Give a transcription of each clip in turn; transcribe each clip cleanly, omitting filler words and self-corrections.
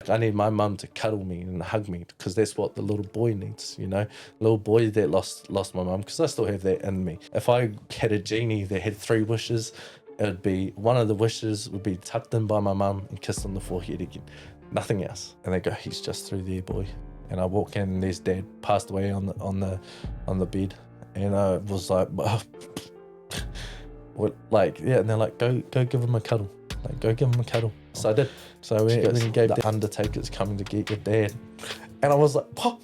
I need my mum to cuddle me and hug me because that's what the little boy needs, you know. Little boy that lost my mum, because I still have that in me. If I had a genie that had 3 wishes, it would be, one of the wishes would be tucked in by my mum and kissed on the forehead again. Nothing else. And they go, he's just through there, boy. And I walk in and there's Dad passed away on the bed. And I was like, what, like, yeah, and they're like, go give him a cuddle. Like, go give him a cuddle. So I did. So we gave the Undertaker's coming to get your dad. And I was like, what?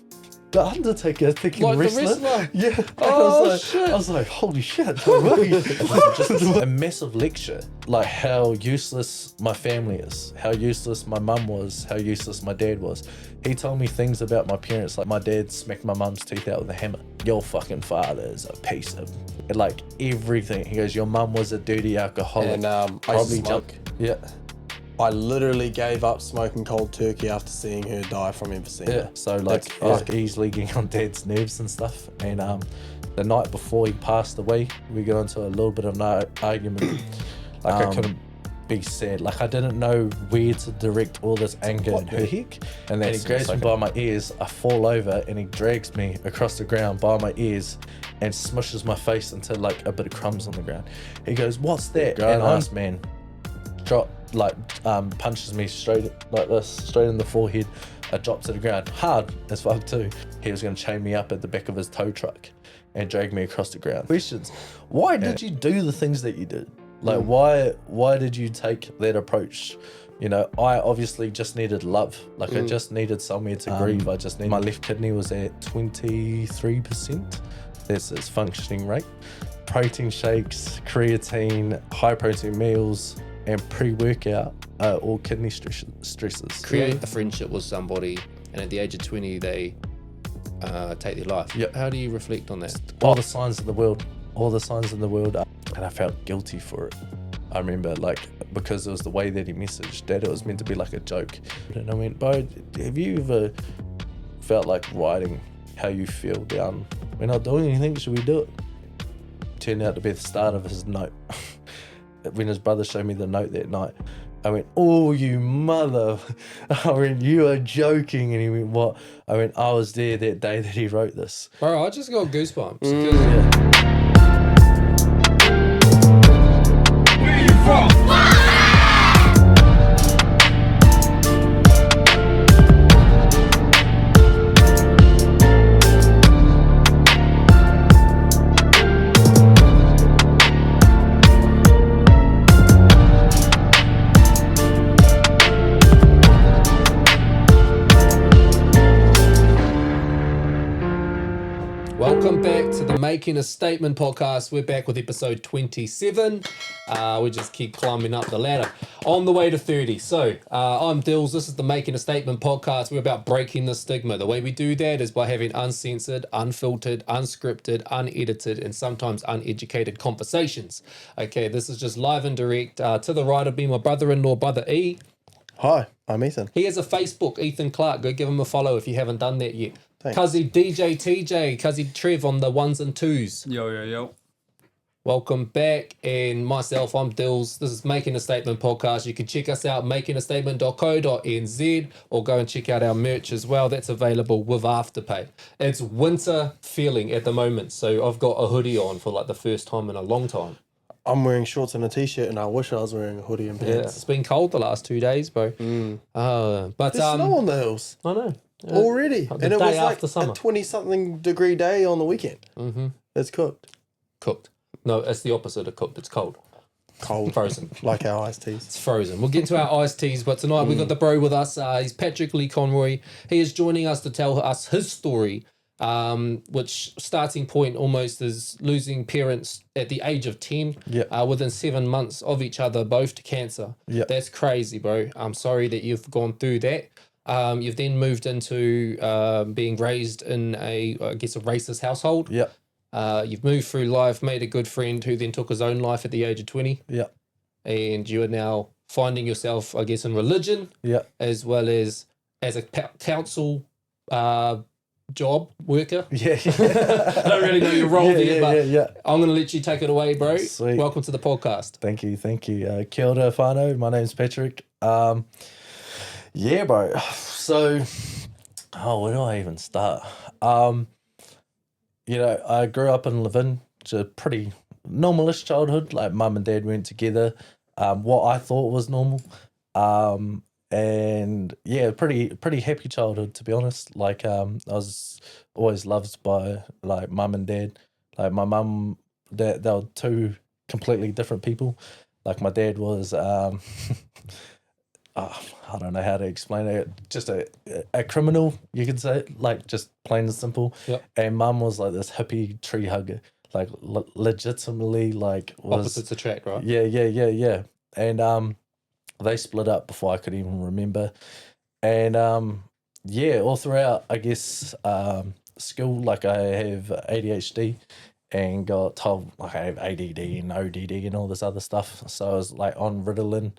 The Undertaker, thinking like wrestler? The wrestler? Yeah. Oh, shit. I was like, holy shit. Just a massive lecture, like how useless my family is, how useless my mum was, how useless my dad was. He told me things about my parents, like my dad smacked my mum's teeth out with a hammer. Your fucking father is a piece of, like, everything. He goes, your mum was a dirty alcoholic. And probably junk. Yeah. I literally gave up smoking cold turkey after seeing her die from emphysema. Yeah, so like easily getting on Dad's nerves and stuff. And the night before he passed away, we got into a little bit of an argument. Like I couldn't be sad. Like I didn't know where to direct all this anger and hurt. And then he grabs me by my ears. I fall over and he drags me across the ground by my ears and smushes my face into like a bit of crumbs on the ground. He goes, "What's that?" And I asked, man, punches me straight like this, straight in the forehead. I dropped to the ground, hard as fuck too. He was going to chain me up at the back of his tow truck and drag me across the ground. Questions: why did you do the things that you did? Like why did you take that approach? You know, I obviously just needed love. Like I just needed somewhere to grieve. I just needed, my left kidney was at 23%. That's its functioning rate. Protein shakes, creatine, high protein meals, and pre-workout are all kidney stresses. Create a friendship with somebody, and at the age of 20, they take their life. Yep. How do you reflect on that? All the signs in the world. And I felt guilty for it. I remember, like, because it was the way that he messaged, that it was meant to be like a joke. And I went, Bo, have you ever felt like writing how you feel down? We're not doing anything, should we do it? Turned out to be the start of his note. When his brother showed me the note that night, I went, oh, you mother. I went, you are joking. And he went, what? I went, I was there that day that he wrote this. Bro, I just got goosebumps. Where you from? Welcome back to the Making a Statement podcast. We're back with episode 27. We just keep climbing up the ladder on the way to 30. So I'm Dills. This is the Making a Statement podcast. We're about breaking the stigma. The way we do that is by having uncensored, unfiltered, unscripted, unedited, and sometimes uneducated conversations. Okay, this is just live and direct. To the right of me, my brother-in-law, Brother E. Hi, I'm Ethan. He has a Facebook, Ethan Clark. Go give him a follow if you haven't done that yet. Thanks. Cuzzy DJ TJ, Cuzzy Trev on the ones and twos. Yo. Welcome back. And myself, I'm Dills. This is Making a Statement podcast. You can check us out, makingastatement.co.nz, or go and check out our merch as well. That's available with Afterpay. It's winter feeling at the moment, so I've got a hoodie on for like the first time in a long time. I'm wearing shorts and a t-shirt, and I wish I was wearing a hoodie and Yeah, pants. it's been cold the last 2 days, bro. But There's snow on the hills I know. already, The and it day was like after summer. a 20-something degree day on the weekend. Mm-hmm. It's cooked. Cooked. No, it's the opposite of cooked. It's cold. Cold. Frozen. Like our iced teas. It's frozen. We'll get into our iced teas, but tonight we've got the bro with us. He's Patrick Lee Conroy. He is joining us to tell us his story, which starting point almost is losing parents at the age of 10, within 7 months of each other, both to cancer. Yep. That's crazy, bro. I'm sorry that you've gone through that. You've then moved into being raised in a racist household. Yep. You've moved through life, made a good friend who then took his own life at the age of 20. Yep. And you are now finding yourself, I guess, in religion, as well as a council job worker. Yeah. I don't really know your role there, but yeah. I'm going to let you take it away, bro. Sweet. Welcome to the podcast. Thank you. Kia ora whānau. My name's Patrick. Yeah, bro. So, where do I even start? I grew up in Levin, which is a pretty normalish childhood. Like mum and dad went together, what I thought was normal. And yeah, pretty happy childhood, to be honest. Like I was always loved by like mum and dad. Like my mum, they were two completely different people. Like my dad was I don't know how to explain it. Just a criminal, you could say, like just plain and simple. Yep. And mum was like this hippie tree hugger, like legitimately like was Opposites attract, right? yeah. And they split up before I could even remember. And yeah, all throughout, I guess school, like I have ADHD and got told like I have ADD and ODD and all this other stuff. So I was like on Ritalin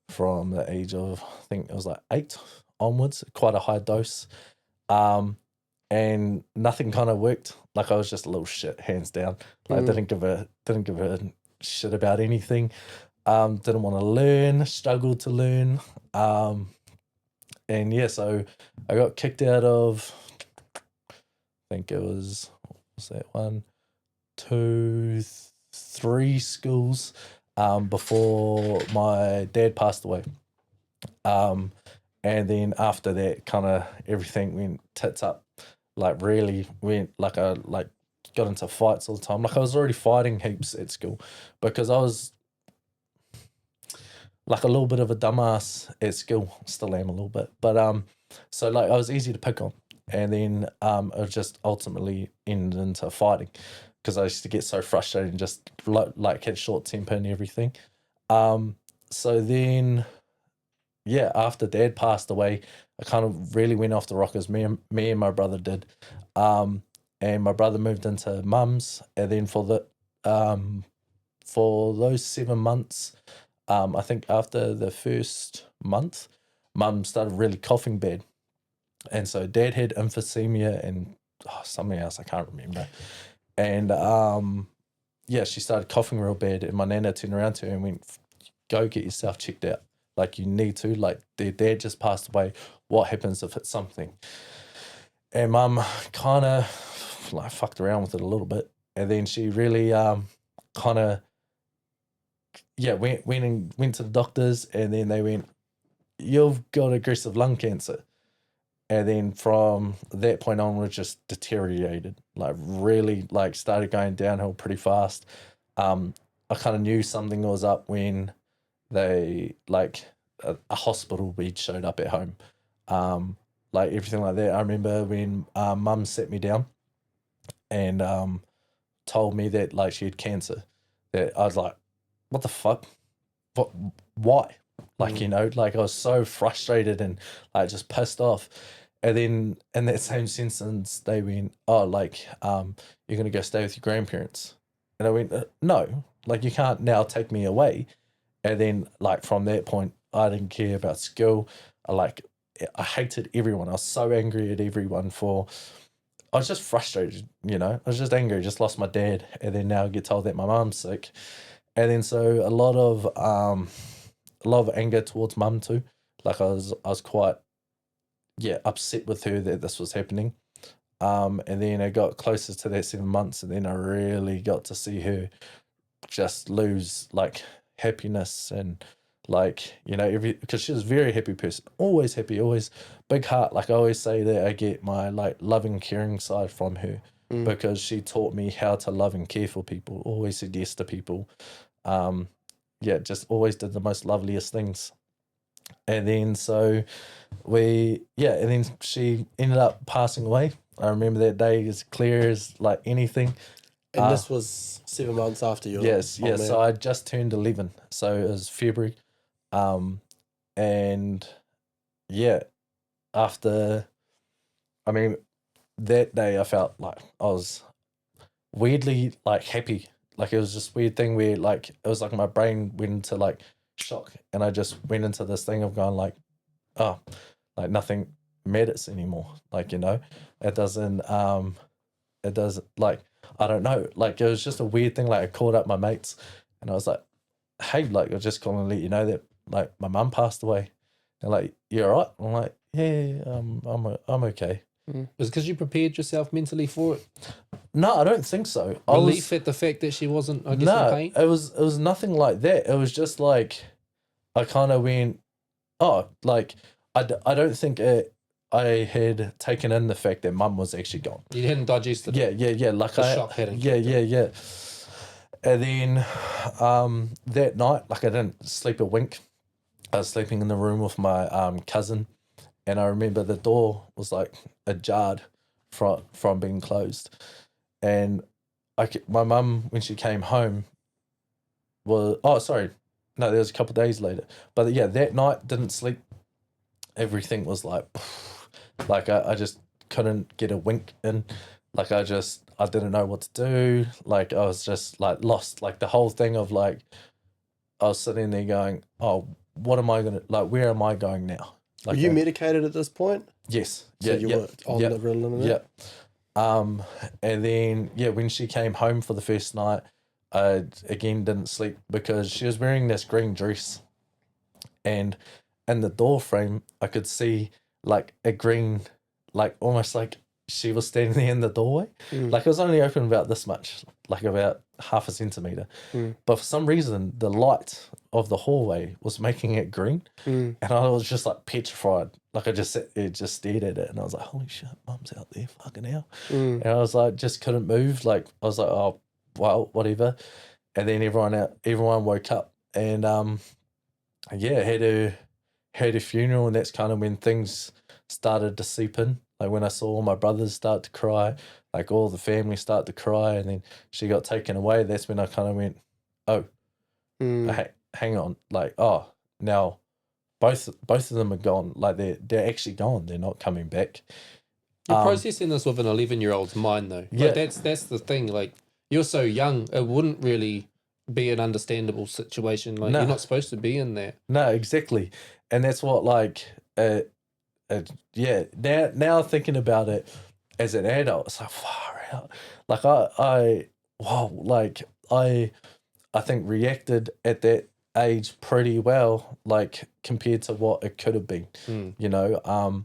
from the age of, I think it was like 8 onwards, quite a high dose. And nothing kind of worked. Like I was just a little shit, hands down. Like didn't give a shit about anything. Didn't want to learn, struggled to learn. And yeah, so I got kicked out of, I think it was, what was that, 1, 2, 3 schools before my dad passed away. And then after that, kind of everything went tits up. Like really went like I like got into fights all the time. Like I was already fighting heaps at school because I was like a little bit of a dumbass at school. Still am a little bit, but so like I was easy to pick on, and then it just ultimately ended into fighting because I used to get so frustrated and just like had short temper and everything. So then yeah, after dad passed away, I kind of really went off the rockers. Me and my brother did. And my brother moved into mum's, and then for those 7 months, I think after the first month, mum started really coughing bad. And so dad had emphysema and something else I can't remember. And yeah, she started coughing real bad, and my nana turned around to her and went, "Go get yourself checked out. Like you need to. Like their dad just passed away. What happens if it's something?" And mum kind of like fucked around with it a little bit, and then she really kind of went to the doctors, and then they went, "You've got aggressive lung cancer." And then from that point onward, just deteriorated, like really like started going downhill pretty fast. I kind of knew something was up when they like a hospital bed showed up at home. Like everything like that. I remember when mum sat me down and told me that like she had cancer. That I was like, what the fuck? What? Why? Like, like I was so frustrated and like just pissed off. And then in that same sentence, they went, "Oh, like, you're gonna go stay with your grandparents." And I went, "No, like you can't now take me away." And then like from that point, I didn't care about school. I hated everyone. I was so angry at everyone I was just frustrated, I was just angry. Just lost my dad, and then now I get told that my mom's sick. And then so a lot of anger towards mum too. Like I was quite upset with her that this was happening. And then it got closer to that 7 months, and then I really got to see her just lose like happiness and like because she was a very happy person, always happy, always big heart. Like I always say that I get my like loving caring side from her because she taught me how to love and care for people, always said yes to people, just always did the most loveliest things. And then so and then she ended up passing away. I remember that day as clear as like anything. And this was 7 months after your Yes. old man. So I just turned 11. So it was February. And yeah, after, I mean, that day I felt like I was weirdly like happy. Like it was just weird thing where like, it was like my brain went into like shock, and I just went into this thing of going like, oh, like nothing matters anymore. Like, it doesn't, like, I don't know. Like it was just a weird thing. Like I called up my mates and I was like, "Hey, like I just calling to let you know that like my mum passed away." They're like, "You all right?" I'm like, "Yeah, I'm okay." Was it because you prepared yourself mentally for it? No, I don't think so. Relief at the fact that she wasn't, I guess, in pain? it was nothing like that. It was just like I kind of went, oh, like I don't think I had taken in the fact that Mum was actually gone. You hadn't digested it. Yeah. Like The shock hadn't kicked in. yeah. And then that night, like I didn't sleep a wink. I was sleeping in the room with my cousin, and I remember the door was like ajar from being closed, and my mum, when she came home, there was a couple of days later, but yeah, that night didn't sleep. Everything was like I just couldn't get a wink in. Like I didn't know what to do. Like I was just like lost. Like the whole thing of like I was sitting there going, oh, what am I gonna, like, where am I going now? Like Were you medicated at this point? Yes. So you were on the Ritalin? Yeah. And then when she came home for the first night, I again didn't sleep because she was wearing this green dress, and in the door frame I could see like a green, like almost like she was standing there in the doorway. Like it was only open about this much, like about half a centimeter. But for some reason the light of the hallway was making it green, and I was just like petrified. Like I just stared at it, and I was like, holy shit, Mum's out there, fucking hell. And I was like, just couldn't move. Like I was like, oh well, whatever. And then everyone woke up, and had a funeral, and that's kind of when things started to seep in. Like when I saw all my brothers start to cry, like all the family start to cry, and then she got taken away. That's when I kind of went, oh, hang on, like, oh, now both of them are gone. Like they're actually gone. They're not coming back. You're processing this with an 11-year-old's mind, though. Yeah, like, that's the thing. Like you're so young, it wouldn't really be an understandable situation. Like you're not supposed to be in that. No, exactly, and that's what now thinking about it as an adult, it's like far out. Like I think reacted at that age pretty well, like compared to what it could have been. You know,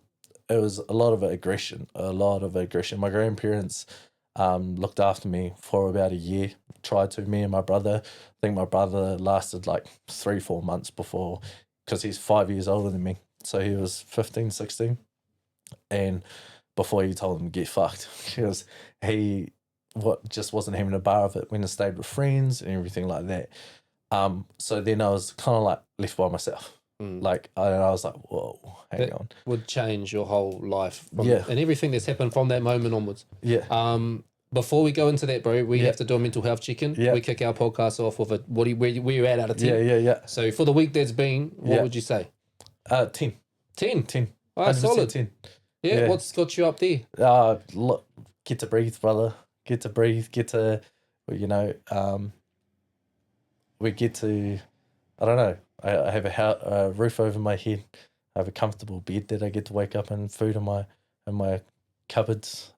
it was a lot of aggression. My grandparents looked after me for about a year. Tried to, me and my brother. I think my brother lasted like 3-4 months before, because he's 5 years older than me. So he was 15, 16. And before he told him to get fucked, because he just wasn't having a bar of it when I stayed with friends and everything like that. So then I was kind of like left by myself. Like I was like, whoa, hang on. Would change your whole life. Yeah. And everything that's happened from that moment onwards. Yeah. Before we go into that, bro, we have to do a mental health check-in. Yeah. We kick our podcast off with where you at out of 10. Yeah. So for the week that's been, what would you say? 10. 10. Oh, that's solid. 10. Yeah. What's got you up there? Look, get to breathe, brother. Get to breathe. Get to, we get to, I don't know. I have a roof over my head. I have a comfortable bed that I get to wake up in, food in my cupboards.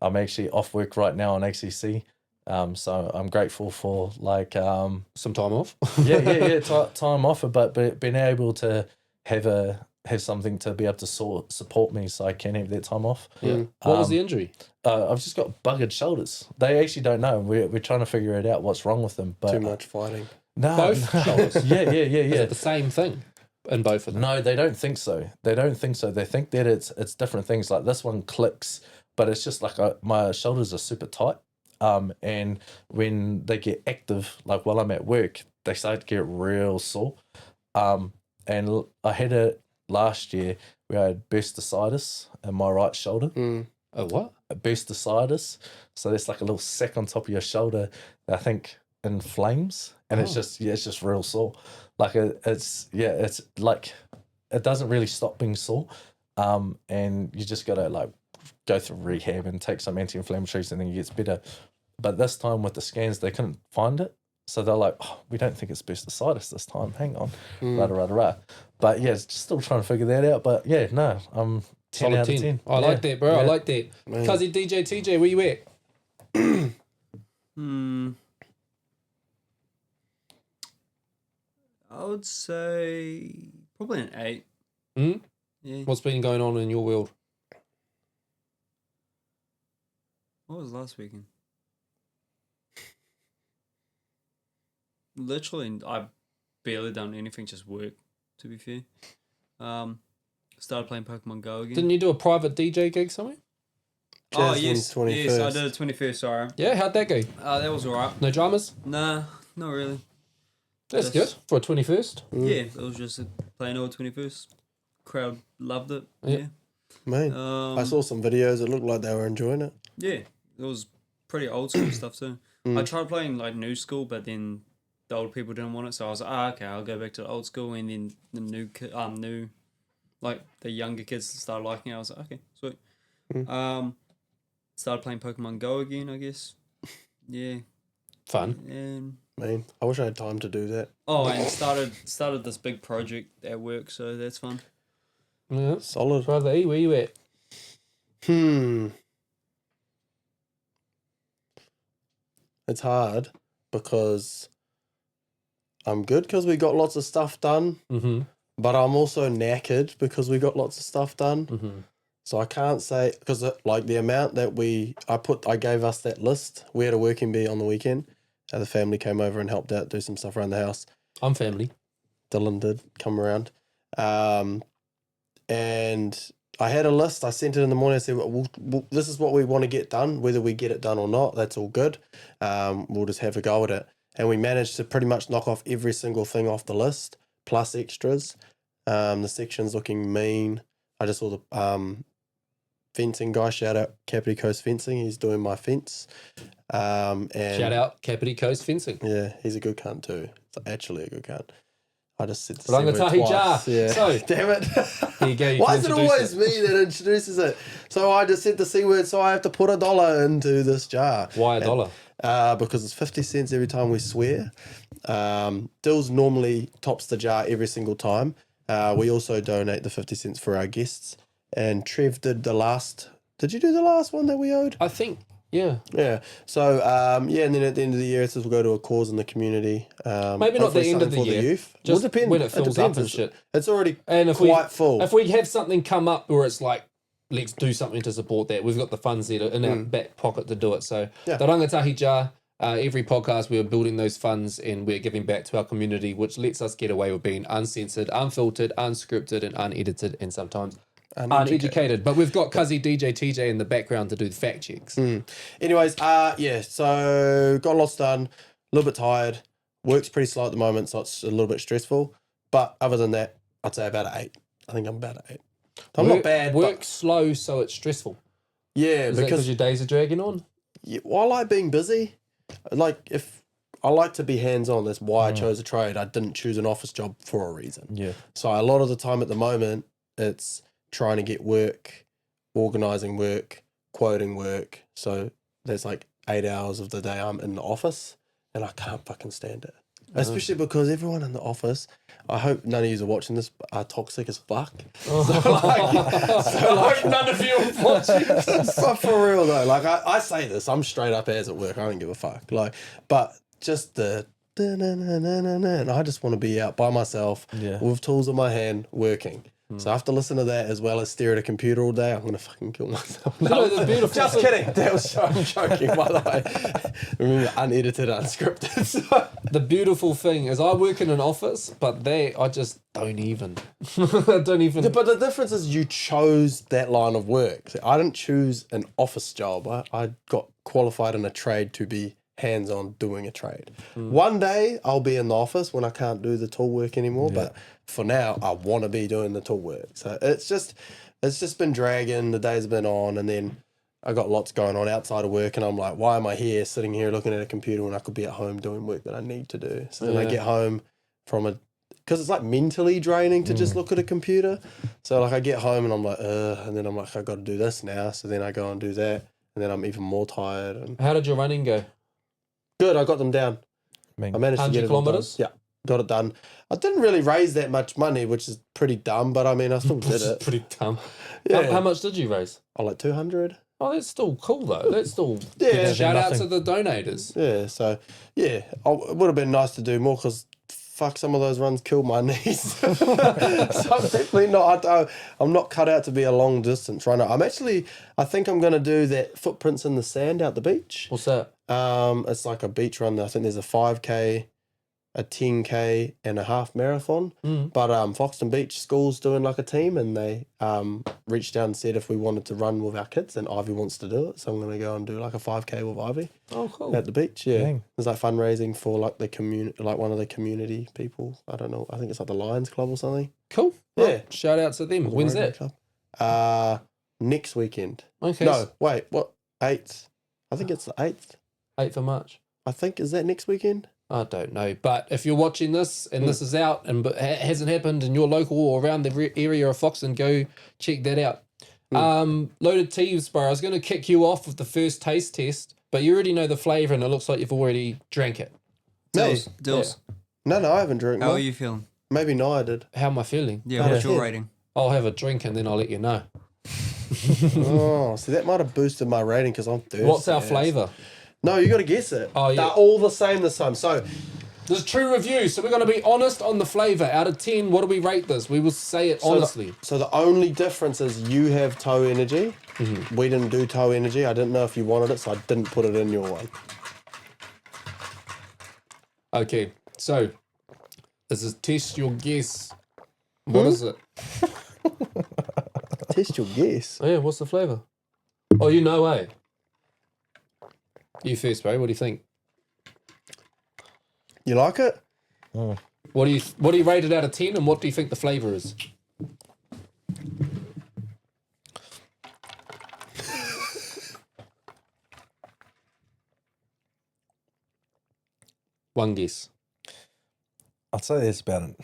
I'm actually off work right now on ACC. So I'm grateful for some time off. Time off, but being able to have something to be able to support me, so I can have that time off. Yeah. What was the injury? I've just got buggered shoulders. They actually don't know. We're trying to figure it out what's wrong with them. But Too much fighting. No, both shoulders. Yeah. Is it the same thing in both of them? No, they don't think so. They think that it's different things. Like this one clicks, but it's just like my shoulders are super tight. And when they get active, like while I'm at work, they start to get real sore. And I had it last year where I had bursitis in my right shoulder. A what? A bursitis. So that's like a little sack on top of your shoulder that I think inflames, and it's just real sore. Like it's like it doesn't really stop being sore. And you just gotta like go through rehab and take some anti-inflammatories, and then it gets better. But this time with the scans, they couldn't find it. So they're like, oh, we don't think it's bursitis this time. Hang on. But yeah, still trying to figure that out. But yeah, no, I'm 10 out of 10. I like that, bro. I like that. Cuzzy DJ TJ, where you at? I would say probably an 8. Yeah. What's been going on in your world? What was last weekend? Literally, I've barely done anything, just work, to be fair. Started playing Pokemon Go again. Didn't you do a private DJ gig somewhere? Oh, Jasmine's yes. 21st. Yes, I did a 21st, sorry. Yeah, how'd that go? That was alright. No dramas? Nah, not really. That's Just- good for a 21st. Yeah, it was just a plain old 21st. Crowd loved it. Yeah. Yeah. Man, I saw some videos. It looked like they were enjoying it. Yeah, it was pretty old school stuff too. I tried playing like new school, but then the old people didn't want it, so I was like, okay, I'll go back to the old school, and then the new, like the younger kids started liking it. I was like, okay, sweet. Started playing Pokemon Go again, I guess. Yeah, Fun. and Man, I wish I had time to do that. and started this big project at work, so that's fun. Yeah. Solid. Brother E, where you at? It's hard because I'm good because we got lots of stuff done, Mm-hmm. but I'm also knackered because we got lots of stuff done. Mm-hmm. So I can't say because like the amount that I gave us that list. We had a working bee on the weekend. The family came over and helped out do some stuff around the house. I'm family. Dylan did come around, and I had a list. I sent it in the morning. I said, "This is what we want to get done. Whether we get it done or not, that's all good. We'll just have a go at it." And we managed to pretty much knock off every single thing off the list, plus extras. The section's looking mean. I just saw the fencing guy. Shout out Kapiti Coast Fencing. He's doing my fence. And Shout out Kapiti Coast Fencing. yeah, he's a good cunt too. It's actually a good cunt. I just said the Rangatahi C word jar. twice. Yeah. So- damn it. Here you go. You Why can is it introduce always me that introduces it? So I just said the C word, so I have to put $1 into this jar. Why $1? Because it's 50 cents every time we swear. Dills normally tops the jar every single time. We also donate the 50 cents for our guests. And Trev did the last... Did you do the last one that we owed? I think, yeah. Yeah. So, and then at the end of the year, it says we'll go to a cause in the community. Maybe not the hopefully end of something the for year. youth. Just Well, depends. when it fills up and It's- shit. It's already And if quite full. If we have something come up where it's like, let's do something to support that, we've got the funds there in our back pocket to do it. So Yeah. the Rangatahi jar, every podcast we are building those funds and we're giving back to our community, which lets us get away with being uncensored, unfiltered, unscripted, and unedited, and sometimes uneducated. But we've got Cuzzy DJ TJ in the background to do the fact checks. Anyways, yeah, so got lots done, a little bit tired, work's pretty slow at the moment, so it's a little bit stressful. But other than that, I'd say about an 8. I think I'm about an 8. I'm not bad. Work slow, so it's stressful. Yeah, Is that because your days are dragging on? I like being busy. Like, if I like to be hands-on, that's why I chose a trade. I didn't choose an office job for a reason. Yeah. So a lot of the time at the moment, it's trying to get work, organising work, quoting work. So there's like 8 hours of the day I'm in the office and I can't fucking stand it. Especially because everyone in the office, I hope none of you are watching this, are toxic as fuck. So like None of you are watching. but for real though, like I say this, I'm straight up as at work. I don't give a fuck. Like, but just the and I just want to be out by myself with tools in my hand working. So I have to listen to that as well as stare at a computer all day. I'm gonna fucking kill myself. No, the beautiful Just thing- kidding. That was I'm joking, by the way. Remember, unedited, unscripted. So. The beautiful thing is I work in an office, but I just don't even. I don't even. But the difference is you chose that line of work. See, I didn't choose an office job. I got qualified in a trade to be hands-on doing a trade. One day I'll be in the office when I can't do the tool work anymore, but for now I want to be doing the tool work. So it's just been dragging, the day's been on, and then I got lots going on outside of work and I'm like, why am I here sitting here looking at a computer when I could be at home doing work that I need to do? So then I get home because it's like mentally draining to just look at a computer. So like I get home and I'm like, and then I'm like, I got to do this now. So then I go and do that, and then I'm even more tired. And How did your running go? good, I got them down. I managed to 100 get it all done. kilometres? Yeah, got it done. I didn't really raise that much money, which is pretty dumb, but I mean, I still did This is it. pretty dumb. Yeah. How much did you raise? I like 200. Oh, that's still cool though. That's still Yeah. shout out to Nothing. the donators. Yeah, so yeah, it would have been nice to do more because fuck, some of those runs killed my knees. So I'm definitely not. I'm not cut out to be a long distance runner. I think I'm gonna do that footprints in the sand out the beach. What's that? It's like a beach run. I think there's a 5K, a 10K, and a half marathon. But Foxton Beach School's doing like a team, and they reached out and said if we wanted to run with our kids, and Ivy wants to do it, so I'm gonna go and do like a 5K with Ivy. Oh, cool. At the beach, yeah. Dang. There's like fundraising for like the community, like one of the community people. I don't know. I think it's like the Lions Club or something. Cool. Yeah. Right. Shout out to them. When's Rotary that? Club. Next weekend. Okay. No, wait, what? 8th? I think it's the 8th. 8th of March. I think, is that next weekend? I don't know, but if you're watching this and this is out and hasn't happened in your local or around the area of Foxton, go check that out. Loaded Teeves, bro. I was going to kick you off with the first taste test, but you already know the flavour and it looks like you've already drank it. Me? Dills. No, I haven't drank How are mine. you feeling? Maybe I did. How am I feeling? Yeah, what's your rating? I'll have a drink and then I'll let you know. Oh, so that might have boosted my rating because I'm thirsty. What's our ass. flavour? No, you got to guess it. Oh, yeah. They're all the same this time. So, This is true review, so we're going to be honest on the flavour. Out of 10, what do we rate this? We will say it honestly. So the only difference is you have toe energy. We didn't do toe energy. I didn't know if you wanted it, so I didn't put it in your one. Okay, so this is test your guess. What is it? Test your guess. Oh yeah, what's the flavour? Oh, you know, eh? You first, bro. What do you think? You like it? What do you rate it out of 10, and what do you think the flavour is? One guess. I'd say it's about an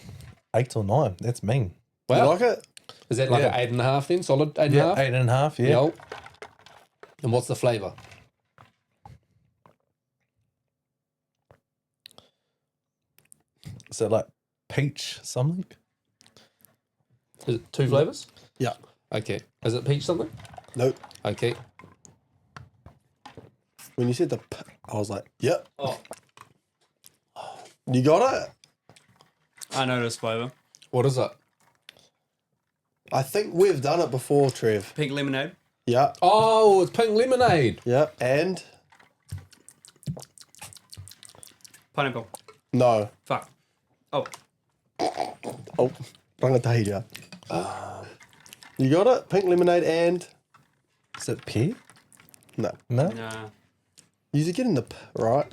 8 or 9. That's mean. You Wow. like it? Is that like Yeah. an 8.5 then? Solid 8.5? Yeah, 8.5. Yeah. Yo. And what's the flavour? Is it like peach something? Is it 2 flavours? Yeah. Okay. Is it peach something? Nope. Okay. When you said the p, I was like, yep. Oh. You got it? I know this flavour. What is it? I think we've done it before, Trev. Pink lemonade. Yeah. Oh, it's pink lemonade. Yeah. And? Pineapple. No. Fuck. Oh, Oh, rangatahira. You got it? Pink lemonade and? Is it pear? No. No. nah. You're getting the p, right?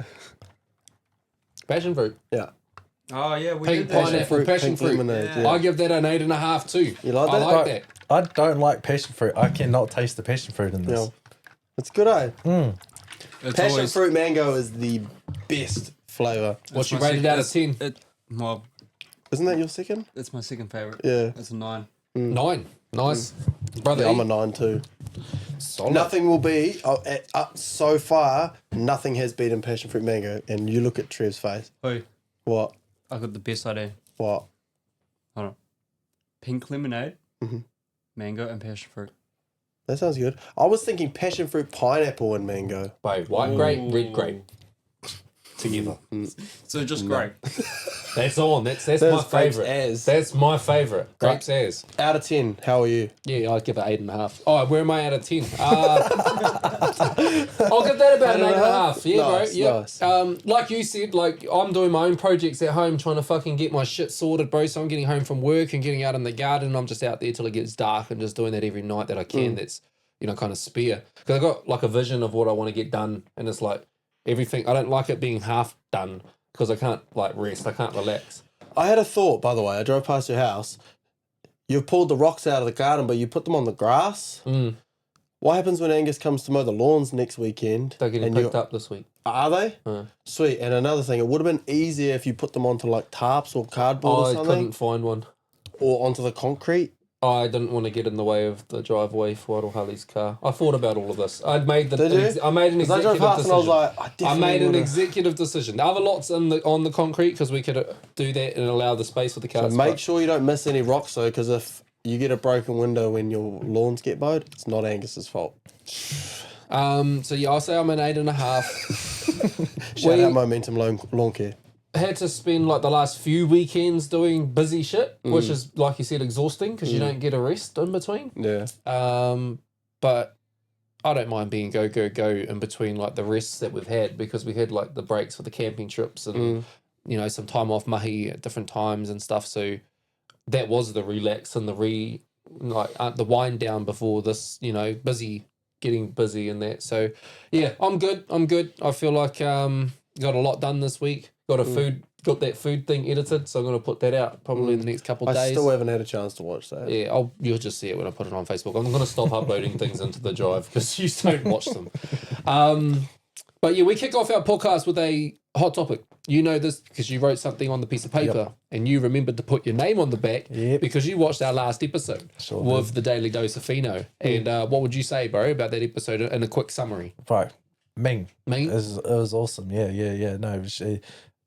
Passion fruit. Yeah. Oh, yeah, we Pink did that. pineapple. Passion pink fruit. lemonade. Yeah. Yeah. I give that an 8.5 too. You like I that? like Right. that. I don't like passion fruit. I cannot taste the passion fruit in this. Yeah. It's good, eh? It's Passion always, fruit mango is the best flavour. What's my your rated sec- out of 10? Well, Isn't that your second? it's my second favourite. Yeah. It's a 9. 9. Nice. Brother, Yeah, I'm E, a 9 too. solid. Nothing will be, so far, nothing has beaten passion fruit mango. And you look at Trev's face. Who? What? I got the best idea. What? Hold on. Pink lemonade, mango, and passion fruit. That sounds good. I was thinking passion fruit, pineapple, and mango. Wait, white grape, red grape. Together. So just great. That's on. That's my grapes favourite. as. That's my favourite. Grapes as. Out of 10, how are you? Yeah, I'd give it 8.5. Oh, where am I out of 10? I'll give that about an 8.5. Yeah, Nice, bro. Yeah. nice. Like you said, like I'm doing my own projects at home, trying to fucking get my shit sorted, bro. So I'm getting home from work and getting out in the garden. And I'm just out there till it gets dark and just doing that every night that I can. That's, you know, kind of spare. Because I got like a vision of what I want to get done, and it's like everything. I don't like it being half done because I can't like rest. I can't relax. I had a thought, by the way. I drove past your house. You've pulled the rocks out of the garden, but you put them on the grass. What happens when Angus comes to mow the lawns next weekend? They're getting and picked up this week. Are they? Sweet. And another thing, it would have been easier if you put them onto like tarps or cardboard or I something. couldn't find one. Or onto the concrete. I didn't want to get in the way of the driveway for Harley's car. I thought about all of this. I made Did you? I made an 'Cause I drove executive past decision. and I was like, I I definitely made an would've- executive decision. The other lots on the concrete because we could do that and allow the space for the cars. Make sure you don't miss any rocks though, because if you get a broken window when your lawns get mowed, it's not Angus's fault. So yeah, I'll say I'm an 8.5. Shout out Momentum Lawn Care. had to spend like the last few weekends doing busy shit, which is, like you said, exhausting because you don't get a rest in between. Yeah. But I don't mind being go in between like the rests that we've had, because we had like the breaks for the camping trips and you know, some time off mahi at different times and stuff. So that was the relax and the the wind down before this, you know, getting busy and that. So yeah, I'm good. I feel like got a lot done this week. Got that food thing edited, so I'm gonna put that out probably in the next couple of days. I still haven't had a chance to watch that. Yeah, you'll just see it when I put it on Facebook. I'm gonna stop uploading things into the drive because you don't watch them. But yeah, we kick off our podcast with a hot topic. You know this because you wrote something on the piece of paper and you remembered to put your name on the back because you watched our last episode with the Daily Dose of Fino. And what would you say, bro, about that episode in a quick summary? Bro, Ming. Ming? It was awesome. Yeah. No,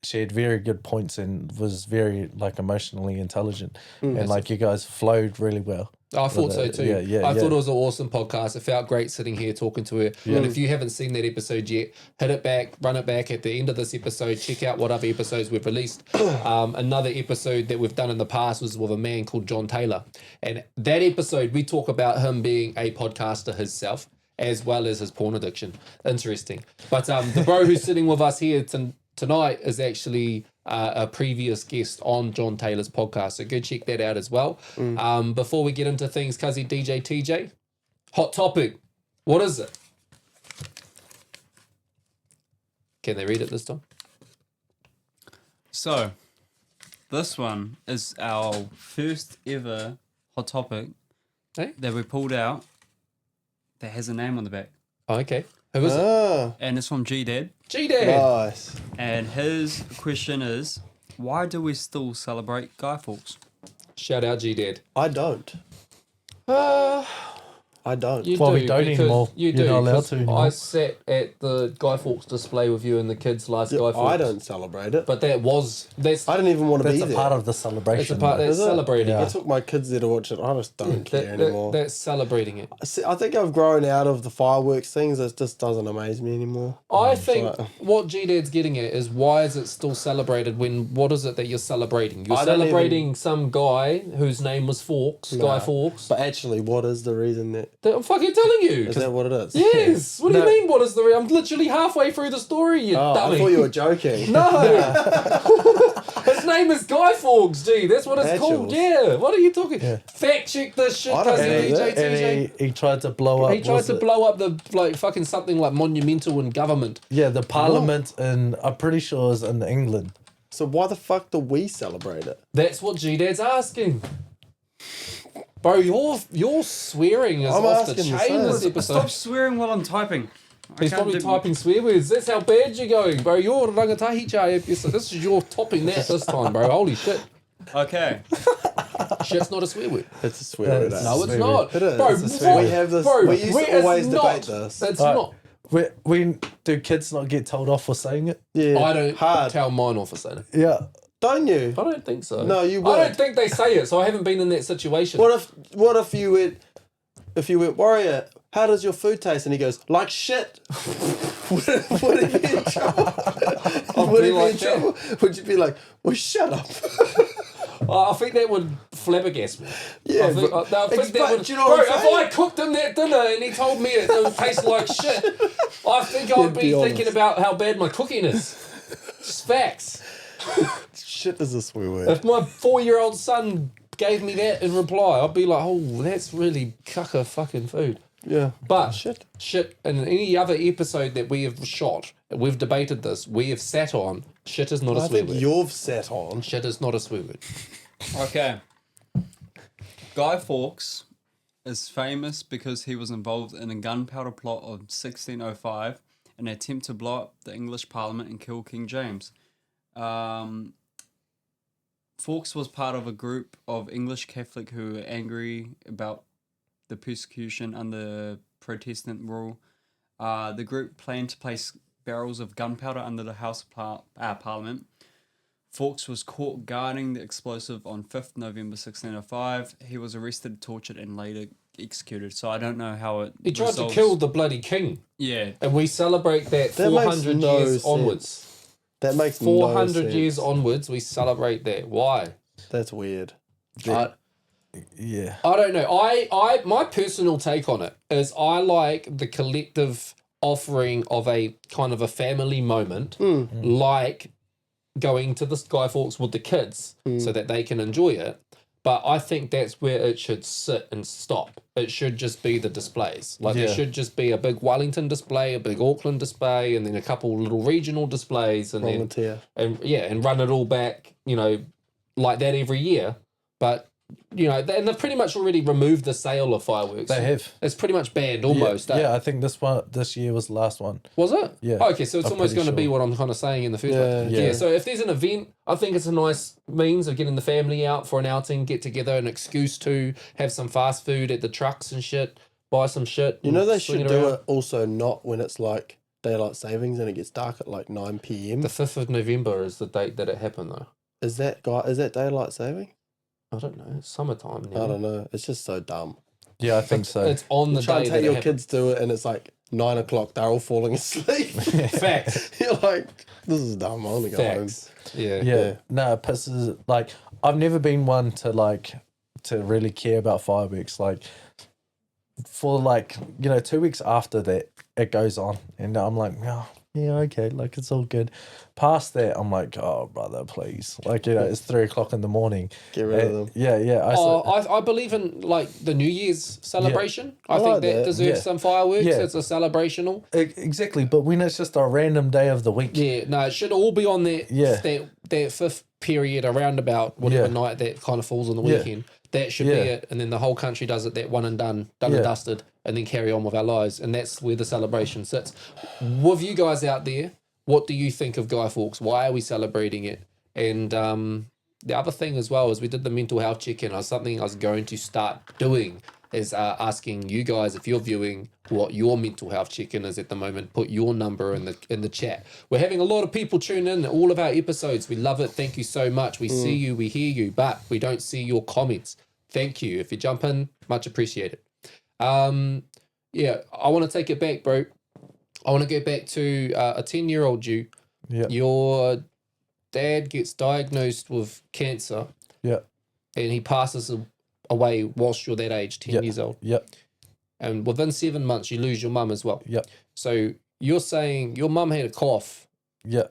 she had very good points and was very like emotionally intelligent. And like you guys flowed really well. I thought so too. Yeah, I thought it was an awesome podcast. It felt great sitting here talking to her. And if you haven't seen that episode yet, hit it back, run it back at the end of this episode. Check out what other episodes we've released. Another episode that we've done in the past was with a man called John Taylor. And that episode, we talk about him being a podcaster himself, as well as his porn addiction. Interesting. But the bro who's sitting with us here tonight is actually a previous guest on John Taylor's podcast, so go check that out as well. Before we get into things, Cuzzy DJ TJ, hot topic. What is it? Can they read it this time? So, this one is our first ever hot topic that we pulled out that has a name on the back. Oh, okay. Who is it? And it's from G-Dad. G-Dad. Nice. And his question is, why do we still celebrate Guy Fawkes? Shout out G-Dad. I don't. I don't. You Well, do, we don't because anymore. You You're do. not allowed 'Cause to anymore. I sat at the Guy Fawkes display with you and the kids last Guy Fawkes. I don't celebrate it. But that's I didn't even want to be That's a there. part of the celebration. it's a part though. that's Is it? celebrating Yeah. I it. took my kids there to watch it. I just don't care anymore. That's celebrating it. See, I think I've grown out of the fireworks things. It just doesn't amaze me anymore. I think So- what G-Dad's getting at is, why is it still celebrated when, what is it that you're celebrating? You're I don't celebrating some guy whose name was Fawkes, Guy Fawkes. But actually, what is the reason that... I'm fucking telling you. Is that what it is? Yes. What do you mean, what is the I'm literally halfway through the story, you Oh, dummy. I thought you were joking. No. His name is Guy Fawkes, G. That's what it's That's called. yours. Yeah. What are you talking? Fact check this shit, I don't cousin know DJ that. TJ. And he tried to blow up. He tried was to it- blow up the like fucking something like monumental in government. Yeah, the parliament in, I'm pretty sure, is in England. So why the fuck do we celebrate it? That's what G-Dad's asking. Bro, your swearing is I'm off the asking the chain same. this episode. Stop swearing while I'm typing. He's can't probably do- typing swear words. That's how bad you're going, bro. You're rangatahi cha episode. This is your topping that this time, bro. Holy shit. Okay. Shit's not a swear word. It's a swear word. No, it's swear not. It is. Bro, It's a swear what- word. We have this- Bro, we used to it's always not. debate this. It's Alright. not. When do kids not get told off for saying it? Yeah. I don't Hard. tell mine off for saying it. Yeah. Don't you? I don't think so. No, you I would. don't think they say it, so I haven't been in that situation. What if you went, Warrior, how does your food taste? And he goes, like shit. Would he be in trouble? Would be he be like in that. trouble? Would you be like, well, shut up? I think that would flabbergast me. Yeah, I think, but- I think that would. do you know what Bro, I'm if saying? I cooked him that dinner and he told me it would taste like shit, I think I'd You'd be be thinking honest. about how bad my cooking is. Just facts. Shit is a swear word. If my 4-year-old son gave me that in reply, I'd be like, oh, that's really cucker fucking food. Yeah. But Shit. in any other episode that we have shot, we've debated this, we have sat on, shit is not a I swear think word. you've sat on. Shit is not a swear word. Okay. Guy Fawkes is famous because he was involved in a gunpowder plot of 1605, an attempt to blow up the English Parliament and kill King James. Fawkes was part of a group of English Catholic who were angry about the persecution under Protestant rule. The group planned to place barrels of gunpowder under the House of Parliament. Fawkes was caught guarding the explosive on 5th November 1605. He was arrested, tortured, and later executed. So I don't know how it He tried resolves. to kill the bloody king. Yeah. And we celebrate that That 400 makes no years sense. onwards. That makes 400 no years sense. onwards, we celebrate that. Why? That's weird. Yeah. I don't know. I my personal take on it is I like the collective offering of a kind of a family moment, like going to the Sky Forks with the kids so that they can enjoy it. But I think that's where it should sit and stop. It should just be the displays. Like there should just be a big Wellington display, a big Auckland display, and then a couple little regional displays, and Volunteer. and run it all back, like that every year. But and they've pretty much already removed the sale of fireworks. They have. It's pretty much banned almost. Yeah, I think this year was the last one. Was it? Yeah. Oh, okay, so it's I'm almost going pretty to be sure. what I'm kind of saying in the first one. Yeah. Yeah. So if there's an event, I think it's a nice means of getting the family out for an outing, get together, an excuse to have some fast food at the trucks and shit, buy some shit. You know they swing should do around. it also not when it's like daylight savings and it gets dark at like 9 p.m. The 5th of November is the date that it happened, though. Is that daylight saving? I don't know. It's summertime now. I don't know. It's just so dumb. Yeah, I think so. It's on the Try day and that take it your happened. kids to it and it's like 9 o'clock. They're all falling asleep. Facts. You're like, this is dumb. I want to go home. Facts. Yeah. Yeah. No, it pisses. Like, I've never been one to really care about fireworks. Like, for 2 weeks after that, it goes on, and I'm like, oh, yeah, okay, like it's all good. Past that, I'm like, oh, brother, please, it's 3 o'clock in the morning. Get rid of them. Yeah. I believe in the New Year's celebration. I I think like that that. deserves Yeah. some fireworks. Yeah. It's a celebrational. Exactly, but when it's just a random day of the week. Yeah, no, it should all be on that Yeah. that fifth period around about whatever Yeah. night that kind of falls on the Yeah. weekend. That should be Yeah. it, and then the whole country does it that one and done Yeah. and dusted, and then carry on with our lives, and that's where the celebration sits. With you guys out there, what do you think of Guy Fawkes? Why are we celebrating it? And the other thing as well is we did the mental health check-in. Something I was going to start doing is asking you guys, if you're viewing, what your mental health check-in is at the moment. Put your number in the chat. We're having a lot of people tune in all of our episodes. We love it. Thank you so much. We see you, we hear you, but we don't see your comments. Thank you. If you jump in, much appreciated. Yeah, I want to take it back, bro. I want to go back to a 10-year-old you. Yeah. Your dad gets diagnosed with cancer Yeah. and he passes away whilst you're that age, 10 years old. Yep. And within 7 months, you lose your mum as well. Yep. So you're saying your mum had a cough Yeah.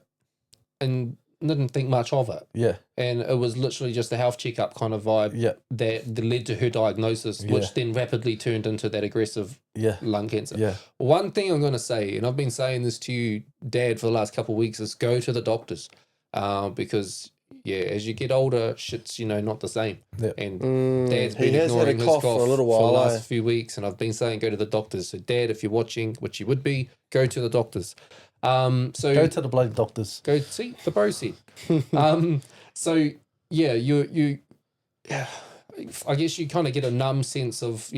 and didn't think much of it. Yeah. And it was literally just a health checkup kind of vibe Yeah. that led to her diagnosis, Yeah. which then rapidly turned into that aggressive Yeah. lung cancer. Yeah. One thing I'm going to say, and I've been saying this to you, Dad, for the last couple of weeks, is go to the doctors. Because, as you get older, shit's, not the same. Yeah. And Dad's He been has had ignoring a his cough cough for a little while. the last few weeks, and I've been saying go to the doctors. So, Dad, if you're watching, which you would be, go to the doctors. So Go to the bloody doctors. Go see the bro seat. So yeah, you I guess you kind of get a numb sense of,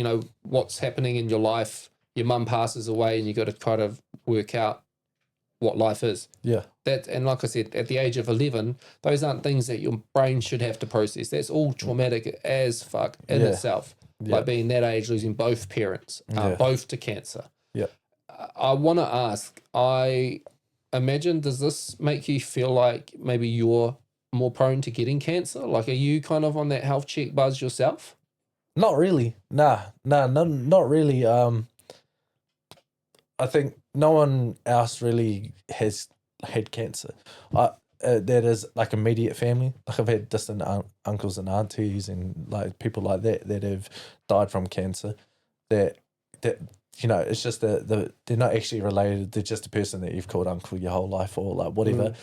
what's happening in your life. Your mum passes away and you got to kind of work out what life is. Yeah. And like I said, at the age of 11, those aren't things that your brain should have to process. That's all traumatic as fuck in Yeah. itself. Yeah. Like being that age, losing both parents, Yeah. both to cancer. Yeah. I want to ask, I imagine, does this make you feel like maybe you're more prone to getting cancer? Like, are you kind of on that health check buzz yourself? Not really. Nah, not really. I think no one else really has had cancer. That is like immediate family. Like I've had distant uncles and aunties and like people like that have died from cancer. That it's just they're not actually related. They're just a person that you've called uncle your whole life or like whatever.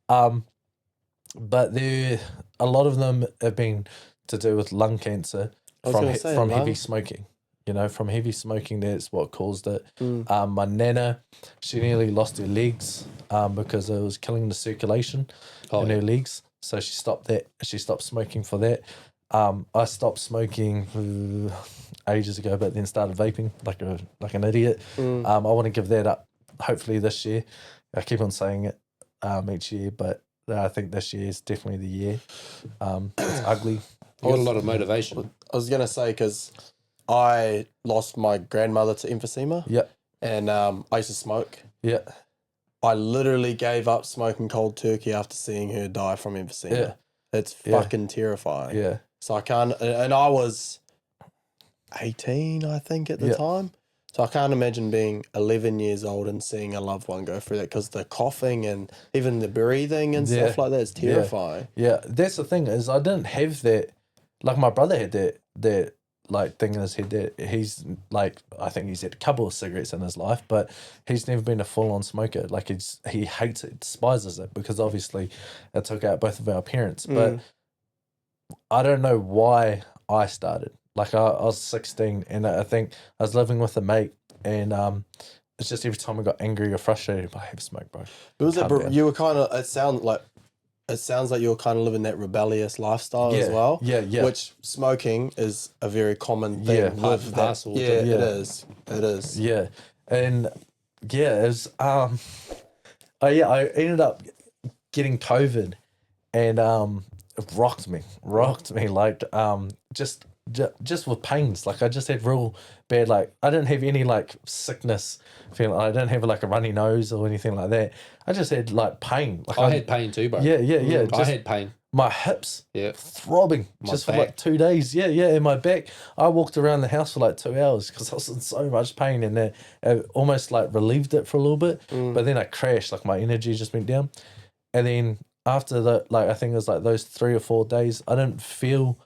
But a lot of them have been to do with lung cancer from heavy smoking. From heavy smoking, that's what caused it. My nana, she nearly lost her legs because it was killing the circulation in her legs. So she stopped that. She stopped smoking for that. I stopped smoking ages ago, but then started vaping like an idiot. I want to give that up. Hopefully this year. I keep on saying it each year, but I think this year is definitely the year. It's ugly. You got a lot of motivation. I was going to say, because I lost my grandmother to emphysema. Yeah. And I used to smoke. Yeah. I literally gave up smoking cold turkey after seeing her die from emphysema. Yeah. It's fucking terrifying. Yeah. So I can't, and I was 18, I think, at the time. So I can't imagine being 11 years old and seeing a loved one go through that, because the coughing and even the breathing and stuff like that is terrifying. Yeah. That's the thing, is I didn't have that. Like my brother had that like thing in his head that he's like, I think he's had a couple of cigarettes in his life, but he's never been a full on smoker. Like he hates it, despises it, because obviously it took out both of our parents. But I don't know why I started. Like I was 16 and I think I was living with a mate, and it's just every time I got angry or frustrated, I have a smoke, bro. But was it, you were kind of, it sounds like you were kind of living that rebellious lifestyle as well. Yeah. Which smoking is a very common thing. With that. It is. It is. Yeah. And yeah, it was, I ended up getting COVID, and it rocked me like just with pains. Like I just had real bad, like I didn't have any like sickness feeling. I didn't have like a runny nose or anything like that. I just had like pain. Like I had pain too, bro. Yeah. I had pain. My hips throbbing just for like 2 days. Yeah. And my back, I walked around the house for like 2 hours because I was in so much pain, and it almost like relieved it for a little bit. But then I crashed, like my energy just went down. And then after that, like I think it was like those 3 or 4 days, I didn't feel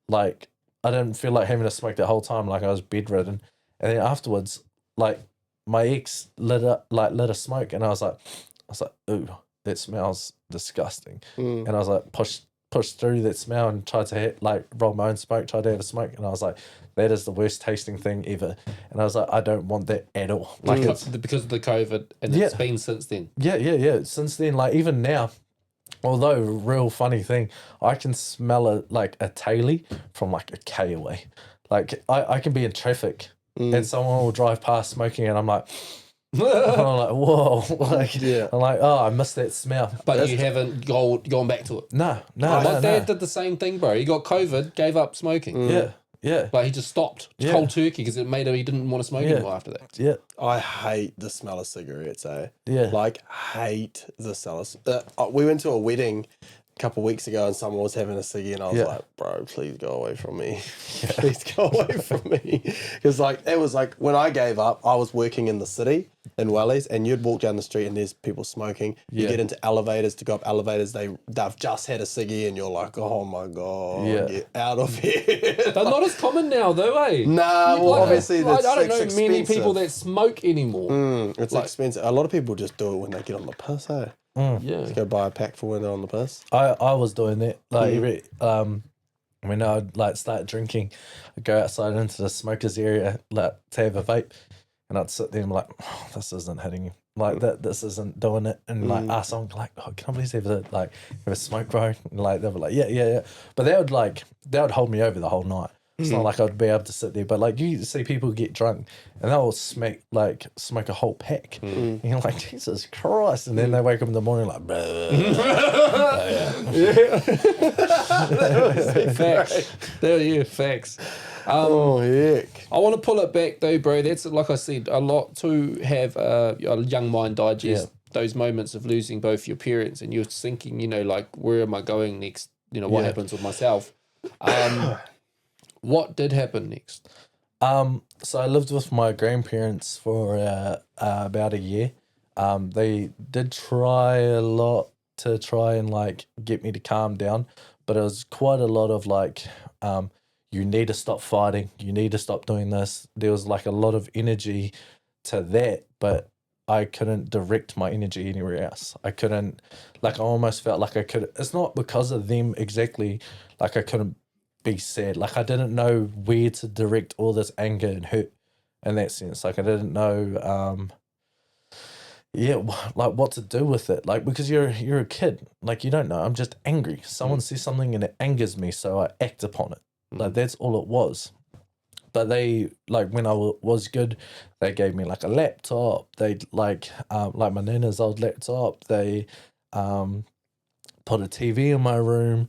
like having to smoke the whole time. Like I was bedridden. And then afterwards, like my ex lit a smoke, and I was like, ooh, that smells disgusting. And I was like, pushed through that smell and tried to roll my own smoke, tried to have a smoke, and I was like, that is the worst tasting thing ever. And I was like, I don't want that at all. Like it's because of the COVID, and it's been since then. Yeah. Since then, like even now, although real funny thing, I can smell a tailie from like a K away. Like I can be in traffic and someone will drive past smoking, and I'm like, I'm like, whoa, I'm like, oh, I missed that smell. But you haven't gone back to it. No. My dad did the same thing, bro. He got COVID, gave up smoking. Yeah. Like he just stopped cold turkey because it made him, he didn't want to smoke anymore after that. Yeah. I hate the smell of cigarettes, Yeah. Like, hate the smell of... we went to a wedding a couple of weeks ago, and someone was having a ciggy, and I was like, bro, please go away from me. Please go away from me. Because, like, it was like, when I gave up, I was working in the city in Wellies, and you'd walk down the street and there's people smoking. You get into elevators, to go up elevators, they've just had a ciggy, and you're like, oh my God, get out of here. They're not as common now, though, eh? Nah, well, obviously, I don't know expensive. many people that smoke anymore. It's expensive. A lot of people just do it when they get on the piss, eh? Yeah. Just go buy a pack for when they're on the piss. I was doing that. Like when I'd like start drinking, I'd go outside into the smokers area like to have a vape, and I'd sit there and be like, oh, this isn't hitting like that. This isn't doing it. And like ask someone like, oh, can I please have a smoke, bro? And like they were like, yeah. But they would hold me over the whole night. It's not like I'd be able to sit there, but like you see people get drunk and they'll smoke a whole pack. And you're like, Jesus Christ. And then they wake up in the morning like, Facts. Facts. Oh, heck. I want to pull it back though, bro. That's, like I said, a lot to have a young mind digest those moments of losing both your parents, and you're thinking, like, where am I going next? What happens with myself? What did happen next? So I lived with my grandparents for about a year. They did try a lot to try and like get me to calm down, but it was quite a lot of like, you need to stop fighting, you need to stop doing this. There was like a lot of energy to that, but I couldn't direct my energy anywhere else. I couldn't, like I almost felt like I could, it's not because of them exactly, like I couldn't be sad. Like I didn't know where to direct all this anger and hurt in that sense. Like I didn't know like what to do with it. Like because you're a kid. Like you don't know. I'm just angry. Someone says something and it angers me, so I act upon it. Like that's all it was. But they, like when I was good, they gave me like a laptop. They like my nana's old laptop. They put a TV in my room.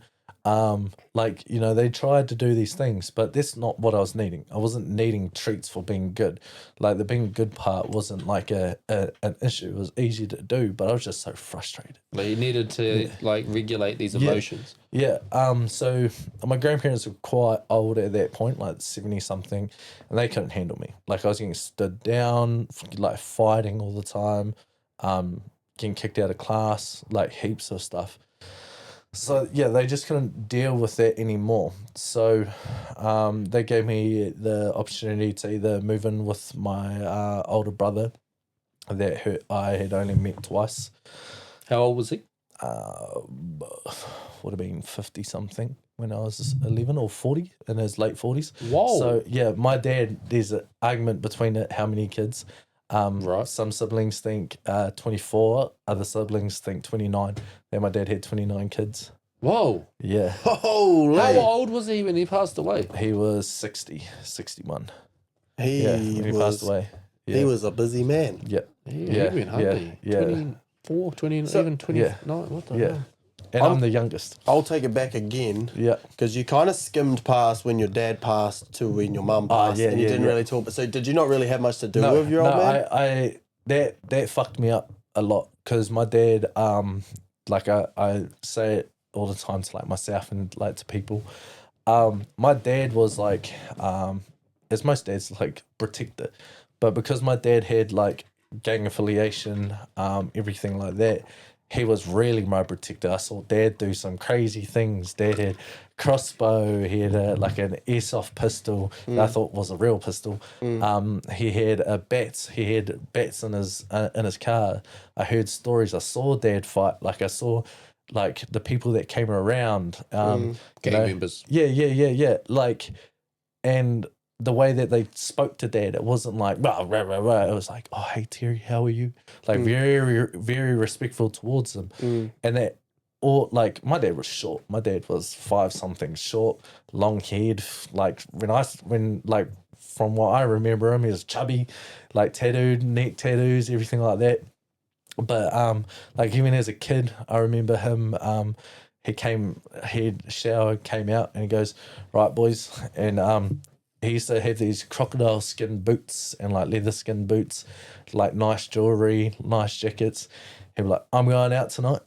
Like, you know, they tried to do these things, but that's not what I was needing. I wasn't needing treats for being good. Like, the being good part wasn't like an issue. It was easy to do, but I was just so frustrated. Like you needed to like regulate these emotions. Yeah. So my grandparents were quite old at that point, like 70 something, and they couldn't handle me. Like, I was getting stood down, like fighting all the time, getting kicked out of class, like heaps of stuff. So yeah, they just couldn't deal with that anymore. So they gave me the opportunity to either move in with my older brother that I had only met twice. How old was he? Would have been 50 something when I was 11 or 40, in his late 40s. Whoa. So yeah, my dad, there's an argument between it, how many kids. Right. Some siblings think 24, other siblings think 29. Then my dad had 29 kids. Whoa. Yeah. Holy. How old was he when he passed away? He was 61. He When he passed away. Yeah. He was a busy man. Yeah. He Yeah, went yeah, hungry. yeah. 24, 20, even 29. What the Yeah. hell? And I'm the youngest. I'll take it back again. Yeah. Because you kind of skimmed past when your dad passed to when your mum passed, yeah, and you yeah, didn't yeah. really talk. But so, did you not really have much to do with your old man? I that fucked me up a lot, because my dad, like I say it all the time to like myself and like to people, my dad was like, as most dads, like protector, but because my dad had like gang affiliation, everything like that, he was really my protector. I saw Dad do some crazy things. Dad had crossbow. He had like an airsoft pistol that I thought was a real pistol. He had bats. He had bats in his car. I heard stories. I saw Dad fight. Like, I saw like the people that came around. Gang members. Yeah. Like, and the way that they spoke to Dad, it wasn't like rah, rah, rah, rah. It was like, oh, hey Terry, how are you? Like, very, very respectful towards him. And that, or like, my dad was short. My dad was 5 something short, long haired. Like, when from what I remember him, he was chubby, like tattooed, neck tattoos, everything like that. But like, even as a kid, I remember him. He'd showered, came out, and he goes, right, boys, and he used to have these crocodile skin boots and like leather skin boots, like nice jewelry, nice jackets. He'd be like, I'm going out tonight.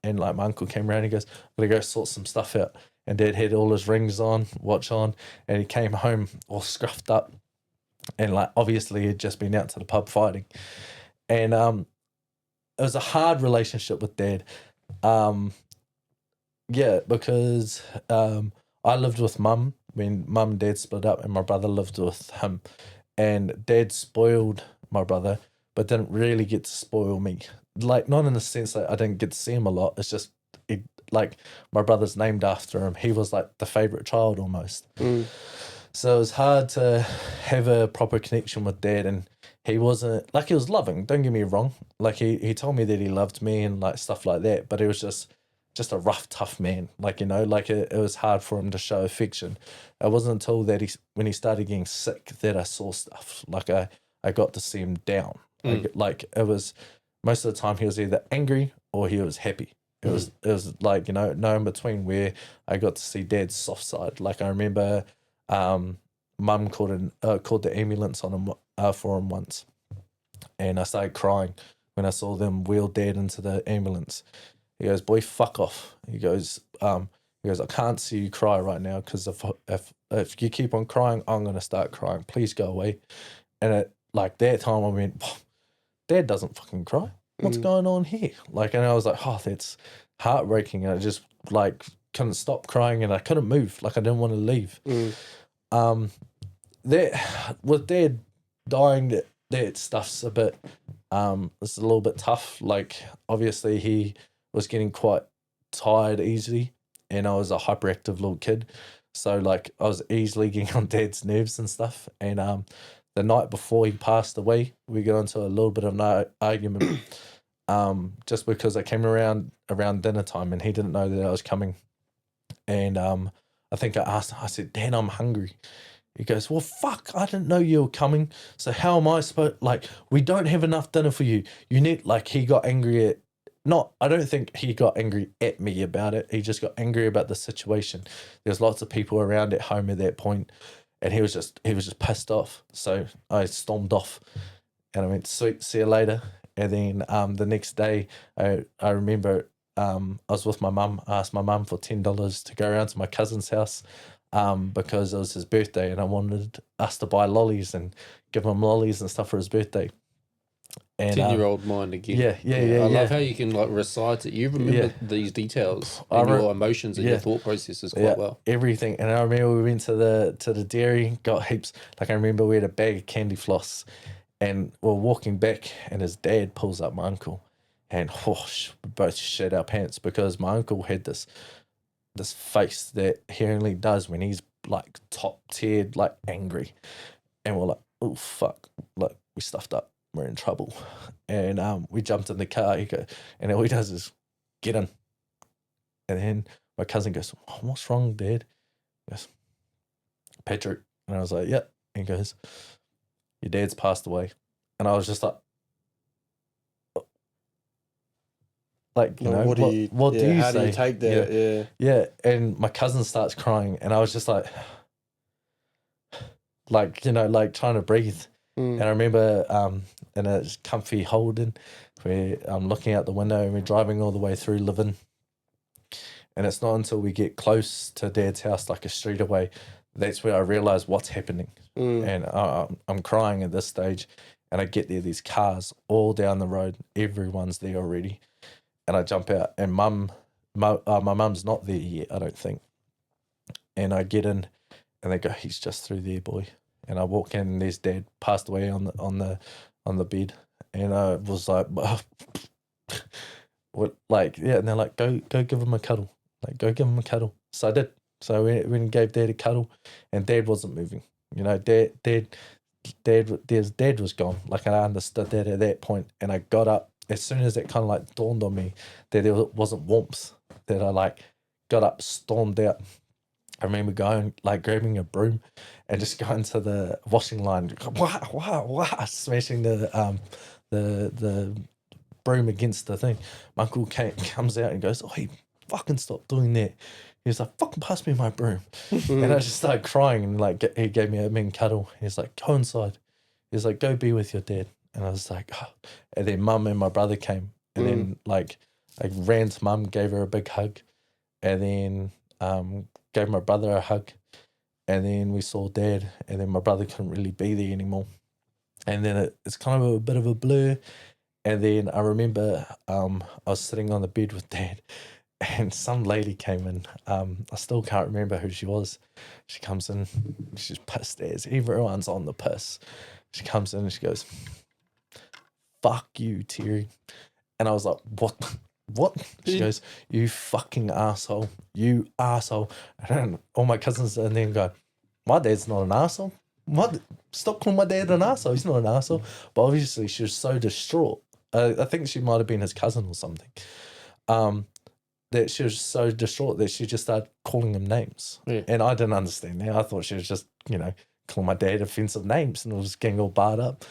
And like, my uncle came around and he goes, I'm going to go sort some stuff out. And Dad had all his rings on, watch on, and he came home all scruffed up. And like, obviously he'd just been out to the pub fighting. And it was a hard relationship with Dad. Yeah, because I lived with Mum when Mum and Dad split up, and my brother lived with him. And Dad spoiled my brother, but didn't really get to spoil me. Like, not in the sense that I didn't get to see him a lot. It's just, like, my brother's named after him. He was like the favourite child almost. So it was hard to have a proper connection with Dad, and he wasn't, like, he was loving, don't get me wrong. Like, he told me that he loved me and like stuff like that, but he was just a rough, tough man. Like, you know, like it was hard for him to show affection. It wasn't until that when he started getting sick that I saw stuff. Like, I got to see him down. Like, it was, most of the time he was either angry or he was happy. It was like, you know, no in between, where I got to see Dad's soft side. Like, I remember Mum called the ambulance on him for him once, and I started crying when I saw them wheel Dad into the ambulance. He goes, boy, fuck off. He goes, I can't see you cry right now, because if you keep on crying, I'm gonna start crying. Please go away. And at like that time, I went, Dad doesn't fucking cry. What's going on here? Like, and I was like, oh, that's heartbreaking. And I just like couldn't stop crying, and I couldn't move. Like, I didn't want to leave. That with Dad dying, that stuff's a bit, it's a little bit tough. Like, obviously he was getting quite tired easily, and I was a hyperactive little kid, so like I was easily getting on Dad's nerves and stuff. And the night before he passed away, we got into a little bit of an argument, just because I came around dinner time and he didn't know that I was coming. And I think I said, Dad, I'm hungry. He goes, well, fuck, I didn't know you were coming, so how am I supposed, like, we don't have enough dinner for you. You need, like, he got angry at I don't think he got angry at me about it. He just got angry about the situation. There's lots of people around at home at that point, and he was just pissed off. So I stormed off, and I went, sweet, see you later. And then the next day, I remember I was with my mum. I asked my mum for $10 to go around to my cousin's house because it was his birthday, and I wanted us to buy lollies and give him lollies and stuff for his birthday. And 10-year-old mind again. Yeah. I love how you can like recite it. You remember these details and your emotions and your thought processes quite well. Everything. And I remember we went to the dairy, got heaps. Like I remember we had a bag of candy floss, and we're walking back, and his dad pulls up my uncle, and we both shit our pants because my uncle had this face that he only does when he's like top tiered, like angry, and we're like, oh fuck, like we stuffed up. We're in trouble. And we jumped in the car, and all he does is get in. And then my cousin goes, oh, what's wrong, Dad? He goes, Patrick. And I was like, yep. And he goes, your dad's passed away. And I was just like, you know, what do you say? How do you take that? Yeah. And my cousin starts crying, and I was just like, you know, like trying to breathe. And I remember in a comfy Holden where I'm looking out the window, and we're driving all the way through Livin. And it's not until we get close to Dad's house, like a street away, that's where I realise what's happening. And I'm crying at this stage, and I get there, there's cars all down the road. Everyone's there already. And I jump out, and my mum's not there yet, I don't think. And I get in, and they go, he's just through there, boy. And I walk in, and there's Dad passed away on the bed, and I was like, what? Like, yeah. And they're like, go give him a cuddle, like go give him a cuddle. So I did. So we went and gave Dad a cuddle, and Dad wasn't moving. You know, Dad was gone. Like I understood that at that point, and I got up as soon as it kind of like dawned on me that there wasn't warmth. That I like got up, stormed out. I remember going, like grabbing a broom and just going to the washing line, smashing the broom against the thing. My uncle comes out and goes, oh, he fucking stop doing that. He was like, fucking pass me my broom. And I just started crying, and like he gave me a mean cuddle. He's like, go inside. He's like, go be with your dad. And I was like, oh. And then Mum and my brother came, and then like I ran to Mum, gave her a big hug, and then gave my brother a hug, and then we saw Dad, and then my brother couldn't really be there anymore, and then it's kind of a bit of a blur. And then I remember I was sitting on the bed with Dad, and some lady came in. I still can't remember who she was. She comes in, she's pissed as everyone's on the piss. She comes in and she goes, fuck you, Terry. And I was like, what? She goes, you fucking asshole. You asshole. And all my cousins and then go, my dad's not an asshole. Stop calling my dad an asshole. He's not an asshole. But obviously she was so distraught. I think she might have been his cousin or something. That she was so distraught that she just started calling him names. Yeah. And I didn't understand that. I thought she was just, you know, calling my dad offensive names, and I was getting all barred up.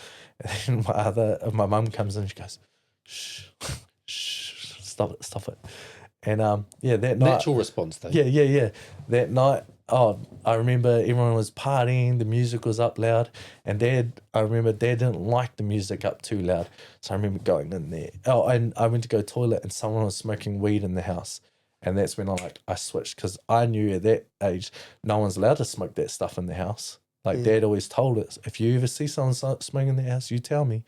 And then my mum comes in and she goes, shh, stop it. And that night, natural response though. Yeah. That night, I remember everyone was partying, the music was up loud, and I remember Dad didn't like the music up too loud. So I remember going in there. Oh, and I went to go toilet, and someone was smoking weed in the house. And that's when I switched, because I knew at that age no one's allowed to smoke that stuff in the house. Like Dad always told us, if you ever see someone smoking in the house, you tell me.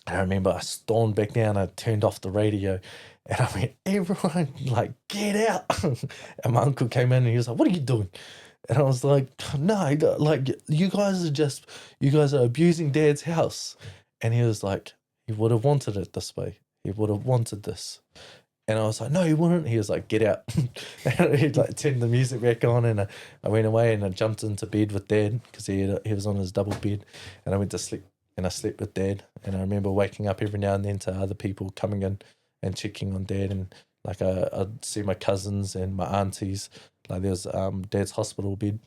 And I remember I stormed back down, I turned off the radio, and I went, everyone, like, get out. And my uncle came in and he was like, what are you doing? And I was like, no, like, you guys are abusing Dad's house. And he was like, he would have wanted it this way. He would have wanted this. And I was like, no, he wouldn't. He was like, get out. And he like turned the music back on, and I went away and I jumped into bed with Dad, because he was on his double bed, and I went to sleep, and I slept with Dad. And I remember waking up every now and then to other people coming in and checking on Dad, and like I'd see my cousins and my aunties. Like there was Dad's hospital bed,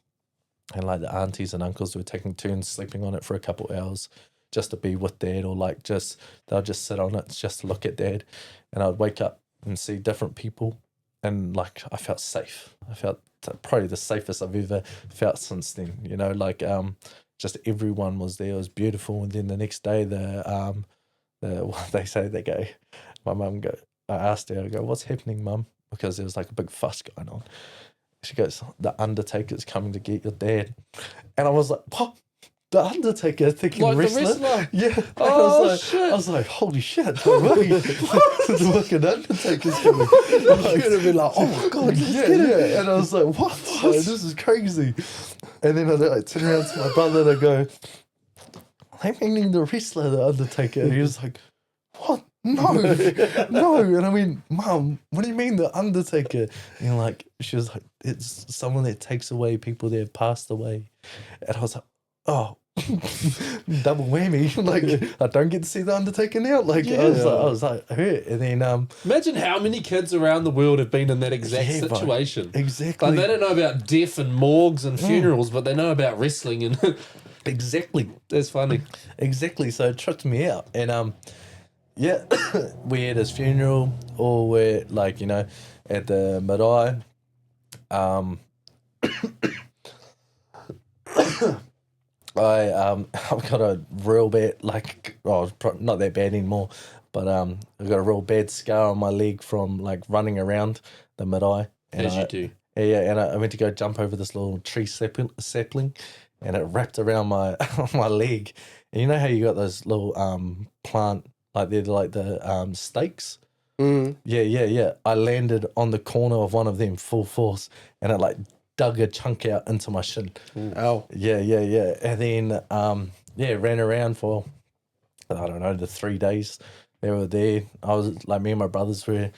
and like the aunties and uncles were taking turns sleeping on it for a couple hours. just to be with Dad, or like they'll just sit on it just to look at Dad, and I'd wake up and see different people, and like I felt safe. I felt probably the safest I've ever felt since then. You know, like just everyone was there. It was beautiful, and then the next day what they say, they go, my mum go. I asked her, I go, what's happening, Mum? Because there was like a big fuss going on. She goes, the Undertaker's coming to get your dad. And I was like, what? The Undertaker, thinking Like the wrestler? wrestler? Yeah. Oh, shit. I was like, holy shit, no way. The fucking Undertaker's coming. I was going to be like, oh my God, yeah. And I was like, what? Like, this is crazy. And then I turn around to my brother and I go, I'm meaning the wrestler, the Undertaker. And he was like, what? No. And I mean, Mum, what do you mean the Undertaker? And like, she was like, it's someone that takes away people that have passed away. And I was like, oh, double whammy. Like, I don't get to see the Undertaker now. Like, I was like hurt. And then Imagine how many kids around the world have been in that exact situation. Bro, exactly. Like, they don't know about death and morgues and funerals, but they know about wrestling and exactly. that's funny. Exactly. So it tripped me out. And yeah, we had his funeral, or we're like, you know, at the marae. I've got a real bad, like, not that bad anymore, but I've got a real bad scar on my leg from like running around the marae. And As you do. Yeah, and I went to go jump over this little tree sapling, and it wrapped around my my leg. And you know how you got those little plant, like they're like the stakes? Mm. Yeah. I landed on the corner of one of them full force, and it like dug a chunk out into my shin. Ow. Yeah. And then, ran around for, I don't know, the 3 days they were there. I was like, me and my brothers were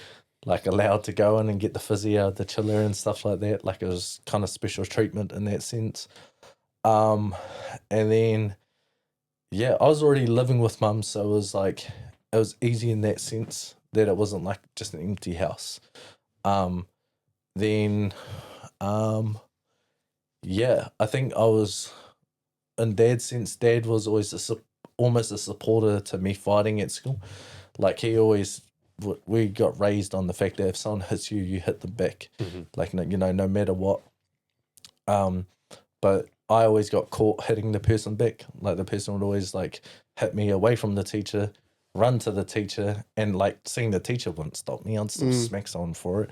like allowed to go in and get the physio, the chiller and stuff like that. Like, it was kind of special treatment in that sense. And then, I was already living with Mum, so it was like, it was easy in that sense that it wasn't like just an empty house. Then, I think I was, in Dad's sense, Dad was always almost a supporter to me fighting at school. Like, he always, we got raised on the fact that if someone hits you, you hit them back. Mm-hmm. Like, you know, no matter what. But I always got caught hitting the person back. Like, the person would always like hit me away from the teacher, run to the teacher, and like seeing the teacher wouldn't stop me. I'd still smack someone for it.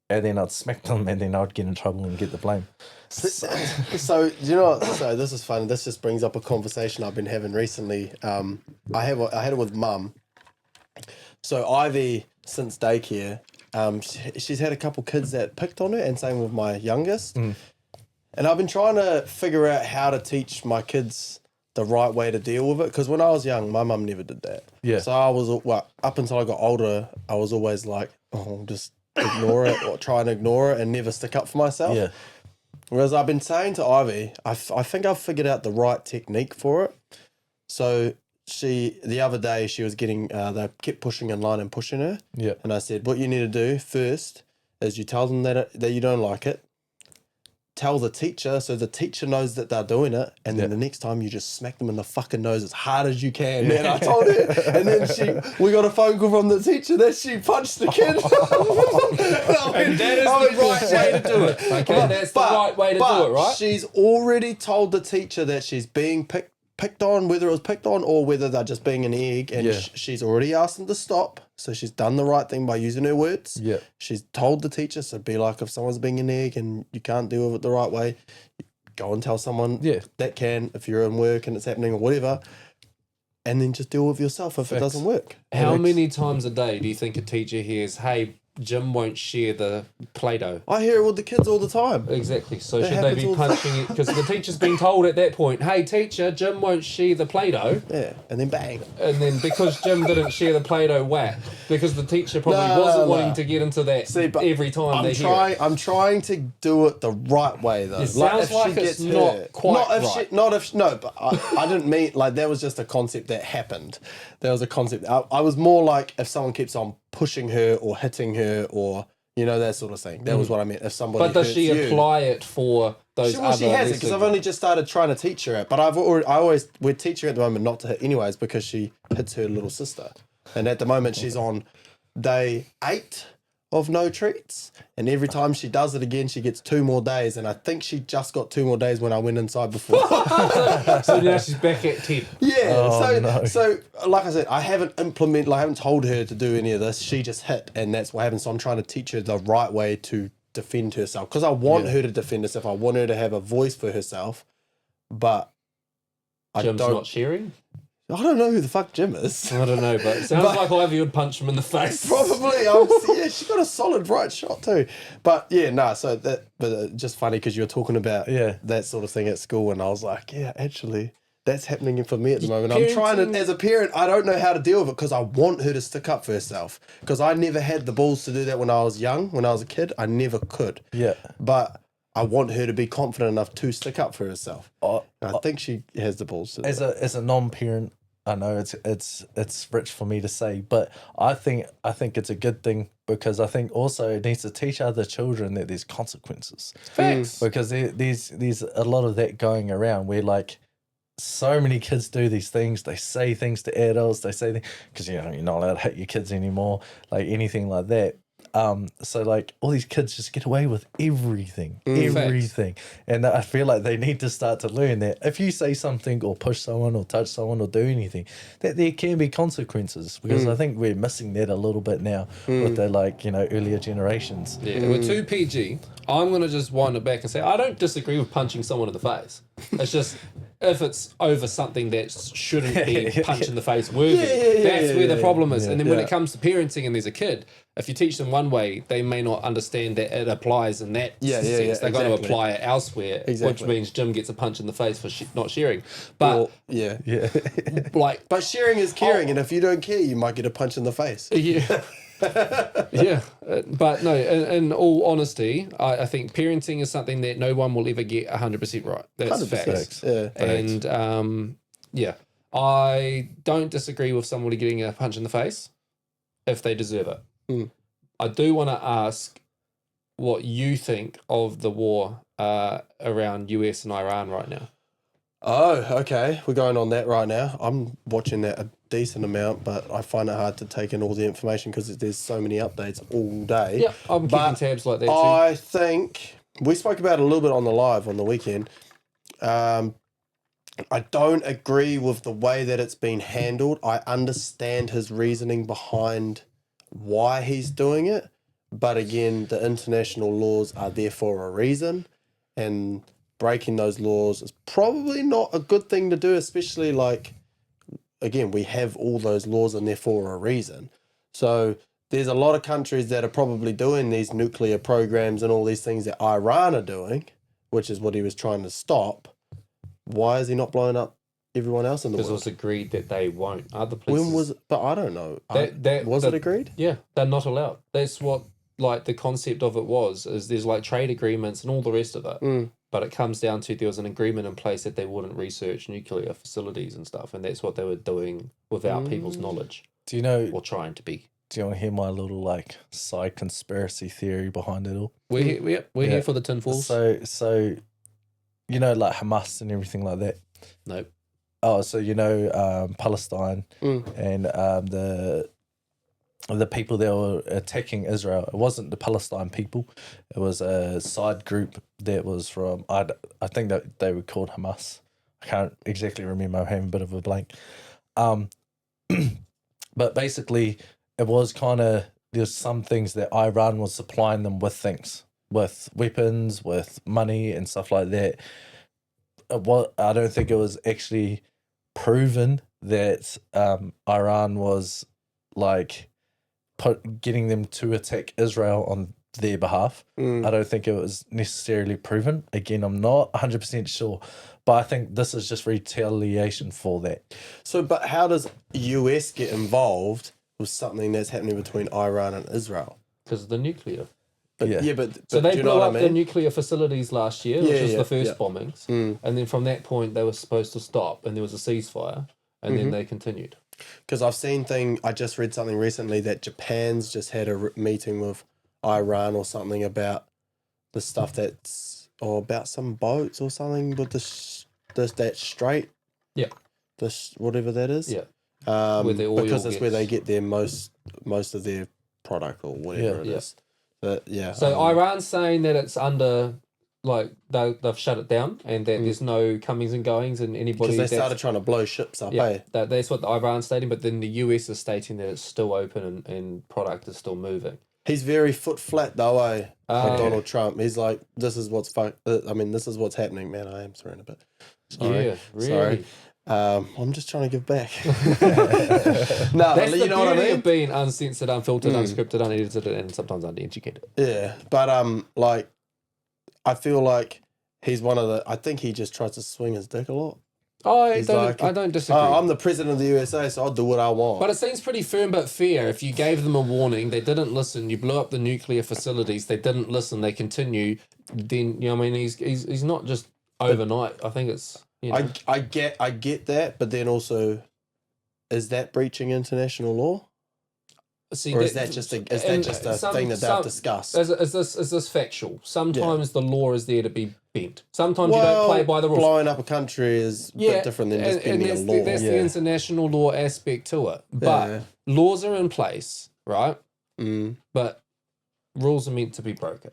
And then I'd smack them, and then I'd get in trouble and get the blame. So you know, so this is fun. This just brings up a conversation I've been having recently. I had it with Mum. So Ivy, since daycare, she's had a couple kids that picked on her, and same with my youngest. And I've been trying to figure out how to teach my kids the right way to deal with it. Because when I was young, my mum never did that. Yeah. So I was, up until I got older, I was always like, oh, just ignore it, or try and ignore it and never stick up for myself. Yeah. Whereas I've been saying to Ivy, I think I've figured out the right technique for it. So the other day she was getting, they kept pushing in line and pushing her. Yeah. And I said, what you need to do first is you tell them that you don't like it. Tell the teacher, so the teacher knows that they're doing it, and then the next time you just smack them in the fucking nose as hard as you can. And I told her, and then we got a phone call from the teacher that she punched the kid. And that is the right way to do it. Okay, that's the right way to do it, right? She's already told the teacher that she's being picked on, whether it was picked on or whether they're just being an egg, and she's already asked them to stop. So she's done the right thing by using her words. Yeah. She's told the teacher, so be like, if someone's being an egg and you can't deal with it the right way, go and tell someone that can, if you're in work and it's happening or whatever, and then just deal with yourself if it doesn't work. How many times a day do you think a teacher hears, hey, Jim won't share the Play-Doh? I hear it with the kids all the time. Exactly. So That should they happens be all the punching it? Because the teacher's been told at that point, hey, teacher, Jim won't share the Play-Doh. Yeah, and then bang. And then because Jim didn't share the Play-Doh, whack. Because the teacher probably wasn't wanting to get into that every time they hear it. I'm trying to do it the right way, though. It sounds like it's not quite right. But I didn't mean, like, that was just a concept that happened. There was a concept. I was more like, if someone keeps on pushing her or hitting her or, you know, that sort of thing. That was what I meant. If somebody But does hurts she you, apply it for those She other hasn't, because I've lessons. only just started trying to teach her it. But we're teaching her at the moment not to hit anyways, because she hits her little sister. And at the moment she's on day 8 of no treats. And every time she does it again, she gets 2 more days. And I think she just got 2 more days when I went inside before. So now she's back at 10. Yeah. So like I said, I haven't told her to do any of this. She just hit, and that's what happens. So I'm trying to teach her the right way to defend herself, because I want her to defend herself. I want her to have a voice for herself, but Jim's not sharing? I don't know who the fuck Jim is. I don't know, but it sounds like Ivy would punch him in the face. Probably. Yeah, she got a solid bright shot too. But yeah, just funny because you were talking about that sort of thing at school, and I was like, yeah, actually, that's happening for me at the moment. I'm trying to, as a parent, I don't know how to deal with it because I want her to stick up for herself, because I never had the balls to do that when I was young. When I was a kid, I never could. Yeah. But I want her to be confident enough to stick up for herself. I think she has the balls to do that. As a non-parent, I know it's rich for me to say, but I think it's a good thing, because I think also it needs to teach other children that there's consequences. Facts. Because there's a lot of that going around where, like, so many kids do these things. They say things to adults. They say things because you're not allowed to hit your kids anymore, like anything like that. So like all these kids just get away with everything. And I feel like they need to start to learn that if you say something or push someone or touch someone or do anything, that there can be consequences, because I think we're missing that a little bit now with the earlier generations. Yeah, we're too PG. I'm going to just wind it back and say I don't disagree with punching someone in the face. It's just if it's over something that shouldn't be punch in the face worthy, that's where the problem is. And then when it comes to parenting and there's a kid, if you teach them one way, they may not understand that it applies in that sense. They're going to apply it elsewhere, which means Jim gets a punch in the face for not sharing. But but sharing is caring, and if you don't care, you might get a punch in the face. But no, in all honesty, I think parenting is something that no one will ever get 100% right. That's 100%. facts. Yeah. And I don't disagree with somebody getting a punch in the face if they deserve it. I do want to ask what you think of the war around US and Iran right now. Oh, okay. We're going on that right now. I'm watching that a decent amount, but I find it hard to take in all the information because there's so many updates all day. Yeah, I'm keeping tabs like that too. I think we spoke about it a little bit on the live on the weekend. I don't agree with the way that it's been handled. I understand his reasoning behind why he's doing it, but again, the international laws are there for a reason, and breaking those laws is probably not a good thing to do, especially again, we have all those laws and they're for a reason. So there's a lot of countries that are probably doing these nuclear programs and all these things that Iran are doing, which is what he was trying to stop. Why is he not blowing up everyone else in the world? Because it was agreed that they won't. Other places. When was it? But I don't know. Was it agreed? Yeah, they're not allowed. That's what the concept of it is there's trade agreements and all the rest of it. But it comes down to there was an agreement in place that they wouldn't research nuclear facilities and stuff, and that's what they were doing without people's knowledge. Do you know? Or trying to be. Do you want to hear my little side conspiracy theory behind it all? We're here for the tinfoils. So Hamas and everything like that. Nope. Oh, so Palestine and the people that were attacking Israel. It wasn't the Palestine people. It was a side group that was from, I think that they were called Hamas. I can't exactly remember. I'm having a bit of a blank. But basically, it was there's some things that Iran was supplying them with things, with weapons, with money and stuff like that. I don't think it was actually proven that Iran was getting them to attack Israel on their behalf. I don't think it was necessarily proven. Again, I'm not 100% sure, but I think this is just retaliation for that. So, but how does US get involved with something that's happening between Iran and Israel? Because of the nuclear. But so they do you blew know up what I the mean? nuclear facilities last year, which was the first bombings. And then from that point, they were supposed to stop, and there was a ceasefire, and then they continued. Because I just read something recently that Japan's just had a meeting with Iran or something about the stuff that's about some boats or something with that strait. Yeah. This whatever that is. Yeah. Where the oil because that's where they gets- get their most of their product or whatever it is. But yeah. So Iran's saying that it's under, like, they've shut it down and that there's no comings and goings and anybody. because they started trying to blow ships up, Yeah, that's what the Iran's stating, but then the US is stating that it's still open and product is still moving. He's very foot flat though, for Yeah. Donald Trump. He's like, this is what's this is what's happening, man. I am surrounded, but sorry. Yeah, really. Sorry. I'm just trying to give back. No, That's but the you know what I beauty mean? of being uncensored, unfiltered, unscripted, unedited, and sometimes uneducated. Yeah, but like, I feel like he's one of the. I think he just tries to swing his dick a lot. I He's like, don't disagree. I'm the president of the USA, so I'll do what I want. But it seems pretty firm but fair. If you gave them a warning, they didn't listen. You blew up the nuclear facilities, they didn't listen. They continue. Then you know, what I mean, he's not just overnight. I think it's you know. I get that, but then also, is that breaching international law, See, or is that just a thing that they've discussed? Is this factual? Sometimes the law is there to be bent. Sometimes you don't play by the rules. Blowing up a country is a bit different than just bending a law. That's the international law aspect to it. But laws are in place, right? But rules are meant to be broken.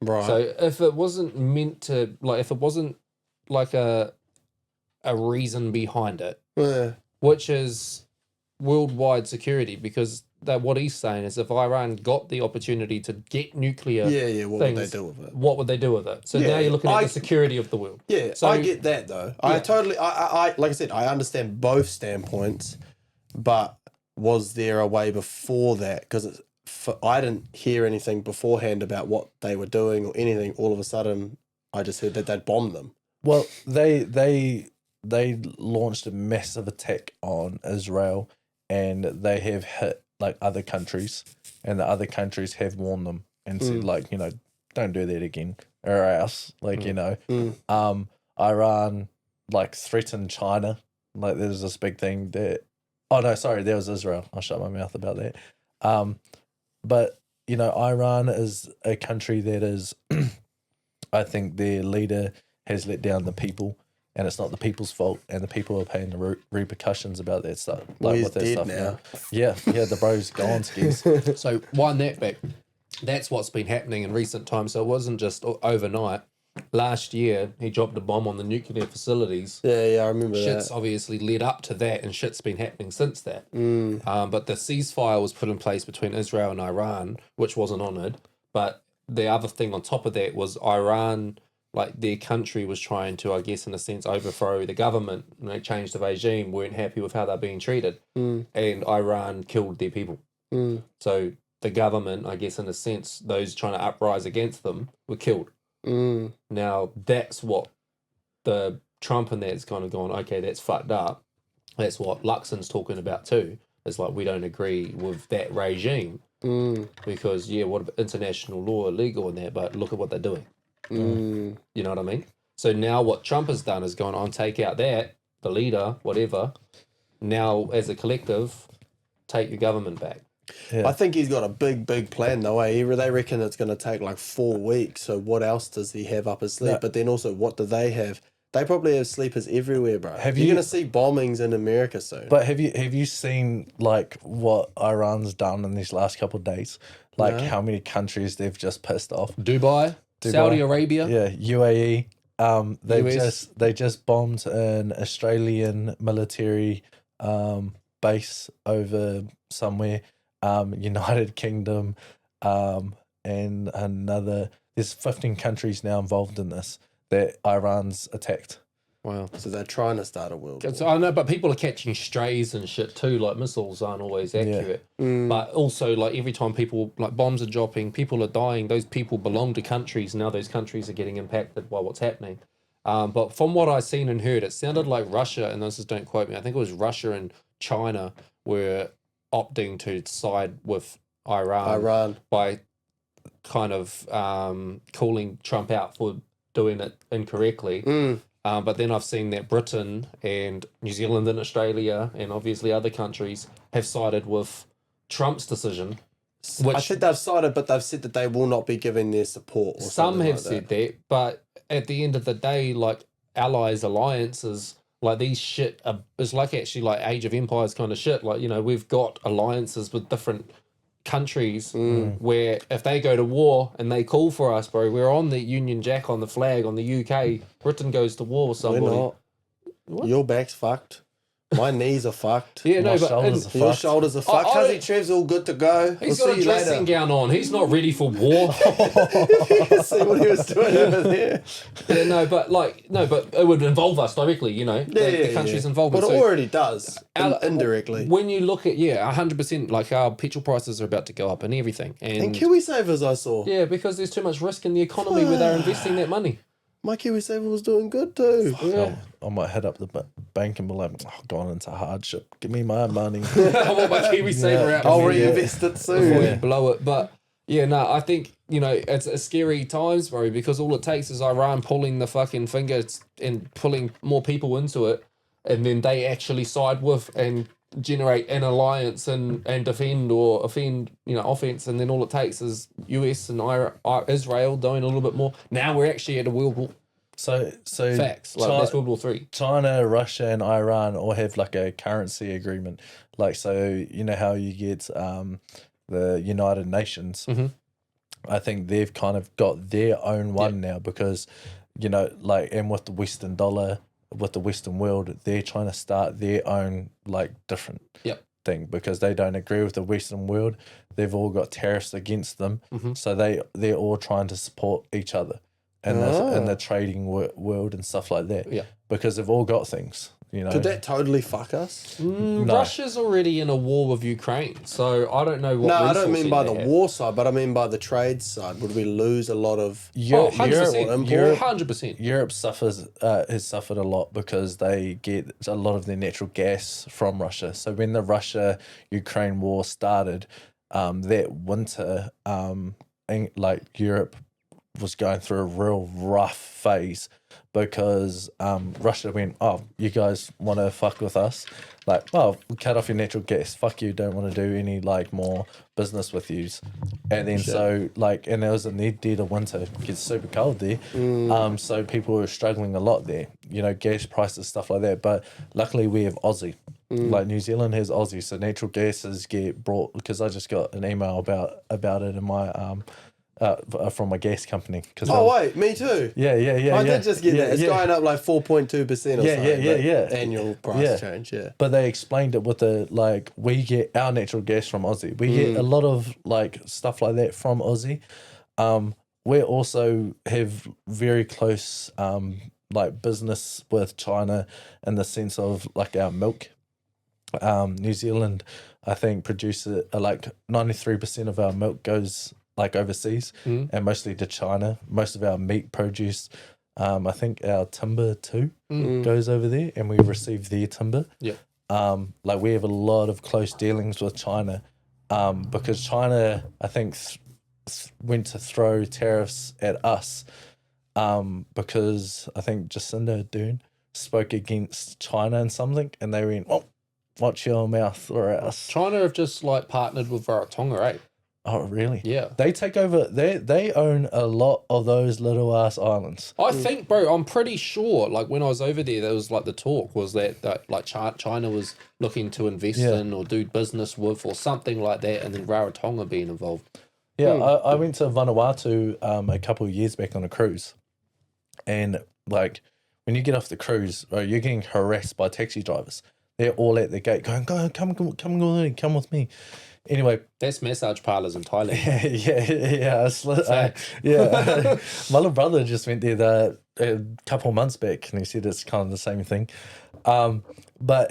Right. So if it wasn't meant to, like, if it wasn't like a reason behind it, which is worldwide security, because that what he's saying is if Iran got the opportunity to get nuclear what would they do with it? What would they do with it? So now you're looking at the security of the world. Yeah, so, I get that though. I totally, I like I said, I understand both standpoints, but was there a way before that? Because I didn't hear anything beforehand about what they were doing or anything. All of a sudden, I just heard that they'd bombed them. Well, they launched a massive attack on Israel, and they have hit like other countries, and the other countries have warned them and said, like, you know, don't do that again, or else, like, you know, Iran like threatened China. Like, there's this big thing that, oh no, sorry, there was Israel. I'll shut my mouth about that. But you know, Iran is a country that is, I think their leader has let down the people. And it's not the people's fault, and the people are paying the repercussions about that stuff. Like he's with that dead stuff now. Yeah, the bro's gone, skis. So wind that back. That's what's been happening in recent times. So it wasn't just overnight. Last year, he dropped a bomb on the nuclear facilities. Yeah, I remember Shit's that. obviously led up to that, and shit's been happening since that. But the ceasefire was put in place between Israel and Iran, which wasn't honoured. But the other thing on top of that was Iran, like their country was trying to, I guess, in a sense, overthrow the government. And they changed the regime, weren't happy with how they're being treated. And Iran killed their people. So the government, I guess, in a sense, those trying to uprise against them were killed. Now, that's what the Trump and that's kind of gone, okay, that's fucked up. That's what Luxon's talking about too. It's like, we don't agree with that regime because, what international law illegal in that, but look at what they're doing. You know what I mean? So now what Trump has done is gone on, take out that, the leader, whatever. Now, as a collective, take your government back. Yeah. I think he's got a big plan though. They reckon it's going to take like 4 weeks. So what else does he have up his sleeve? No. But then also, what do they have? They probably have sleepers everywhere, bro. Have You're you- going to see bombings in America soon. But have you seen like what Iran's done in these last couple of days? Like how many countries they've just pissed off? Dubai. Saudi Arabia. Yeah, UAE. US. They just bombed an Australian military base over somewhere. United Kingdom, and another. There's 15 countries now involved in this that Iran's attacked. Wow. So they're trying to start a world war. So I know, but people are catching strays and shit too. Like missiles aren't always accurate. But also, like every time people, like bombs are dropping, people are dying. Those people belong to countries. Now those countries are getting impacted by what's happening. But from what I've seen and heard, it sounded like Russia, and this is, don't quote me, I think it was Russia and China were opting to side with Iran by kind of calling Trump out for doing it incorrectly. But then I've seen that Britain and New Zealand and Australia and obviously other countries have sided with Trump's decision I think they've sided, but they've said that they will not be giving their support. Or Some have said that, but at the end of the day, like allies, alliances, like these shit is like actually like Age of Empires kind of shit. Like, you know, we've got alliances with different countries where if they go to war and they call for us, bro, we're on the Union Jack on the flag on the UK. Britain goes to war with somebody. We're not. Your back's fucked. My knees are fucked. Yeah, My no, but shoulders are Your fucked. shoulders are fucked. I- Cuzzy Trev's all good to go. he's We'll got see a you dressing later. gown on. He's not ready for war. See what he was doing over there. Yeah, no, but it would involve us directly, you know, the country's involvement. But it So already does, indirectly. when you look at 100%, like our petrol prices are about to go up and everything, And KiwiSavers I saw. yeah, because there's too much risk in the economy where they're investing that money. My KiwiSaver was doing good too. Yeah. I might head up the bank and be like, gone into hardship. Give me my money. I want my KiwiSaver out. I'll before you- reinvest it before soon. you blow it. But yeah, no, I think, you know, it's a scary times, bro, because all it takes is Iran pulling the fucking finger and pulling more people into it, and then they actually side with and generate an alliance and defend or offend, you know, offense, and then all it takes is US and Israel doing a little bit more. Now we're actually at a world war. So Facts. Like that's World War III. China, Russia, and Iran all have like a currency agreement. Like, so you know how you get the United Nations. I think they've kind of got their own one now because, you know, like, and with the Western dollar, with the Western world, they're trying to start their own like different thing because they don't agree with the Western world. They've all got tariffs against them, so they're all trying to support each other in the trading world and stuff like that. Yeah. Because they've all got things. You know, Could that totally fuck us? Russia's already in a war with Ukraine, so I don't know what. No, I don't resourcing mean by they the have. war side, but I mean by the trade side. Would we lose a lot of? Oh, 100%. Europe- 100%. Europe has suffered a lot because they get a lot of their natural gas from Russia. So when the Russia-Ukraine war started, that winter, like Europe was going through a real rough phase because Russia went, oh, you guys want to fuck with us? Like, oh, we cut off your natural gas. Fuck you, don't want to do any like more business with yous. And then so like, and it was in the dead of winter. It gets super cold there. So people were struggling a lot there. You know, gas prices, stuff like that. But luckily we have Aussie. Like New Zealand has Aussie, so natural gases get brought because I just got an email about it in my from my gas company. Oh wait, me too. Yeah. I did just get that. It's going up like 4.2% or something. Yeah. Annual price change. Yeah. But they explained it with the like we get our natural gas from Aussie. We get a lot of like stuff like that from Aussie. We also have very close like business with China in the sense of like our milk. New Zealand, I think, produces like 93% of our milk goes like overseas and mostly to China. Most of our meat produce, I think our timber too goes over there and we receive their timber. Yeah. Like we have a lot of close dealings with China because China, I think, went to throw tariffs at us because I think Jacinda Ardern spoke against China and something and they went, oh, watch your mouth or else. China have just like partnered with Rarotonga, right? Oh, really? Yeah. They take over, they own a lot of those little ass islands. I think, bro, I'm pretty sure, like, when I was over there was, like, the talk was that like, China was looking to invest in or do business with or something like that, and then Rarotonga being involved. Yeah, I went to Manawatu a couple of years back on a cruise. And, like, when you get off the cruise, you're getting harassed by taxi drivers. They're all at the gate going, go, come with me. Anyway, That's massage parlors in Thailand. yeah. My little brother just went there a couple of months back, and he said it's kind of the same thing. But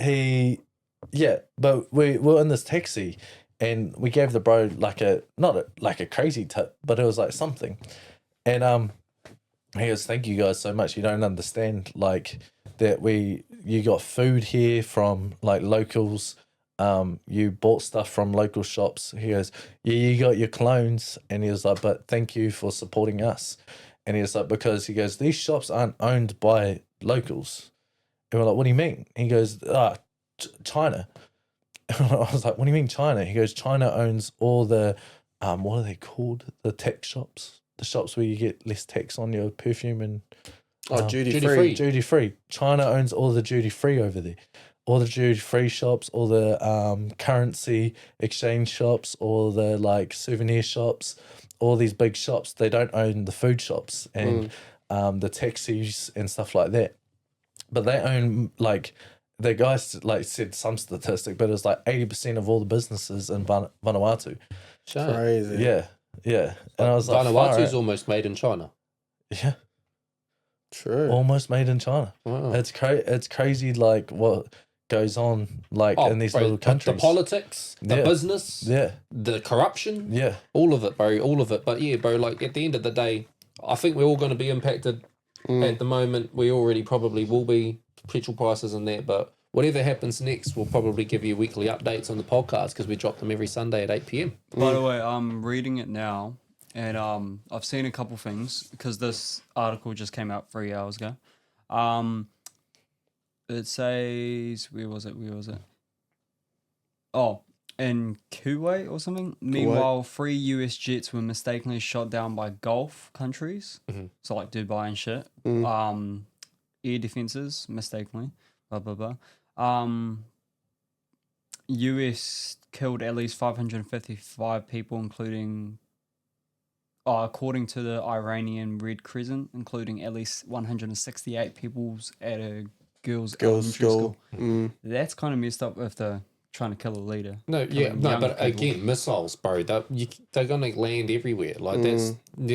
we were in this taxi, and we gave the bro like not a crazy tip, but it was like something, and he goes, "Thank you guys so much. You don't understand like that you got food here from like locals." You bought stuff from local shops. He goes, yeah, you got your clones. And he was like, but thank you for supporting us. And he was like, because he goes, these shops aren't owned by locals. And we're like, what do you mean? He goes, China. And I was like, what do you mean China? He goes, China owns all the what are they called? The tech shops, the shops where you get less tax on your perfume and duty free. Duty free. China owns all the duty free over there. All the duty free shops, all the currency exchange shops, all the like souvenir shops, all these big shops. They don't own the food shops and the taxis and stuff like that. But they own like the guys like said some statistic, but it's like 80% of all the businesses in Vanuatu. Crazy. Yeah, yeah. And I was like, Vanuatu's almost made in China. yeah, True. almost made in China. Wow. It's crazy like what goes on like in these little countries. The politics, the Yeah. business, Yeah, the corruption, yeah, all of it, bro, all of it. But yeah, bro, like at the end of the day, I think we're all going to be impacted at the moment. We already probably will be, petrol prices and that, but whatever happens next, we'll probably give you weekly updates on the podcast because we drop them every Sunday at 8 p.m. By the way, I'm reading it now, and I've seen a couple things because this article just came out 3 hours ago. It says where was it? Oh, in Kuwait or something. Meanwhile, 3 US jets were mistakenly shot down by Gulf countries, so like Dubai and shit. Air defenses mistakenly. Blah blah blah. US killed at least 555 people, including, according to the Iranian Red Crescent, including at least 168 people at a girls' elementary school. That's kind of messed up if they're trying to kill a leader. No, yeah, Killing no, young but people. again, missiles, bro. They're gonna land everywhere. Like there's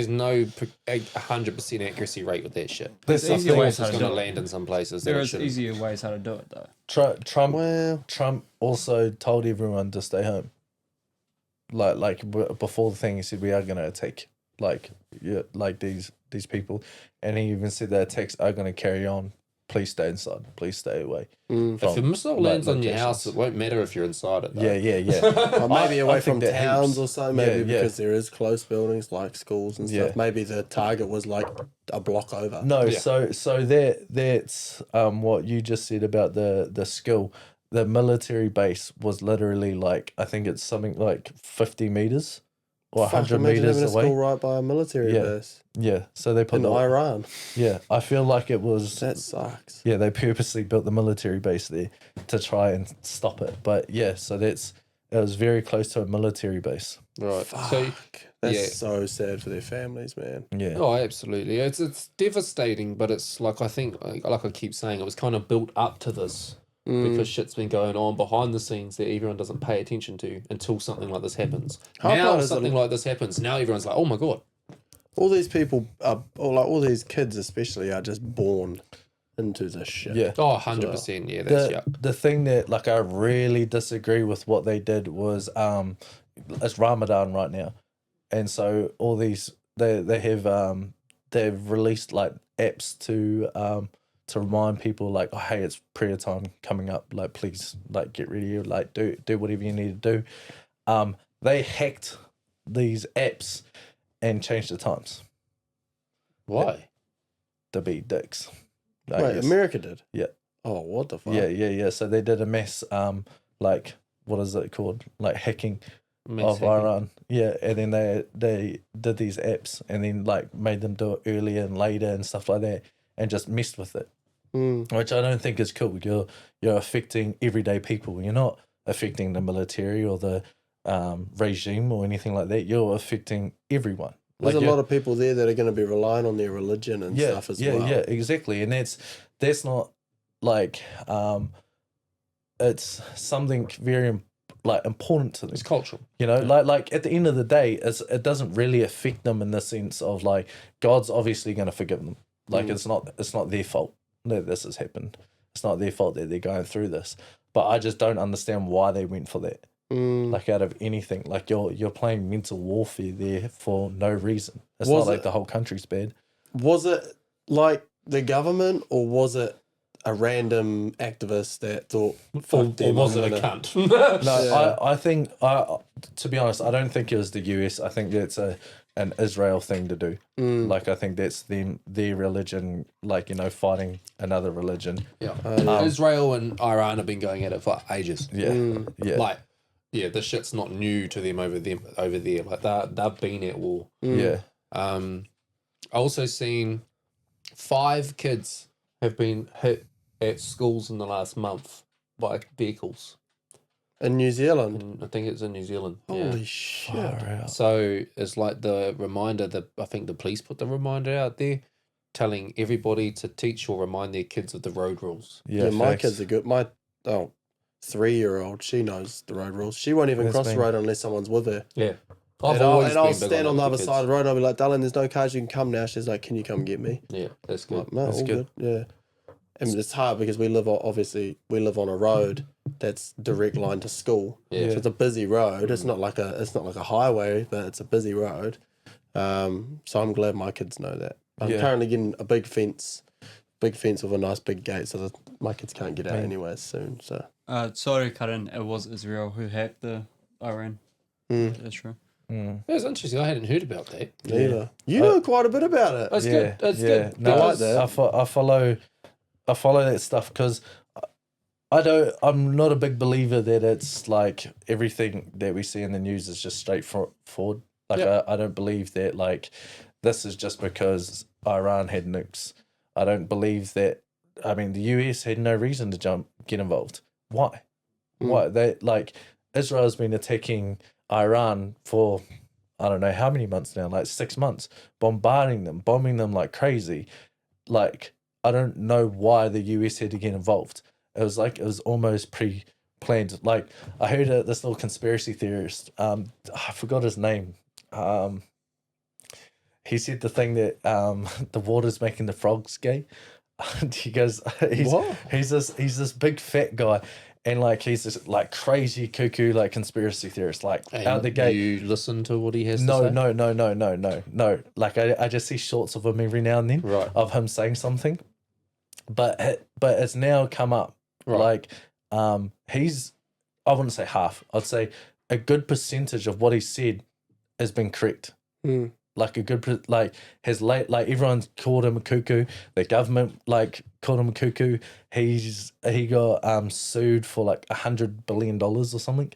no 100% accuracy rate with that shit. There's easier something ways It's how to gonna do it. land in some places. There that it is shouldn't. easier ways how to do it though. Trump also told everyone to stay home. Before the thing, he said we are going to attack these people, and he even said the attacks are going to carry on. Please stay inside. Please stay away. If a missile lands on your locations. house, it won't matter if you're inside it. Though. Yeah. Or maybe away I from think that towns helps. or so, maybe Yeah. because there is close buildings like schools and stuff. Yeah. Maybe the target was like a block over. No, Yeah. so that's what you just said about the skill. The military base was literally like, I think it's something like 50 meters or Fuck, 100 imagine meters having a away. school right by a military Yeah. base Yeah, so they put in the Iran. yeah. I feel like it was That sucks. yeah. They purposely built the military base there to try and stop it. But yeah, so it was very close to a military base. Right. Fuck. So That's yeah. so sad for their families, man. Yeah, Oh, absolutely. It's devastating, but it's like I think, like I keep saying, it was kind of built up to this because shit's been going on behind the scenes that everyone doesn't pay attention to until something like this happens. How Now bad is something it? like this happens. Now everyone's like, oh my god. All these people are, or like all these kids especially, are just born into this shit. yeah. Oh, 100%. Yeah, that's The thing that like I really disagree with what they did was it's Ramadan right now, and so all these they have they've released like apps to remind people like, oh hey, it's prayer time coming up, like please like get ready, like do whatever you need to do. They hacked these apps and changed the times Why? to be dicks. I Wait, guess. America did? Yeah. Oh, what the fuck? Yeah. So they did a mass like what is it called, like hacking Mass of hacking. Iran. Yeah, and then they did these apps and then like made them do it earlier and later and stuff like that, and just messed with it, which I don't think is cool. You're affecting everyday people. You're not affecting the military or the regime or anything like that. You're affecting everyone. There's Like a lot of people there that are going to be relying on their religion and stuff as well. Yeah, exactly. And that's not like it's something very like important to them. It's cultural. You know, like at the end of the day, it doesn't really affect them in the sense of like God's obviously going to forgive them. Like it's not their fault that this has happened. It's not their fault that they're going through this. But I just don't understand why they went for that. Like out of anything, like you're playing mental warfare there for no reason. It's Was not like it- the whole country's bad. Was it like the government or was it a random activist that thought, fuck Or them, was I'm it a gonna-" cunt? No, Yeah. I think to be honest, I don't think it was the US. I think that's an Israel thing to do. Like I think that's their religion, like fighting another religion. Yeah. Israel and Iran have been going at it for ages. Yeah, yeah. Like this shit's not new to them over there. Like they've been at war. Yeah. I also seen 5 kids have been hit at schools in the last month by vehicles. In New Zealand. And I think it's in New Zealand. Holy shit. Far out. So it's like the reminder that I think the police put the reminder out there, telling everybody to teach or remind their kids of the road rules. Yeah, my facts. kids are good. My 3-year-old, she knows the road rules. She won't even That's cross the me. road unless someone's with her. Yeah. And I'll been big stand on the that other with side of kids. the road. I'll be like, darling, there's no cars. You can come now. She's like, can you come get me? Yeah, that's I'm good. like, no, That's all good. good. Yeah. And it's hard because we live on a road that's direct line to school. Yeah. So it's a busy road. It's not like a highway, but it's a busy road. So I'm glad my kids know that. I'm Yeah. currently getting a big fence with a nice big gate, so that my kids can't get out anywhere soon. So Sorry, Karen. It was Israel who hacked the Iran. That's true. It was interesting. I hadn't heard about that. neither. You know quite a bit about it. That's Yeah, good. That's yeah. good. No, I like Because- that. I follow that stuff because I'm not a big believer that it's like everything that we see in the news is just straightforward. Like Yep. I don't believe that like this is just because Iran had nukes. I don't believe that. I mean, the US had no reason to get involved. Why? Why they like Israel's been attacking Iran for I don't know how many months now, like 6 months, bombing them like crazy. Like I don't know why the US had to get involved. It was almost pre-planned. Like I heard this little conspiracy theorist. I forgot his name. He said the thing that the water's making the frogs gay. He goes, he's this big fat guy, and like he's this like crazy cuckoo like conspiracy theorist, like out the gate. You listen to what he has to No, say? no. Like I just see shorts of him every now and then, Right. of him saying something, but it's now come up. Right. Like he's, I wouldn't say half. I'd say a good percentage of what he said has been correct. Like a good has late like everyone's called him a cuckoo. The government like called him a cuckoo. He got sued for like $100 billion or something.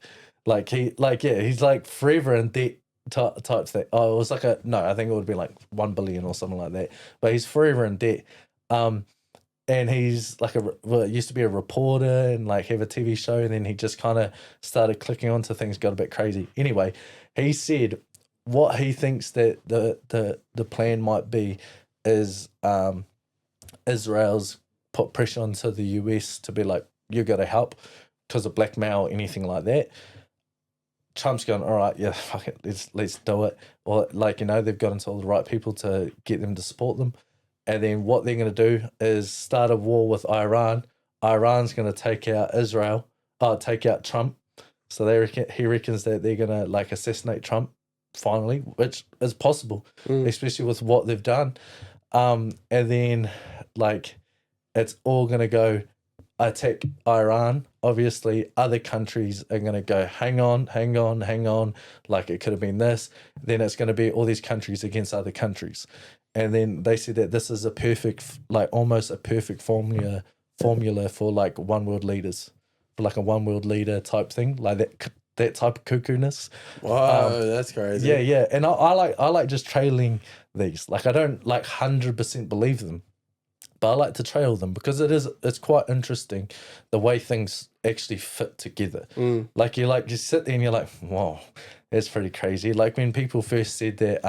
He's like forever in debt type thing. Oh, it was like I think it would be like 1 billion or something like that. But he's forever in debt. And he's like used to be a reporter and like have a TV show, and then he just kind of started clicking onto things, got a bit crazy. Anyway, he said what he thinks that the plan might be is Israel's put pressure onto the US to be like, you got to help because of blackmail or anything like that. Trump's going, all right, yeah, fuck it, let's do it. Or like, they've got into all the right people to get them to support them. And then what they're going to do is start a war with Iran. Iran's going to take out take out Trump. So he reckons that they're going to like assassinate Trump finally, which is possible, especially with what they've done. And then like it's all going to go attack Iran. Obviously, other countries are going to go, hang on. Like it could have been this. Then it's going to be all these countries against other countries. And then they said that this is a perfect, like almost a perfect formula for like one world leaders, for like a one world leader type thing, like that type of cuckoo-ness. Wow, that's crazy. Yeah. And I like just trailing these. Like I don't like 100% believe them, but I like to trail them because it's quite interesting the way things actually fit together. Like you sit there and you're like, wow, that's pretty crazy. Like when people first said that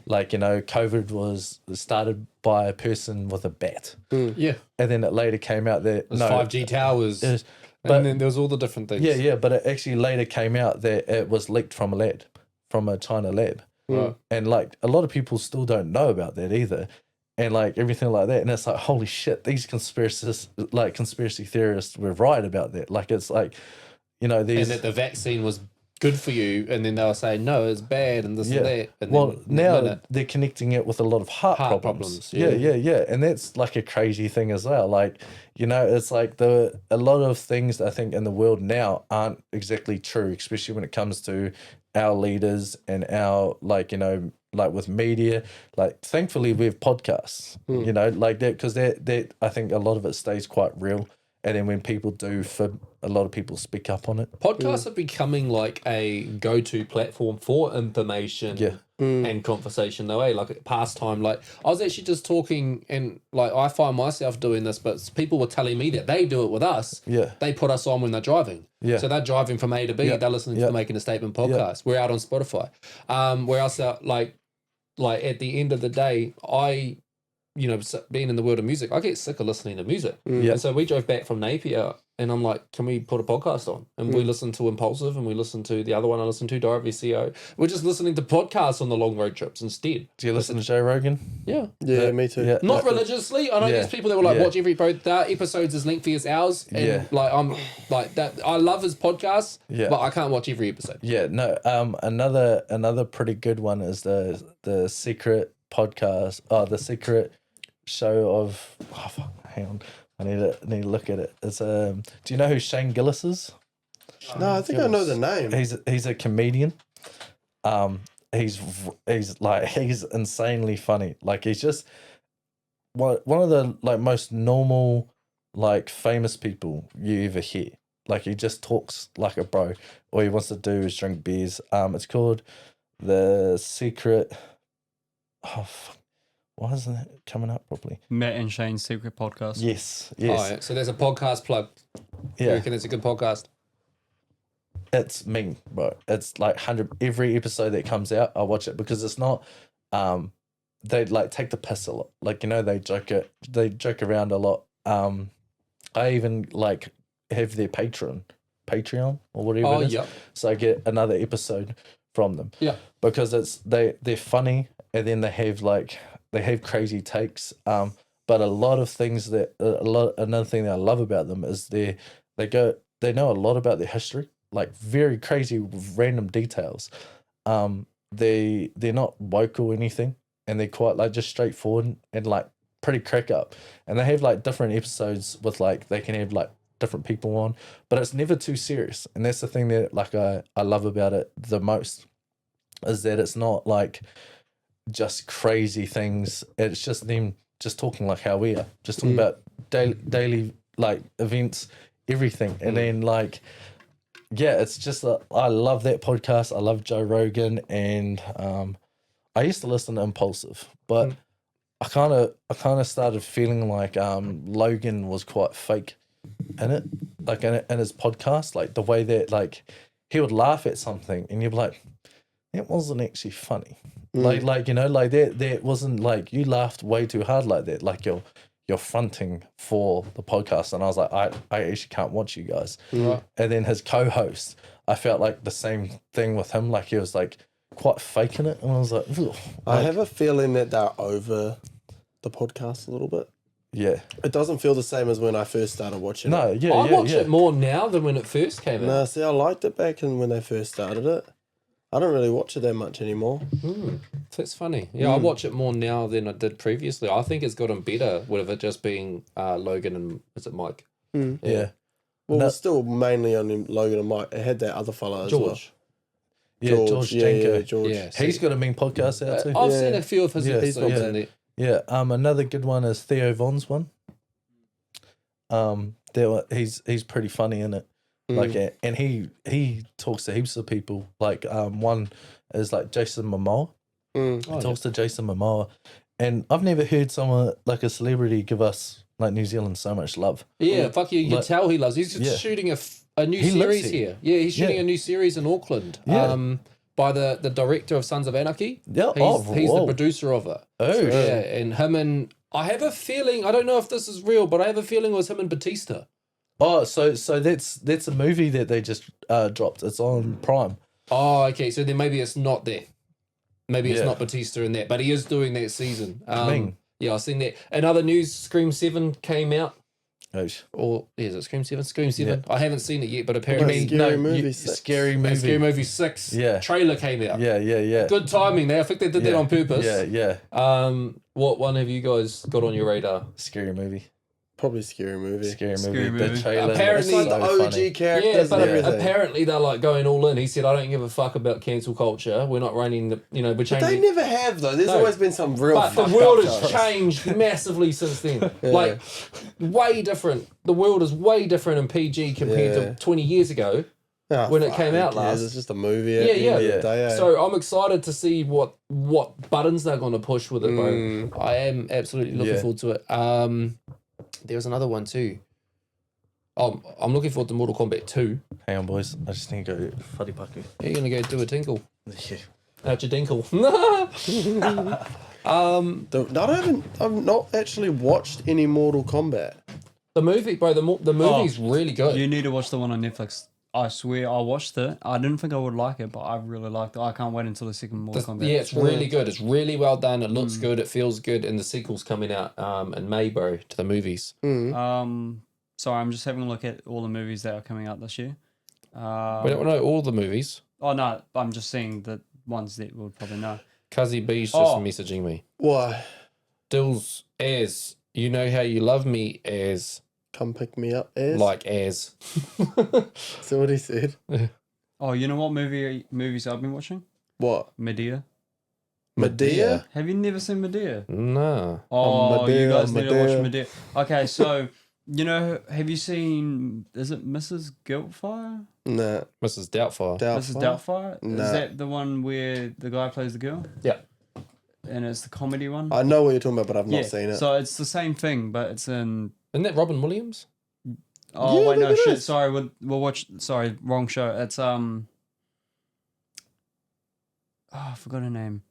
COVID was started by a person with a bat. Yeah. And then it later came out that There's 5G towers. but- And then there was all the different things. Yeah, but it actually later came out that it was leaked from a China lab. Right. And like a lot of people still don't know about that either. And like everything like that. And it's like, holy shit, these conspiracy theorists were right about that. Like it's like, And these that the vaccine was good for you, and then they were saying, no, it's bad, and this and that. And well, then, now they're connecting it with a lot of heart problems. yeah. Yeah. And that's like a crazy thing as well. Like, it's like a lot of things I think in the world now aren't exactly true, especially when it comes to our leaders and our, like with media. Like, thankfully, we have podcasts, like that, because that I think a lot of it stays quite real. And then when people do, for a lot of people speak up on it. Podcasts are becoming like a go-to platform for information and conversation though, like pastime. Like I was actually just talking, and like I find myself doing this, but people were telling me that they do it with us. Yeah. They put us on when they're driving. Yeah. So they're driving from A to B, they're listening to the Making a Statement podcast. We're out on Spotify. We're also like at the end of the day, being in the world of music, I get sick of listening to music. And so we drove back from Napier, and I'm like, can we put a podcast on? And we listen to Impulsive, and we listen to the other one I listen to, Diary of a CEO. We're just listening to podcasts on the long road trips instead. Do you listen to Joe Rogan? Yeah. Yeah, me too. Yeah. Not religiously. I know there's people that will like watch every their episodes as lengthy as ours. And like I'm like that. I love his podcasts, but I can't watch every episode. Yeah, no. Another pretty good one is the secret podcast. Oh, the secret show of. Oh, fuck, hang on. I need to look at it. It's do you know who Shane Gillis is? No, I think I know the name. He's a comedian. He's insanely funny. Like he's just one of the like most normal, like famous people you ever hear. Like he just talks like a bro. All he wants to do is drink beers. It's called The Secret. Oh, fuck. Why isn't it coming up properly? Matt and Shane's Secret Podcast. Yes. Oh, yeah. So there's a podcast plug. You reckon it's a good podcast? It's mean, bro. It's like 100. Every episode that comes out, I watch it because it's not. They like take the piss a lot. Like they joke around a lot. I even like have their Patreon or whatever it is. Yeah. So I get another episode from them. Yeah. Because they're funny, and then they have crazy takes. But a lot of things another thing that I love about them is they know a lot about their history, like very crazy random details. They're not woke or anything, and they're quite like just straightforward and like pretty crack up. And they have like different episodes with like they can have like different people on, but it's never too serious. And that's the thing that like I love about it the most, is that it's not like just crazy things. It's just them just talking like how we are, just talking about daily like events, everything. And then like, yeah, it's just I love that podcast. I love Joe Rogan, and I used to listen to Impulsive, but I kind of started feeling like Logan was quite fake in it, like in his podcast, like the way that like he would laugh at something and you'd be like, that wasn't actually funny. Like that wasn't like, you laughed way too hard like that, like you're fronting for the podcast. And I was like, I actually can't watch you guys. And then his co-host, I felt like the same thing with him, like he was like quite faking it, and I was like, ugh. I have a feeling that they're over the podcast a little bit. Yeah. It doesn't feel the same as when I first started watching it. I watch it more now than when it first came out. No, see, I liked it back when they first started it. I don't really watch it that much anymore. That's funny. Yeah, I watch it more now than I did previously. I think it's gotten better with it just being Logan and, is it Mike? Yeah. Well, it's still mainly on Logan and Mike. It had that other fella as well. George. Yeah, George Janko. Yeah, George. Yeah, He's got a mean podcast out too. I've seen a few of his episodes in there. Yeah. Another good one is Theo Von's one. He's pretty funny in it. Like, and he talks to heaps of people. Like, one is like Jason Momoa. He talks to Jason Momoa, and I've never heard someone like a celebrity give us like New Zealand so much love. Yeah, fuck you. You can tell he loves. He's just shooting a new series here. Yeah, he's shooting a new series in Auckland. Yeah. By the director of Sons of Anarchy. Yeah, he's the producer of it. Oh, yeah, and him and I have a feeling, I don't know if this is real, but I have a feeling it was him and Batista. Oh, so that's a movie that they just dropped. It's on Prime. Oh, okay. So then maybe it's not there. Maybe it's not Batista in that, but he is doing that season. Yeah, I've seen that. And other news, Scream 7 came out. Oh. Or is it Scream 7? Scream 7. I haven't seen it yet, but apparently Scary Movie 6. Scary Movie. Scary Movie 6 trailer came out. Yeah. Good timing there. I think they did that on purpose. Yeah. What one have you guys got on your radar? Scary Movie. Probably Scary Movie. Scary Scary movie. The Movie. trailer. Apparently- It's like so the OG funny. characters Yeah, but and everything. apparently they're like going all in. He said, "I don't give a fuck about cancel culture. We're not running the, we're But they changing." never have though. There's No. always been some real. But the fucked world up has shows. changed massively since then. Like, way different. The world is way different in PG compared Yeah. to 20 years ago. Ah, when it fuck, came who out cares? last. It's just a movie. At Yeah, the end yeah. of the day, eh? So I'm excited to see what buttons they're going to push with it, bro. I am absolutely looking Yeah. forward to it. There's another one too. Oh, I'm looking forward to Mortal Kombat 2. Hang on, boys. I just need to go wharipaku. You're going to go do a tinkle. Yeah. Out your dinkle. I've not actually watched any Mortal Kombat. The movie, bro, the movie's really good. You need to watch the one on Netflix. I swear, I watched it. I didn't think I would like it, but I really liked it. I can't wait until the second Mortal Kombat. Yeah, it's really good. It's really well done. It looks good. It feels good. And the sequel's coming out in May, bro, to the movies. Sorry, I'm just having a look at all the movies that are coming out this year. We don't know all the movies. Oh no, I'm just seeing the ones that we'll probably know. Cuzzy B's just Oh. messaging me. Why? Dills, as you know how you love me as, Come pick me up, as. like as. So what he said. Oh, you know what movies I've been watching? What? Medea. Medea? Have you never seen Medea? No. Oh, you Medea, guys need to watch Medea. Medea. Okay, so have you seen? Is it Mrs. Guiltfire? Nah. Mrs. Doubtfire. Mrs. Doubtfire? Nah. Is that the one where the guy plays the girl? Yeah. And it's the comedy one? I know what you're talking about, but I've not seen it. So it's the same thing, but it's in. Isn't that Robin Williams? Oh Yeah, wait, no look at shit. this. Sorry, we'll watch. Sorry, wrong show. It's Oh, I forgot her name.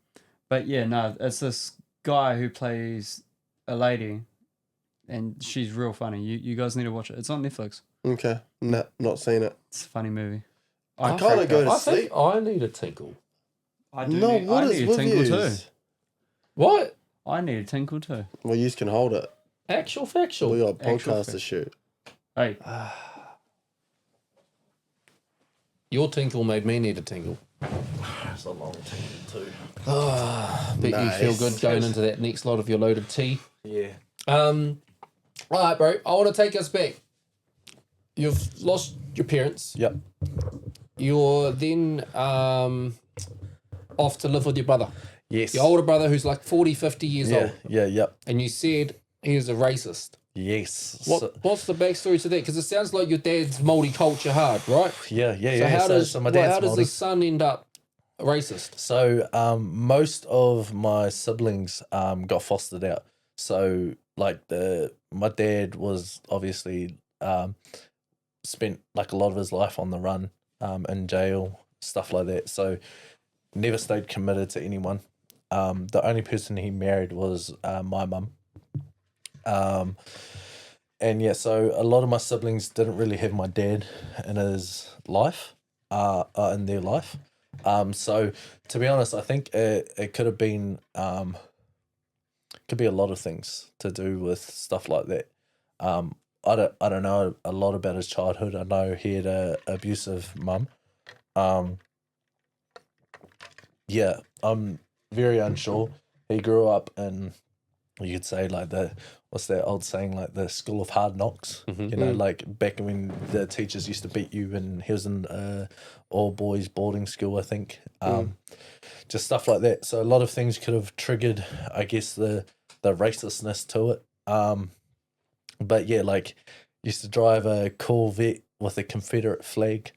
But yeah, no, it's this guy who plays a lady, and she's real funny. You guys need to watch it. It's on Netflix. Okay. Nah, not seen it. It's a funny movie. I kinda go to I sleep. think I need a tinkle. I do No, need, what I is need a with tinkle too. yous? What? I need a tinkle too. Well, you can hold it. Actual factual. We got a Actual podcast fact. to shoot. Hey, Your tinkle made me need a tingle. It's a long tinkle too. Bet you feel Nice. good going into that next lot of your load of tea. Yeah. All right, bro. I want to take us back. You've lost your parents. Yep. You're then off to live with your brother. Yes. Your older brother who's like 40, 50 years Yeah. old. Yeah. Yep. And you said he was a racist. Yes. What's the backstory to that? Because it sounds like your dad's multicultural hard, right? Yeah. Yeah. So yeah. how does my dad's how does Māori. the son end up racist? So most of my siblings got fostered out. So like my dad was obviously spent like a lot of his life on the run, in jail, stuff like that. So never stayed committed to anyone. The only person he married was my mum. And yeah, so a lot of my siblings didn't really have my dad in his life, in their life. So to be honest, I think it could have been, could be a lot of things to do with stuff like that. I don't know a lot about his childhood. I know he had a abusive mum. Yeah, I'm very unsure. He grew up in, you could say, like what's that old saying, like the school of hard knocks. You know, like back when the teachers used to beat you, and he was in all boys boarding school, I think. Just stuff like that. So a lot of things could have triggered, I guess, the racistness to it. But yeah, like used to drive a Corvette with a Confederate flag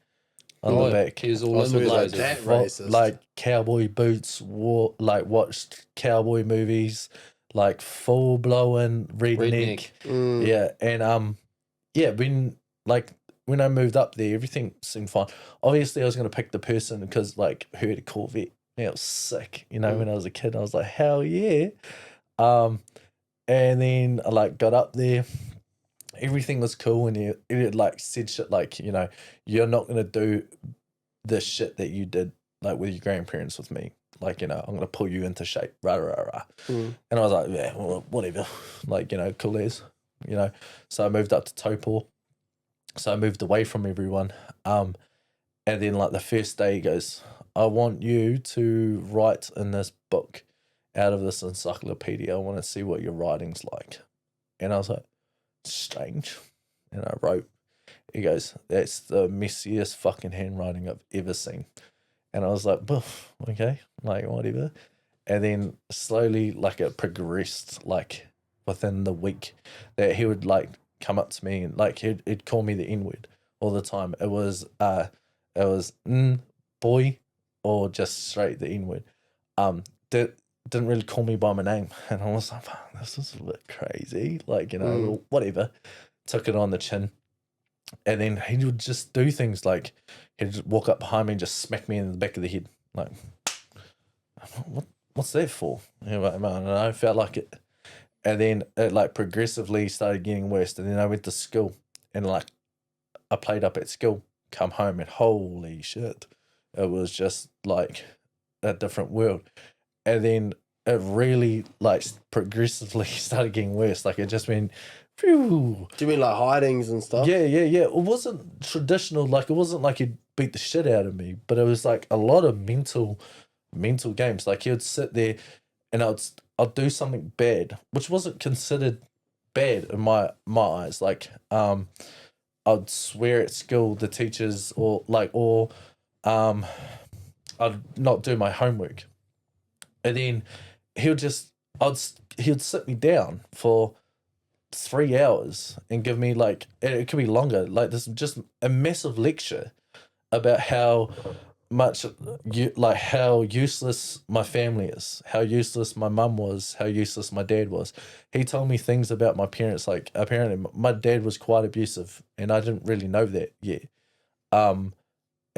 on the back. He was all Oh, in so with he's like those. that racist. Like cowboy boots, watched cowboy movies, like full blowing redneck. Yeah, and yeah, when I moved up there, everything seemed fine. Obviously, I was gonna pick the person because like who had a Corvette. Yeah, it was sick. You know, when I was a kid, I was like, hell yeah. And then I like got up there. Everything was cool, and he like said shit like, you know, you're not gonna do the shit that you did like with your grandparents with me. Like, you know, I'm gonna pull you into shape. Rah rah rah. And I was like, yeah, well, whatever. Like, you know, cool as, you know. So I moved up to Taupo. So I moved away from everyone. And then like the first day he goes, I want you to write in this book out of this encyclopedia. I want to see what your writing's like. And I was like, strange. And I wrote, he goes, that's the messiest fucking handwriting I've ever seen. And I was like, boof, okay, like whatever. And then slowly, like it progressed, like within the week, that he would like come up to me and like he'd call me the N-word all the time. It was boy, or just straight the N-word. Didn't really call me by my name, and I was like, fuck, this is a bit crazy. Like, you know, whatever. Took it on the chin. And then he would just do things like he'd just walk up behind me and just smack me in the back of the head. Like, what's that for? You know, and I felt like it. And then it like progressively started getting worse. And then I went to school and like I played up at school, come home, and holy shit, it was just like a different world. And then it really like progressively started getting worse. Like it just went, phew. Do you mean like hidings and stuff? Yeah. It wasn't traditional. Like it wasn't like he'd beat the shit out of me, but it was like a lot of mental games. Like he would sit there, and I'd do something bad, which wasn't considered bad in my eyes. Like I'd swear at school, the teachers, or I'd not do my homework, and then he'd sit me down for 3 hours and give me like, it could be longer, like this just a massive lecture about how much how useless my family is, how useless my mum was, how useless my dad was. He told me things about my parents, like apparently my dad was quite abusive, and I didn't really know that yet. And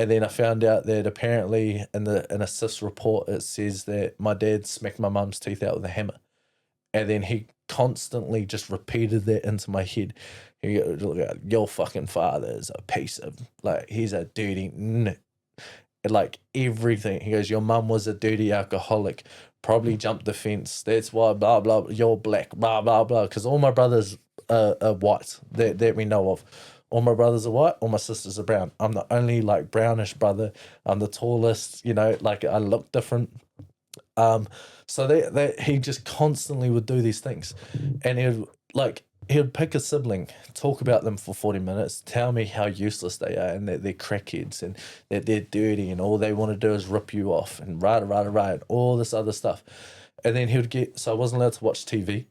then I found out that apparently in a CIS report it says that my dad smacked my mum's teeth out with a hammer, and then he constantly just repeated that into my head. He goes, your fucking father is a piece of, like, he's a dirty, like everything. He goes, your mum was a dirty alcoholic, probably jumped the fence. That's why, blah, blah, you're black, blah, blah, blah. Because all my brothers are white that we know of. All my brothers are white, all my sisters are brown. I'm the only like brownish brother. I'm the tallest, you know, like I look different. So that he just constantly would do these things, and he'd pick a sibling, talk about them for 40 minutes, tell me how useless they are and that they're crackheads and that they're dirty and all they want to do is rip you off and rah, and all this other stuff. And then so I wasn't allowed to watch TV.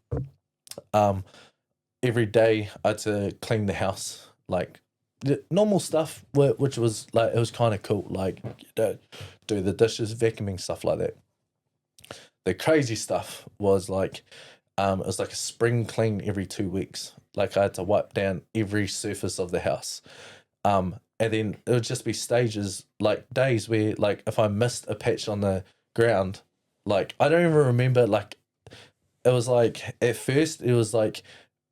Every day I had to clean the house, like the normal stuff, which was like, it was kind of cool, like, you know, do the dishes, vacuuming, stuff like that. The crazy stuff was like, it was like a spring clean every 2 weeks. Like I had to wipe down every surface of the house. And then it would just be stages, like days where like if I missed a patch on the ground, like I don't even remember, like it was like at first it was like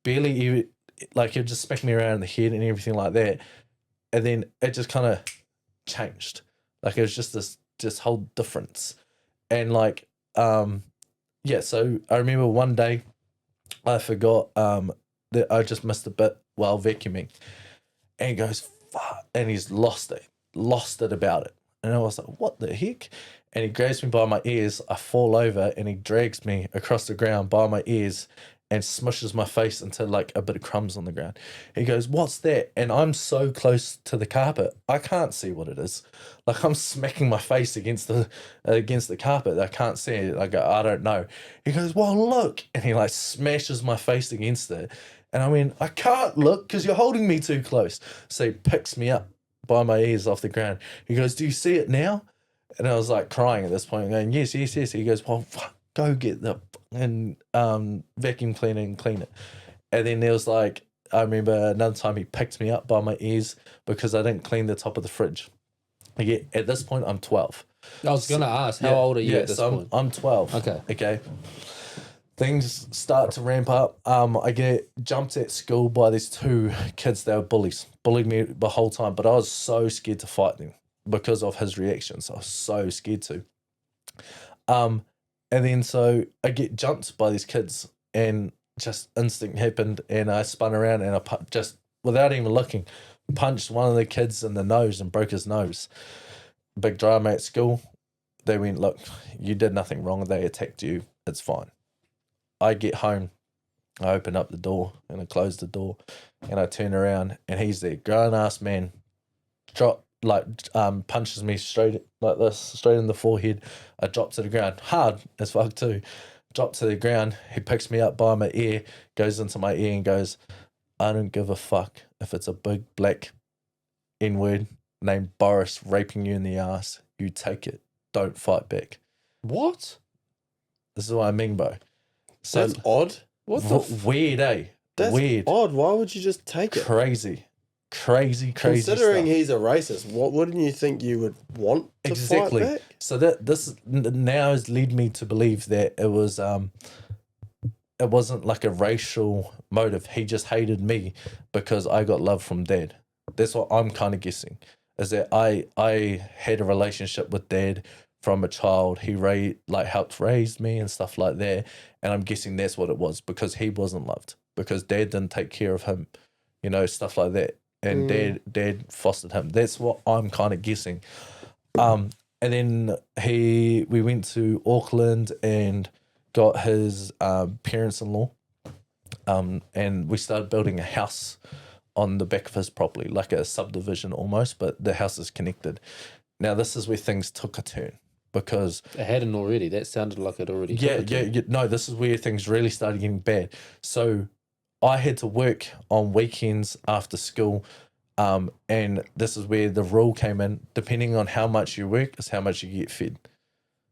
barely even, like it would just smack me around the head and everything like that. And then it just kind of changed. Like it was just this whole difference. And like, yeah, so I remember one day I forgot that I just missed a bit while vacuuming. And he goes, fuck, and he's lost it about it. And I was like, what the heck? And he grabs me by my ears, I fall over, and he drags me across the ground by my ears and smushes my face into like a bit of crumbs on the ground. He goes, what's that? And I'm so close to the carpet, I can't see what it is. Like I'm smacking my face against the carpet. I can't see it. I go, I don't know. He goes, well, look. And he like smashes my face against it. And I went, I can't look because you're holding me too close. So he picks me up by my ears off the ground. He goes, do you see it now? And I was like crying at this point, going, yes. He goes, well, fuck, go get the vacuum cleaner and clean it. And then there was like, I remember another time he picked me up by my ears because I didn't clean the top of the fridge. Again, at this point, I'm 12. I was going to ask, how old are you at this point? I'm 12. Okay. Things start to ramp up. I get jumped at school by these two kids. They were bullies. Bullied me the whole time, but I was so scared to fight them because of his reactions. I was so scared to. And then so I get jumped by these kids, and just instinct happened, and I spun around and I just, without even looking, punched one of the kids in the nose and broke his nose. Big drama at school. They went, look, you did nothing wrong. They attacked you. It's fine. I get home. I open up the door and I close the door and I turn around and he's there, grown ass man, punches me straight like this, straight in the forehead. I drop to the ground, hard as fuck too. Drop to the ground. He picks me up by my ear, goes into my ear and goes, I don't give a fuck if it's a big black N-word named Boris raping you in the ass. You take it. Don't fight back. What? This is what I mean, bro. So That's odd. What the? weird, eh? That's weird. odd. Why would you just take it? Crazy. Considering stuff. he's a racist, what wouldn't you think you would want to Exactly. fight back? So this now has led me to believe that it wasn't like a racial motive. He just hated me because I got love from Dad. That's what I'm kind of guessing. Is that I had a relationship with Dad from a child. He helped raise me and stuff like that. And I'm guessing that's what it was, because he wasn't loved, because Dad didn't take care of him, stuff like that. And Dad fostered him. That's what I'm kind of guessing. And then we went to Auckland and got his parents-in-law, and we started building a house on the back of his property, like a subdivision almost, but the house is connected. Now this is where things took a turn, because It hadn't already. That sounded like it already. took a turn. no, this is where things really started getting bad. So I had to work on weekends after school, and this is where the rule came in. Depending on how much you work is how much you get fed.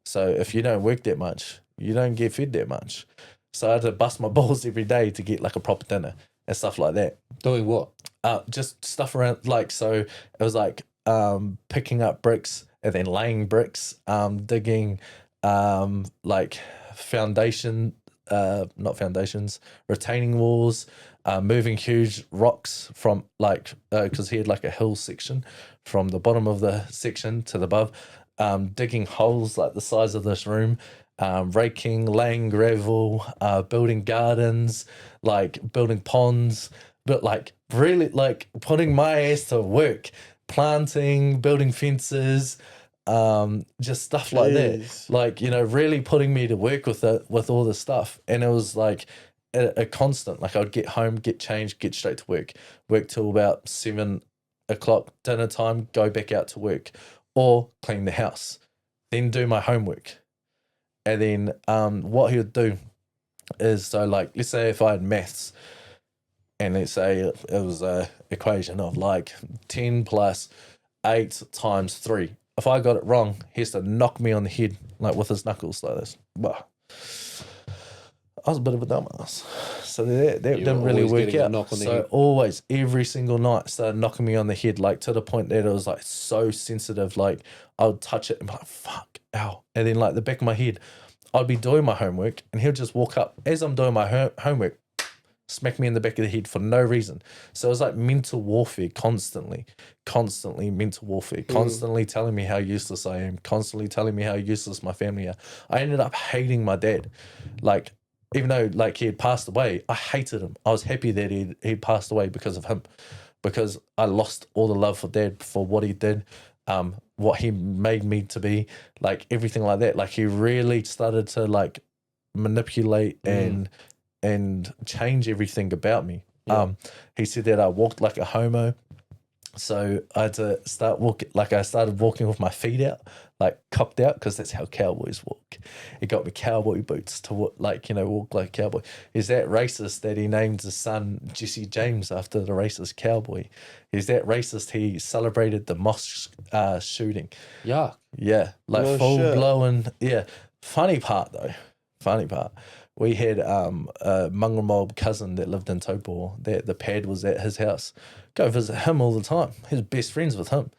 So if you don't work that much, you don't get fed that much. So I had to bust my balls every day to get like a proper dinner and stuff like that. Doing what? Just stuff around, so it was like picking up bricks and then laying bricks, digging like not foundations, retaining walls, moving huge rocks from because he had like a hill section from the bottom of the section to the above, digging holes like the size of this room, raking, laying gravel, building gardens, like building ponds, but like really like putting my ass to work, planting, building fences, just stuff like that. Jeez. Like, really putting me to work with all this stuff. And it was like a constant. Like I'd get home, get changed, get straight to work till about 7 o'clock dinner time, go back out to work, or clean the house, then do my homework. And then what he would do is, so like, let's say if I had maths, and let's say it was a equation of like 10 plus 8 times 3. If I got it wrong, he has to knock me on the head, like with his knuckles like this. Well, I was a bit of a dumbass. So that didn't really always work getting a out. knock on the So head. always, every single night, started knocking me on the head, like to the point that it was like so sensitive. Like I would touch it and be like, fuck, ow. And then like the back of my head, I'd be doing my homework and he'll just walk up as I'm doing my homework, smack me in the back of the head for no reason. So it was like mental warfare, constantly mental warfare, constantly telling me how useless I am, constantly telling me how useless my family are. I ended up hating my dad. Like, even though like he had passed away, I hated him. I was happy that he passed away because of him, because I lost all the love for Dad for what he did, what he made me to be, like everything like that. Like he really started to like manipulate and change everything about me. Yeah. He said that I walked like a homo. So I had to start walking, like I started walking with my feet out, like cocked out, because that's how cowboys walk. He got me cowboy boots to walk like a cowboy. Is that racist that he named his son Jesse James after the racist cowboy? Is that racist he celebrated the mosque shooting? Yuck. Yeah, like No full shit. blowing. Yeah. Funny part. We had a Mongrel Mob cousin that lived in Taupo. That the pad was at his house. Go visit him all the time. He's best friends with him.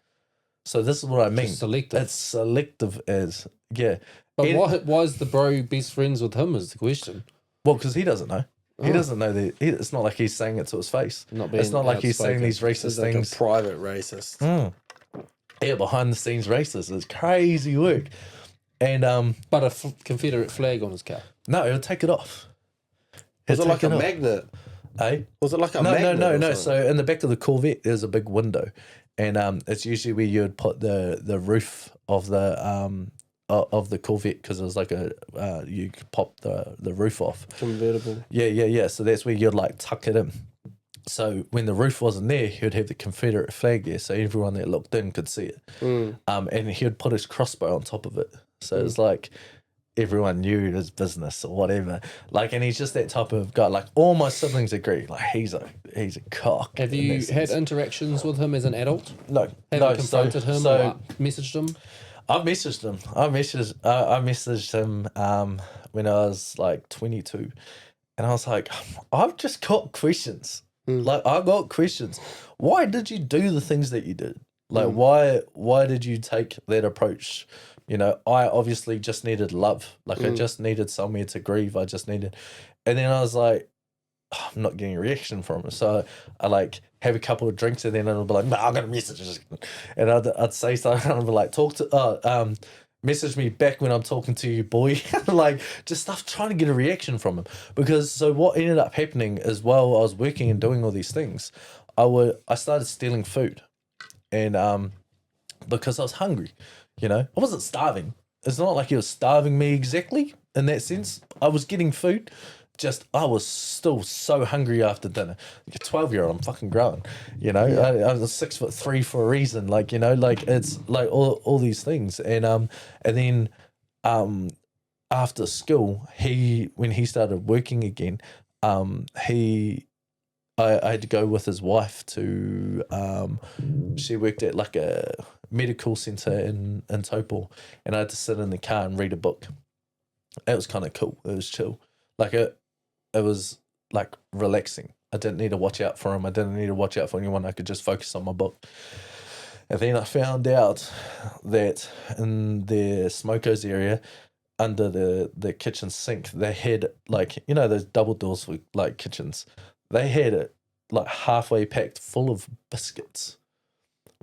So this is what I mean. Just selective. It's selective as But It- why is the bro best friends with him is the question. well, because he doesn't know. He Oh. doesn't know that. It's not like he's saying it to his face. Not being It's not like he's saying outspoken. these racist He's like things. a private racist. Yeah, behind the scenes racist. It's crazy work. And But a Confederate flag on his car. no, he'll take it off. Was He'll it like take a off. magnet? Eh? Was it like a No, magnet? or no. something? So in the back of the Corvette, there's a big window, and it's usually where you would put the roof of the of the Corvette because it was like a you could pop the roof off. Convertible. Yeah. So that's where you'd like tuck it in. So when the roof wasn't there, he would have the Confederate flag there, so everyone that looked in could see it. And he would put his crossbow on top of it, so it's like everyone knew his business or whatever. Like, and he's just that type of guy. Like, all my siblings agree. Like, he's a cock. Have you had interactions with him as an adult? No, Have you confronted him or messaged him? I messaged him. I messaged him when I was like 22, and I was like, I've just got questions. Like, I got questions. Why did you do the things that you did? Like, why did you take that approach? You know, I obviously just needed love. Like, I just needed somewhere to grieve. And then I was like, I'm not getting a reaction from him. So I like have a couple of drinks, and then I'll be like, I'm gonna message, and I'd say something, and I'd be like, message me back when I'm talking to you, boy. Like, just stuff, trying to get a reaction from him. Because so what ended up happening is, while I was working and doing all these things, I started stealing food, and because I was hungry, you know, I wasn't starving. It's not like he was starving me exactly in that sense. I was getting food. Just, I was still so hungry after dinner. Like a 12-year-old, I'm fucking grown, you know. I was 6'3" for a reason, like, you know, like, it's like all these things. And then after school, when he started working again, I had to go with his wife to she worked at like a medical centre in Taupo, and I had to sit in the car and read a book. It was kind of cool. It was chill. Like, it was like relaxing. I didn't need to watch out for him. I didn't need to watch out for anyone. I could just focus on my book. And then I found out that in the smokers area, under the kitchen sink, they had, like, you know, those double doors for like kitchens. They had it like halfway packed full of biscuits.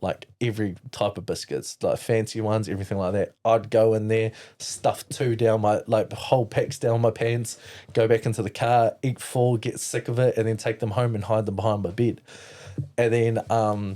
Like, every type of biscuits, like fancy ones, everything like that. I'd go in there, stuff 2 down my, like, whole packs down my pants, go back into the car, eat 4, get sick of it, and then take them home and hide them behind my bed. And then, I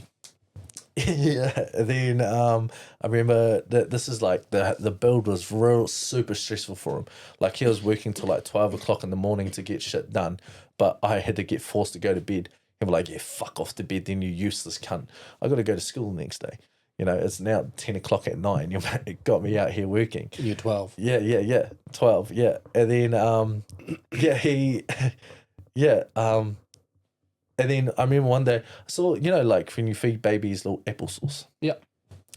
remember that this is like, the build was real super stressful for him. Like, he was working till like 12 o'clock in the morning to get shit done, but I had to get forced to go to bed. He'd be like, yeah, fuck off to bed then, you useless cunt. I got to go to school the next day. You know, it's now 10 o'clock at night, and it got me out here working. You're 12. Yeah. 12, yeah. And then, and then I remember one day, I saw, you know, like when you feed babies little applesauce. Yeah.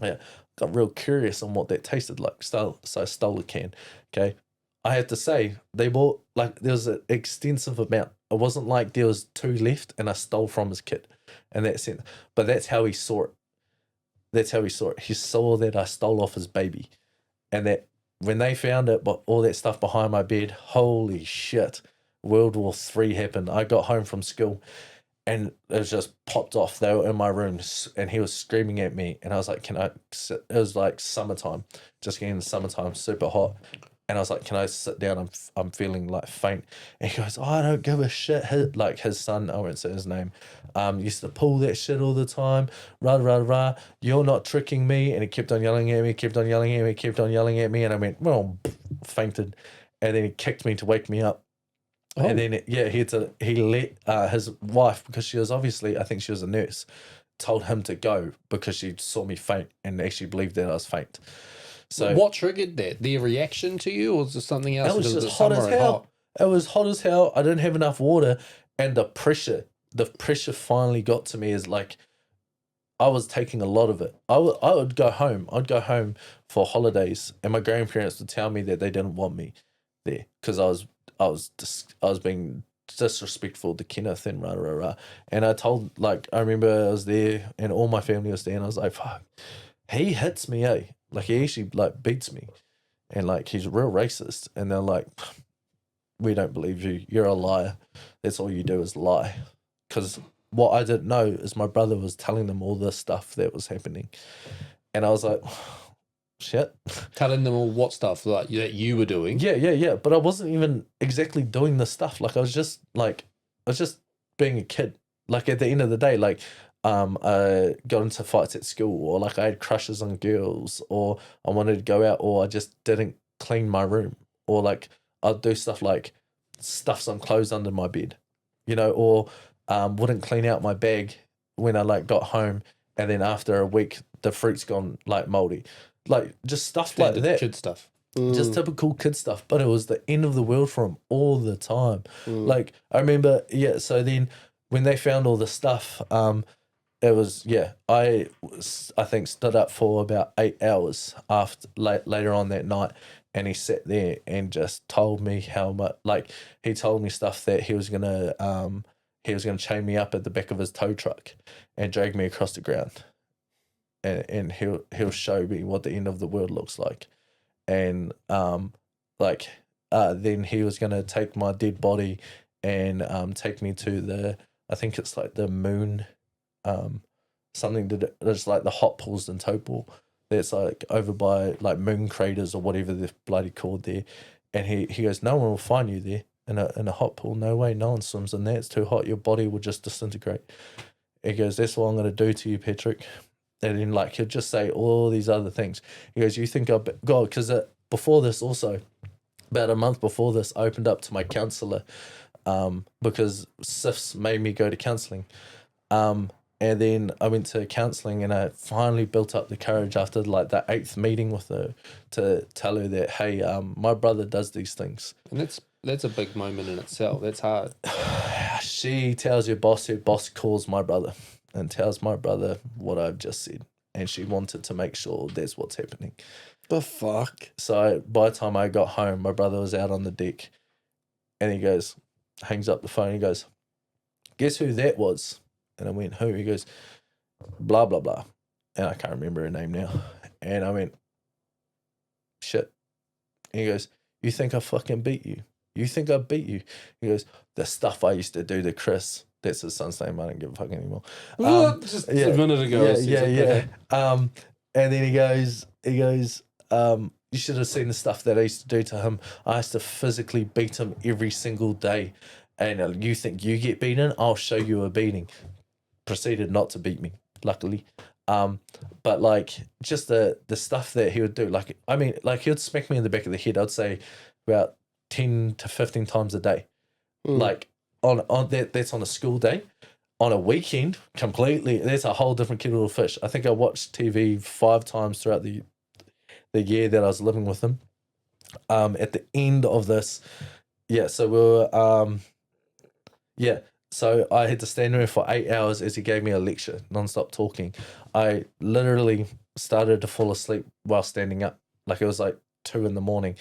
Yeah. Got real curious on what that tasted like. So I stole a can. Okay. I had to say, they bought, like, there was an extensive amount. It wasn't like there was 2 left and I stole from his kid in that sense. But that's how he saw it. He saw that I stole off his baby. And that when they found it, but all that stuff behind my bed, holy shit, World War III happened. I got home from school and it was just popped off. They were in my room and he was screaming at me. And I was like, can I sit? It was like summertime, just getting the summertime, super hot. And I was like, can I sit down? I'm feeling like faint. And he goes, oh, I don't give a shit. His son, I won't say his name, used to pull that shit all the time. Rah. You're not tricking me. And he kept on yelling at me. And I went, well, fainted. And then he kicked me to wake me up. Oh. And then, he let his wife, because she was obviously, I think she was a nurse, told him to go because she saw me faint and actually believed that I was faint. So what triggered that? Their reaction to you, or was there something else? It was just hot as hell. It was hot as hell. I didn't have enough water, and the pressure finally got to me. Is like, I was taking a lot of it. I would go home. I'd go home for holidays, and my grandparents would tell me that they didn't want me there because I was being disrespectful to Kenneth and rah. And I remember I was there, and all my family was there, and I was like, fuck, he hits me, eh? Like, he actually, like, beats me. And, like, he's real racist. And they're like, we don't believe you. You're a liar. That's all you do is lie. Because what I didn't know is my brother was telling them all this stuff that was happening. And I was like, shit. Telling them all what stuff that you were doing? Yeah. But I wasn't even exactly doing the stuff. Like, I was just being a kid. Like, at the end of the day, like, I got into fights at school, or like I had crushes on girls, or I wanted to go out, or I just didn't clean my room, or like I'd do stuff like stuff some clothes under my bed, or wouldn't clean out my bag when I like got home, and then after a week the fruit's gone like moldy, like just stuff like Standard that. kid stuff. Just typical kid stuff, but it was the end of the world for him all the time. Like I remember, so then when they found all the stuff, it was I think stood up for about 8 hours after later on that night, and he sat there and just told me how much, like he told me stuff that he was gonna chain me up at the back of his tow truck and drag me across the ground, and he'll show me what the end of the world looks like. And then he was gonna take my dead body and take me to I think it's like the moon, something that it's like the hot pools in Topol. That's like over by like moon craters or whatever they're bloody called there. And he goes, no one will find you there in a hot pool. No way, no one swims in there. It's too hot. Your body will just disintegrate. He goes, that's what I'm gonna do to you, Patrick. And then like he'll just say all these other things. He goes, you think God, because before this also, about a month before this, I opened up to my counsellor, because SIFs made me go to counselling. And then I went to counselling, and I finally built up the courage after like the 8th meeting with her to tell her that, hey, my brother does these things. And that's a big moment in itself. That's hard. She tells her boss calls my brother and tells my brother what I've just said. And she wanted to make sure that's what's happening. The fuck? So by the time I got home, my brother was out on the deck, and he goes, hangs up the phone, he goes, guess who that was? And I went, who? He goes, blah, blah, blah. And I can't remember her name now. And I went, shit. And he goes, you think I fucking beat you? You think I beat you? He goes, the stuff I used to do to Chris. That's his son's name. I don't give a fuck anymore. Just a minute ago. Yeah. And then he goes, you should have seen the stuff that I used to do to him. I used to physically beat him every single day. And you think you get beaten? I'll show you a beating. Proceeded not to beat me, luckily. But like just the stuff that he would do, like he would smack me in the back of the head, I'd say about 10 to 15 times a day. Like on that's on a school day. On a weekend, completely, that's a whole different kettle of fish. I think I watched TV 5 times throughout the year that I was living with him. At the end of this, so we were so I had to stand there for 8 hours as he gave me a lecture, non-stop talking. I literally started to fall asleep while standing up. Like it was like 2 a.m.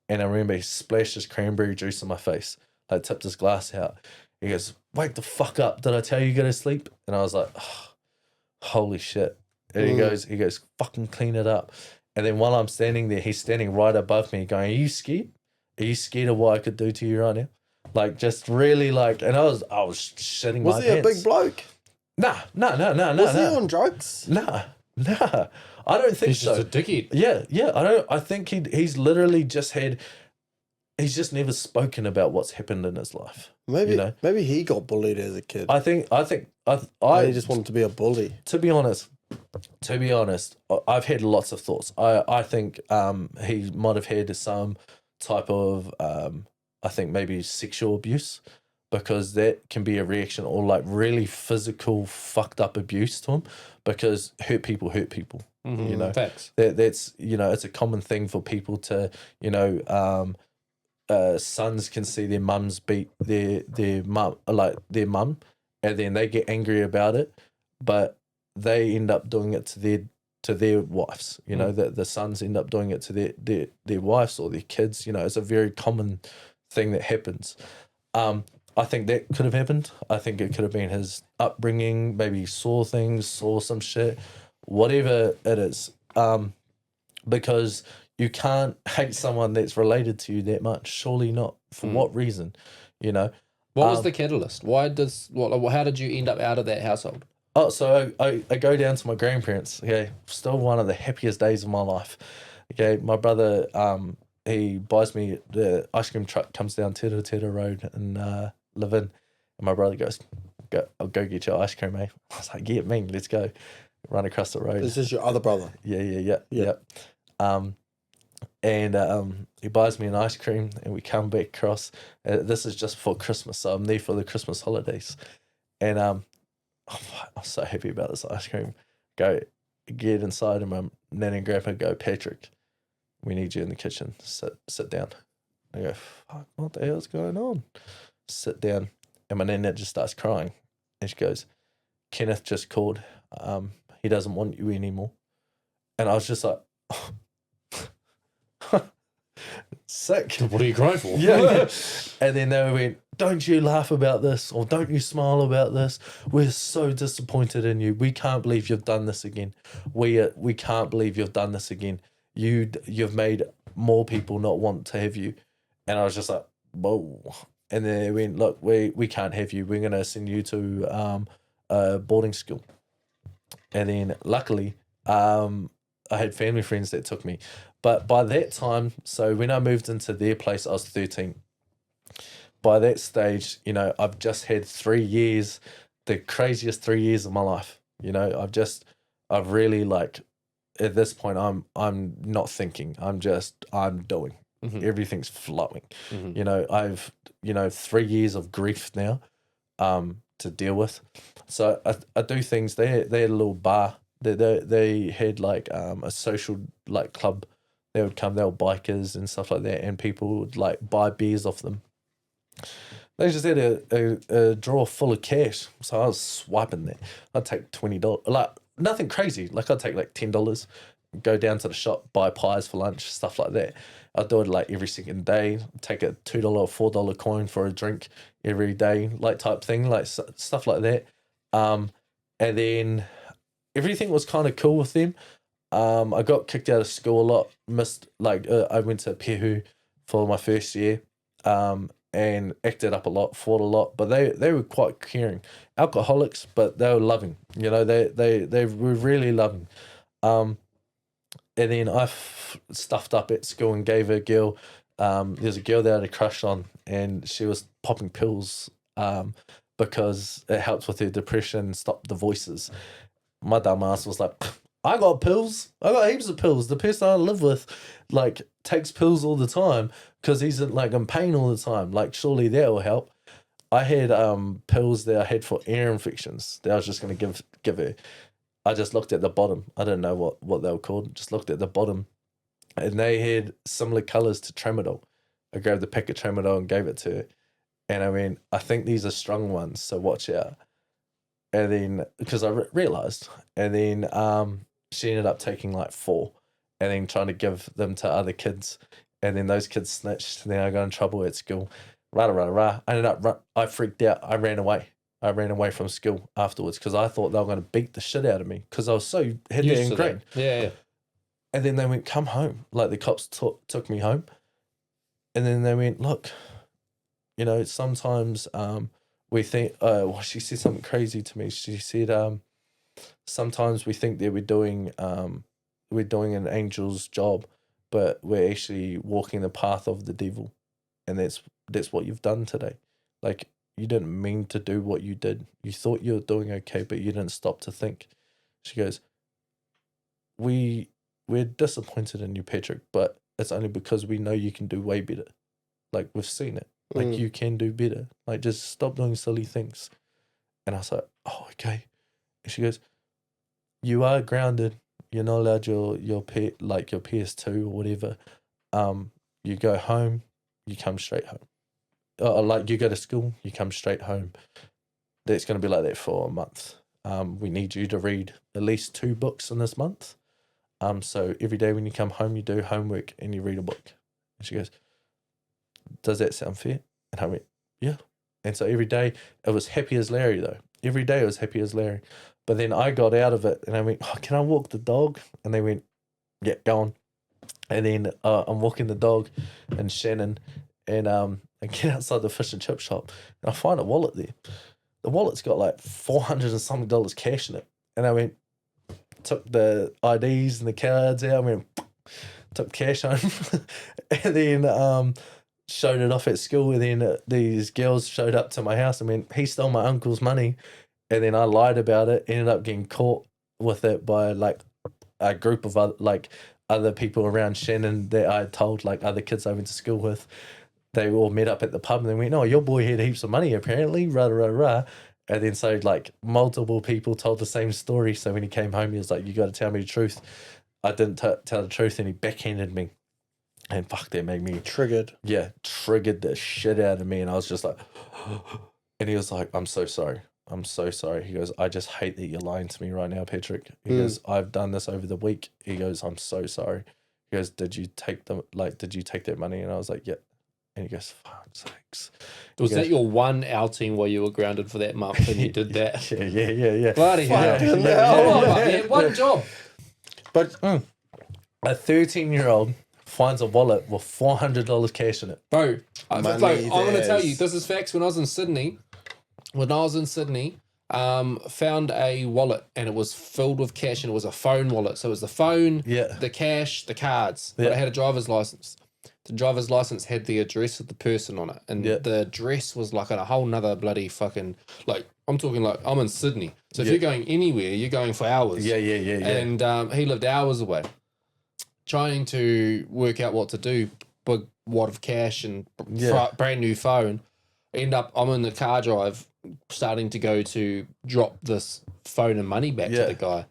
And I remember he splashed his cranberry juice in my face. I tipped his glass out. He goes, wake the fuck up. Did I tell you to go to sleep? And I was like, oh, holy shit. And he goes, fucking clean it up. And then while I'm standing there, he's standing right above me going, are you scared? Are you scared of what I could do to you right now? Like, just really like, and I was shitting my pants. Was he a big bloke? Nah. Was he on drugs? Nah. I don't think He's so. just a dickhead. Yeah. I think he's literally he's just never spoken about what's happened in his life. Maybe he got bullied as a kid. I think he just wanted to be a bully. To be honest, I've had lots of thoughts. I think he might have had some type of I think maybe sexual abuse, because that can be a reaction, or like really physical fucked up abuse to him, because hurt people. Mm-hmm. Facts. That's it's a common thing for people to sons can see their mums beat their mum, and then they get angry about it, but they end up doing it to their wives. The sons end up doing it to their wives or their kids. It's a very common thing that happens. I think that could have happened. I think it could have been his upbringing. Maybe he saw some shit, whatever it is. Because you can't hate someone that's related to you that much. Surely not. For what reason? What was the catalyst? How did you end up out of that household? Oh, so I go down to my grandparents. Okay, still one of the happiest days of my life. Okay, my brother, he buys me the ice cream truck, comes down Tera Road in Levin, and my brother goes, I'll go get your ice cream, mate. I was like, get me, let's go. Run across the road. This is your other brother. Yeah. And he buys me an ice cream, and we come back across. This is just for Christmas, so I'm there for the Christmas holidays. And I'm so happy about this ice cream. Go get inside, and my nan and grandpa go, Patrick, we need you in the kitchen. Sit down. I go, fuck, what the hell's going on? Sit down, and my nan just starts crying, and she goes, Kenneth just called. He doesn't want you anymore. And I was just like, sick. What are you crying for? Yeah. And then they went, don't you laugh about this, or don't you smile about this. We're so disappointed in you. We can't believe you've done this again. We can't believe you've done this again. You've made more people not want to have you. And I was just like, whoa. And then they went, look, we can't have you. We're going to send you to a boarding school. And then luckily, I had family friends that took me. But by that time, so when I moved into their place, I was 13. By that stage, I've just had 3 years, the craziest 3 years of my life. I've really, like, at this point, I'm not thinking. I'm doing. Mm-hmm. Everything's flowing. Mm-hmm. I've 3 years of grief now to deal with. So I do things. They had a little bar. They had like a social like club. They would come. They were bikers and stuff like that, and people would like buy beers off them. They just had a drawer full of cash, so I was swiping that. I'd take $20, like nothing crazy. Like I'd take like $10, go down to the shop, buy pies for lunch, stuff like that. I'd do it like every second day. Take a $2 or $4 coin for a drink every day, like type thing, like stuff like that. And then everything was kind of cool with them. I got kicked out of school a lot. I went to Pehu for my first year. And acted up a lot, fought a lot, but they were quite caring. Alcoholics, but they were loving. They were really loving. And then I stuffed up at school and gave a girl. There's a girl that I had a crush on, and she was popping pills because it helps with her depression and stop the voices. My dumb ass was like, I got pills. I got heaps of pills. The person I live with, like, takes pills all the time because he's in pain all the time. Like, surely that will help. I had pills that I had for ear infections that I was just going to give her. I just looked at the bottom. I don't know what they were called. Just looked at the bottom, and they had similar colors to tramadol. I grabbed the packet of tramadol and gave it to her, and I mean, I think these are strong ones, so watch out. And then because I realized, and then she ended up taking like 4, and then trying to give them to other kids, and then those kids snitched. And then I got in trouble at school. I freaked out. I ran away. I ran away from school afterwards because I thought they were going to beat the shit out of me because I was so had that ingrained. Yeah. And then they went, come home. Like the cops took me home. And then they went, look, sometimes we think, she said something crazy to me. She said, sometimes we think that we're doing an angel's job, but we're actually walking the path of the devil. And that's what you've done today. Like, you didn't mean to do what you did. You thought you were doing okay, but you didn't stop to think. She goes, we're disappointed in you, Patrick, but it's only because we know you can do way better. Like, we've seen it. Like, you can do better. Like, just stop doing silly things. And I was like, oh, okay. And she goes, you are grounded. You're not allowed your PS2 or whatever. You go home, you come straight home. Like you go to school, you come straight home. That's going to be like that for a month. We need you to read at least 2 books in this month. So every day when you come home, you do homework and you read a book. And she goes, does that sound fair? And I went, yeah. And so every day it was happy as Larry though. Every day it was happy as Larry. But then I got out of it and I went, oh, can I walk the dog? And they went, yeah, go on. And then I'm walking the dog and Shannon, and I get outside the fish and chip shop and I find a wallet there. The wallet's got like $400 and something cash in it. And I went, took the IDs and the cards out, took cash home. And then showed it off at school, and then these girls showed up to my house and went, he stole my uncle's money. And then I lied about it, ended up getting caught with it by like a group of other people around Shannon that I told, like other kids I went to school with. They all met up at the pub and they went, oh, your boy had heaps of money apparently, rah, rah, rah. And then so like multiple people told the same story. So when he came home, he was like, you got to tell me the truth. I didn't tell the truth, and he backhanded me. And fuck, that made me... Triggered. Yeah, triggered the shit out of me. And I was just like... And he was like, I'm so sorry. I'm so sorry. He goes, I just hate that you're lying to me right now, Patrick. He goes, I've done this over the week. He goes, I'm so sorry. He goes, did you take that money? And I was like, yeah. And he goes, fuck sakes. Was that your one outing where you were grounded for that month and you did that? Yeah. Bloody hell. Yeah, one job. But a 13-year-old finds a wallet with $400 cash in it. Bro, I'm going to tell you, there's- this is facts. When I was in Sydney, found a wallet and it was filled with cash, and it was a phone wallet. So it was the phone, Yeah. the cash, the cards. But Yeah. I had a driver's license. The driver's license had the address of the person on it. And Yeah. the address was like a whole nother bloody fucking, like, I'm talking like, I'm in Sydney. So if Yeah. you're going anywhere, you're going for hours. Yeah. And he lived hours away. Trying to work out what to do, big wad of cash and Yeah. brand new phone. I'm in the car drive, starting to go to drop this phone and money back to Yeah. the guy.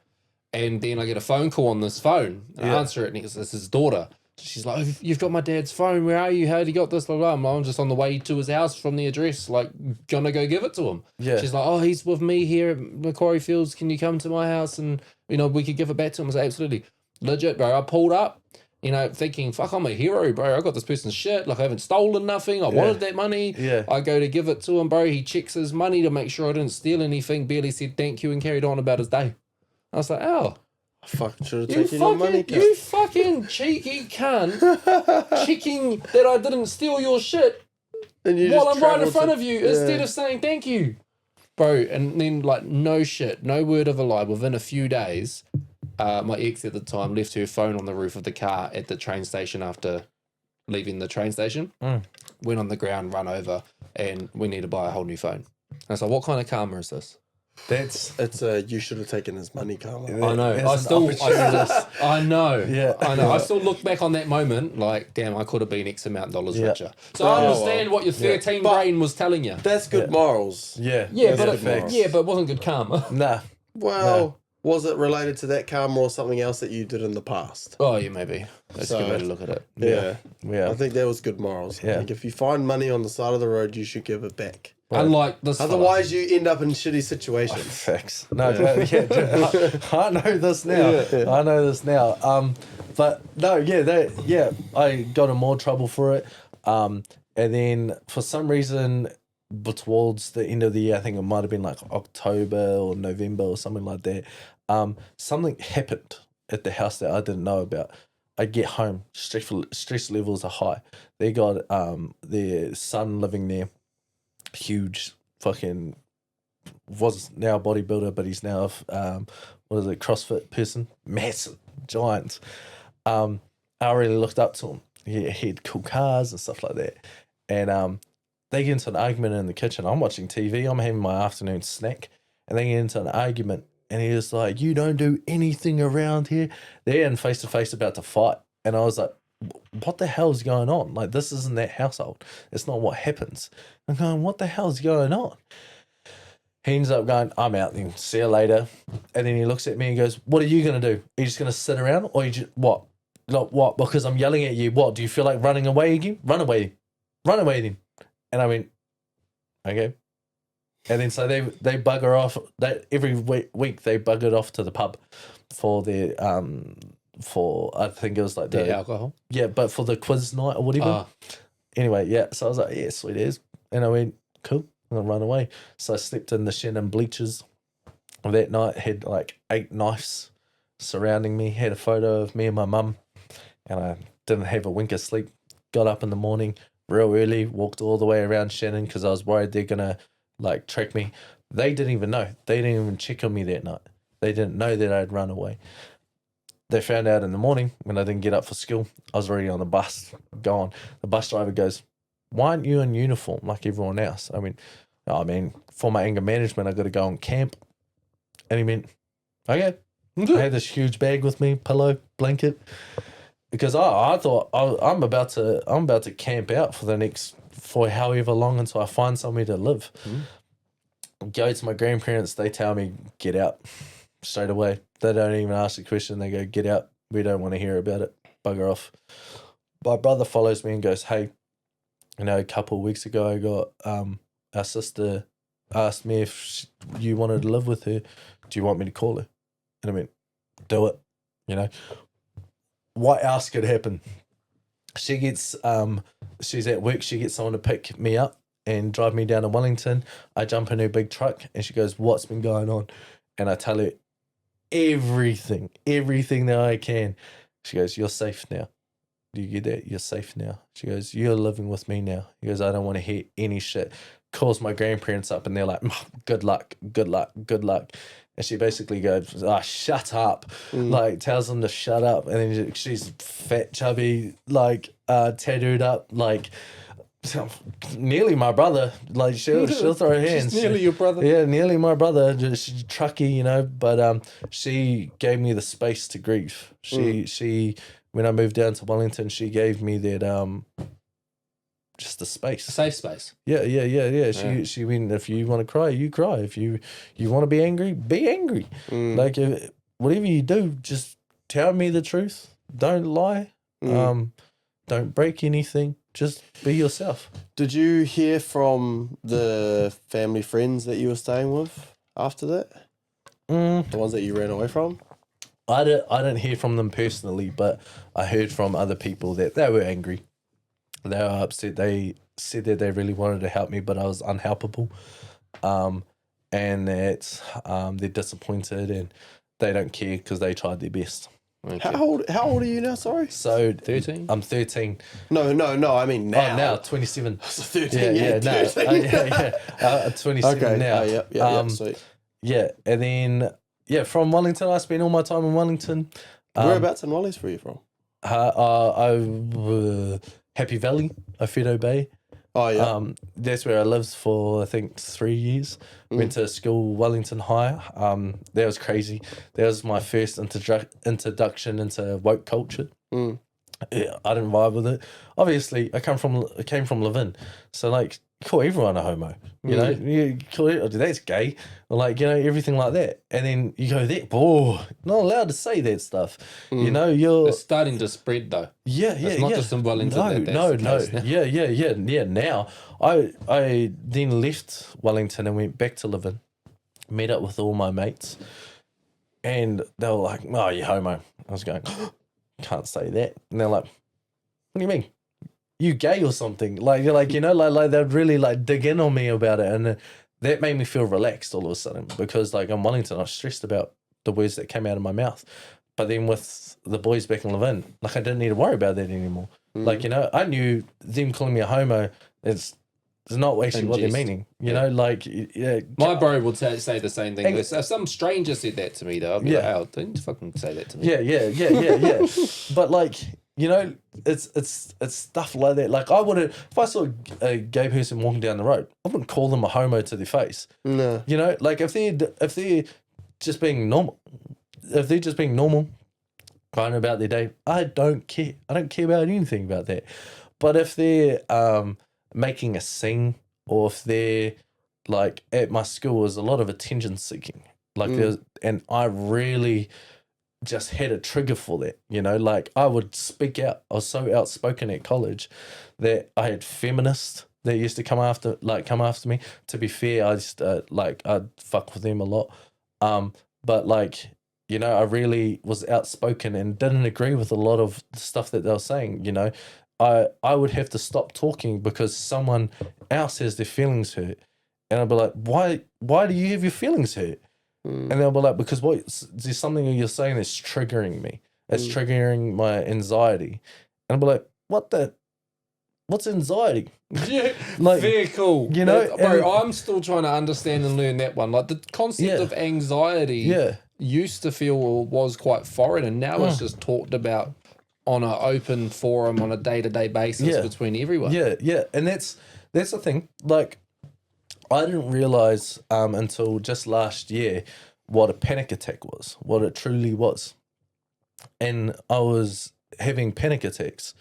And then I get a phone call on this phone. And I Yeah. answer it, and it's his daughter. She's like, oh, you've got my dad's phone. Where are you? How did you got this? Blah, blah. I'm just on the way to his house from the address, like, gonna go give it to him. Yeah. She's like, oh, he's with me here at Macquarie Fields. Can you come to my house and, we could give it back to him? I was like, absolutely. Legit, bro. I pulled up, thinking, fuck, I'm a hero, bro. I got this person's shit. Like, I haven't stolen nothing. I wanted that money. Yeah. I go to give it to him, bro. He checks his money to make sure I didn't steal anything, barely said thank you, and carried on about his day. I was like, oh, Fuck, should have you taken your money. fucking cheeky cunt, checking that I didn't steal your shit And you while just I'm right in travelled front to- of you, instead of saying thank you. Bro, and then, like, no shit, no word of a lie, within a few days, my ex at the time left her phone on the roof of the car at the train station after leaving the train station, went on the ground, run over, and we need to buy a whole new phone. And I was like, what kind of karma is this? It's you should have taken his money, Carla. I know. There's I an know. Yeah. I know. I still look back on that moment like, damn, I could have been X amount of dollars Yeah. richer. So I understand what your 13 But- brain was telling you. That's good morals. Yeah. Yeah, but good morals. it wasn't good karma. Nah. Well, was it related to that karma or something else that you did in the past? Oh yeah, maybe. That's a good way to look at it. Yeah. Yeah. I think that was good morals. Yeah. Like if you find money on the side of the road, you should give it back. Unlike this fella. Otherwise, you end up in shitty situations. Facts. No, I know this now. I know this now. But no, I got in more trouble for it. And then for some reason, towards the end of the year, I think it might have been like October or November or something like that. Something happened at the house that I didn't know about. I get home, stress levels are high. They got their son living there. Huge fucking was now a bodybuilder, but he's now CrossFit person, massive giant. I really looked up to him. He had cool cars and stuff like that, and they get into an argument in the kitchen. I'm watching TV, I'm having my afternoon snack, and they get into an argument, and he was like, you don't do anything around here. They're in face to face about to fight, and I was like, what the hell's going on? Like, this isn't that household. It's not what happens. I'm going, what the hell's going on? He ends up going, I'm out then. See you later. And then he looks at me and goes, what are you going to do? Are you just going to sit around? Or you just, what? Like, what? Because I'm yelling at you. What? Do you feel like running away again? Run away. Run away then. And I went, okay. And then so they bugger off. Every week they buggered off to the pub for their I think it was like The alcohol. yeah, but for the quiz night or whatever. Anyway, yeah. So I was like, yeah, sweet as. And I went, cool, I'm gonna run away. So I slept in the Shannon bleachers that night, had like 8 knives surrounding me, had a photo of me and my mum, and I didn't have a wink of sleep. Got up in the morning real early, walked all the way around Shannon because I was worried they're gonna like track me. They didn't even know. They didn't even check on me that night. They didn't know that I'd run away. They found out in the morning when I didn't get up for school. I was already on the bus, gone. The bus driver goes, why aren't you in uniform like everyone else? I mean, for my anger management, I got to go on camp. And he went, okay. I had this huge bag with me, pillow, blanket, because I thought I'm about to camp out for however long until I find somewhere to live. Go to my grandparents, they tell me, get out straight away. They don't even ask the question. They go, get out. We don't want to hear about it. Bugger off. My brother follows me and goes, hey, a couple of weeks ago, I got our sister asked me if you wanted to live with her. Do you want me to call her? And I went, do it. What else could happen? She gets, she's at work. She gets someone to pick me up and drive me down to Wellington. I jump in her big truck and she goes, what's been going on? And I tell her everything that I can. She goes, you're safe now. Do you get that? You're safe now. She goes, you're living with me now. He goes, I don't want to hear any shit. Calls my grandparents up and they're like, good luck. And she basically goes, shut up. Like, tells them to shut up. And then she's fat, chubby, like, tattooed up, like, nearly my brother. Like, she'll throw her hands. She's nearly your brother. Yeah, nearly my brother. She's trucky, but she gave me the space to grieve. She when I moved down to Wellington, she gave me that just the space. A safe space. Yeah. She went, if you want to cry, you cry. If you want to be angry, be angry. Like, whatever you do, just tell me the truth. Don't lie. Don't break anything. Just be yourself. Did you hear from the family friends that you were staying with after that? The ones that you ran away from? I didn't hear from them personally, but I heard from other people that they were angry. They were upset. They said that they really wanted to help me, but I was unhelpable. And that they're disappointed and they don't care because they tried their best. Okay. How old are you now, sorry? So 13? I'm 13. No, I mean now. Oh, now 27. 13, now. 27 now. Yeah, sweet. Yeah, and then, from Wellington, I spent all my time in Wellington. Whereabouts in Wallis were you from? Happy Valley, Owhiro Bay. Oh, yeah. That's where I lived for, I think, 3 years. Went to school, Wellington High. That was crazy. That was my first introduction into woke culture. Yeah, I didn't vibe with it. Obviously, I came from Levin. So, like, you call everyone a homo. You call it, that's gay. Or, like, everything like that. And then you go, not allowed to say that stuff. You're... It's starting to spread, though. Yeah. It's not just in Wellington. No. Yeah. Now, I then left Wellington and went back to Levin, met up with all my mates, and they were like, oh, you're homo. I was going, can't say that. And they're like, what do you mean? You gay or something? Like, you're like, they'd really like dig in on me about it. And that made me feel relaxed all of a sudden because like in Wellington, I was stressed about the words that came out of my mouth. But then with the boys back in Levin, like I didn't need to worry about that anymore. Like, I knew them calling me a homo, it's not actually what they're meaning. My bro would say the same thing. If some stranger said that to me, though, I'd be like, oh, don't fucking say that to me. Yeah. But like, it's stuff like that. Like I wouldn't, if I saw a gay person walking down the road, I wouldn't call them a homo to their face. No. Like if they're just being normal, going about their day, I don't care. I don't care about anything about that. But if they're making a scene, or if they're like at my school, there's a lot of attention seeking. Like and I really just had a trigger for that. Like I would speak out. I was so outspoken at college that I had feminists that used to come after me. To be fair, I just I'd fuck with them a lot. But like, I really was outspoken and didn't agree with a lot of the stuff that they were saying. I would have to stop talking because someone else has their feelings hurt. And I'd be like, why do you have your feelings hurt? And they'll be like, because there's something you're saying that's triggering me. It's triggering my anxiety. And I'll be like, what's anxiety? Yeah, like, very cool. Bro, I'm still trying to understand and learn that one. Like the concept of anxiety used to feel was quite foreign, and now it's just talked about on an open forum on a day-to-day basis between everyone. Yeah, and that's the thing. Like, I didn't realize until just last year what a panic attack was, what it truly was, and I was having panic attacks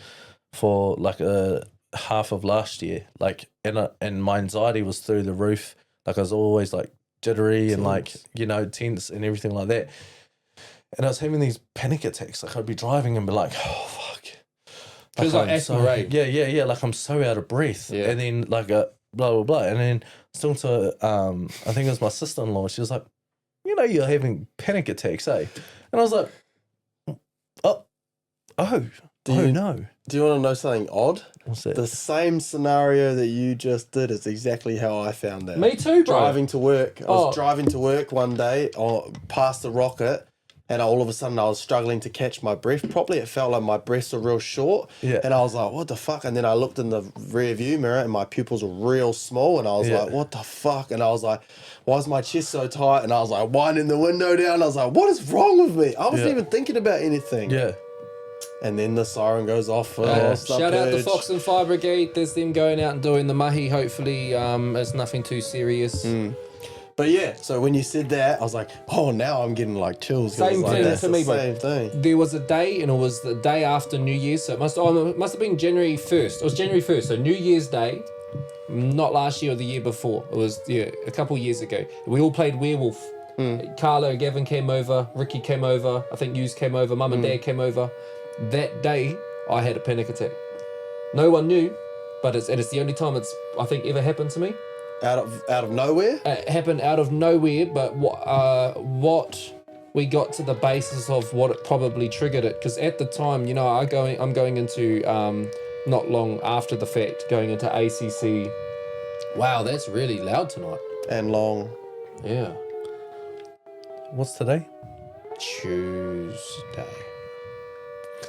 for like a half of last year, like, and my anxiety was through the roof. Like, I was always like jittery and like, you know, tense and everything like that. And I was having these panic attacks. Like, I'd be driving and be like, oh fuck, Feels like asthma, right? yeah. Like, I'm so out of breath. Yeah. And then like blah blah blah. And then still to I think it was my sister-in-law. She was like, you know, you're having panic attacks, eh? And I was like, no. Do you want to know something odd? What's that? The same scenario that you just did is exactly how I found out. Me too, bro. Driving to work. I was driving to work one day past the Rocket, and all of a sudden I was struggling to catch my breath properly. It felt like my breaths were real short. Yeah. And I was like, what the fuck? And then I looked in the rear view mirror and my pupils were real small. And I was like, what the fuck? And I was like, why is my chest so tight? And I was like, winding the window down. I was like, what is wrong with me? I wasn't even thinking about anything. Yeah. And then the siren goes off. Shout out the Fox and Fire Brigade. There's them going out and doing the mahi. Hopefully, it's nothing too serious. But yeah, so when you said that, I was like, oh, now I'm getting like chills. Same like, thing that's for the me, bro. Same thing. There was a day, and it was the day after New Year's, so it must have been January 1st. It was January 1st, so New Year's Day, not last year or the year before. It was a couple years ago. We all played Werewolf. Carlo and Gavin came over, Ricky came over, I think Hughes came over, Mum and Dad came over. That day, I had a panic attack. No one knew, but it's the only time it's, I think, ever happened to me. Out of nowhere? It happened out of nowhere, but what we got to the basis of what it probably triggered it, because at the time, you know, I'm going into not long after the fact, going into ACC. Wow, that's really loud tonight. And long. Yeah. What's today? Tuesday.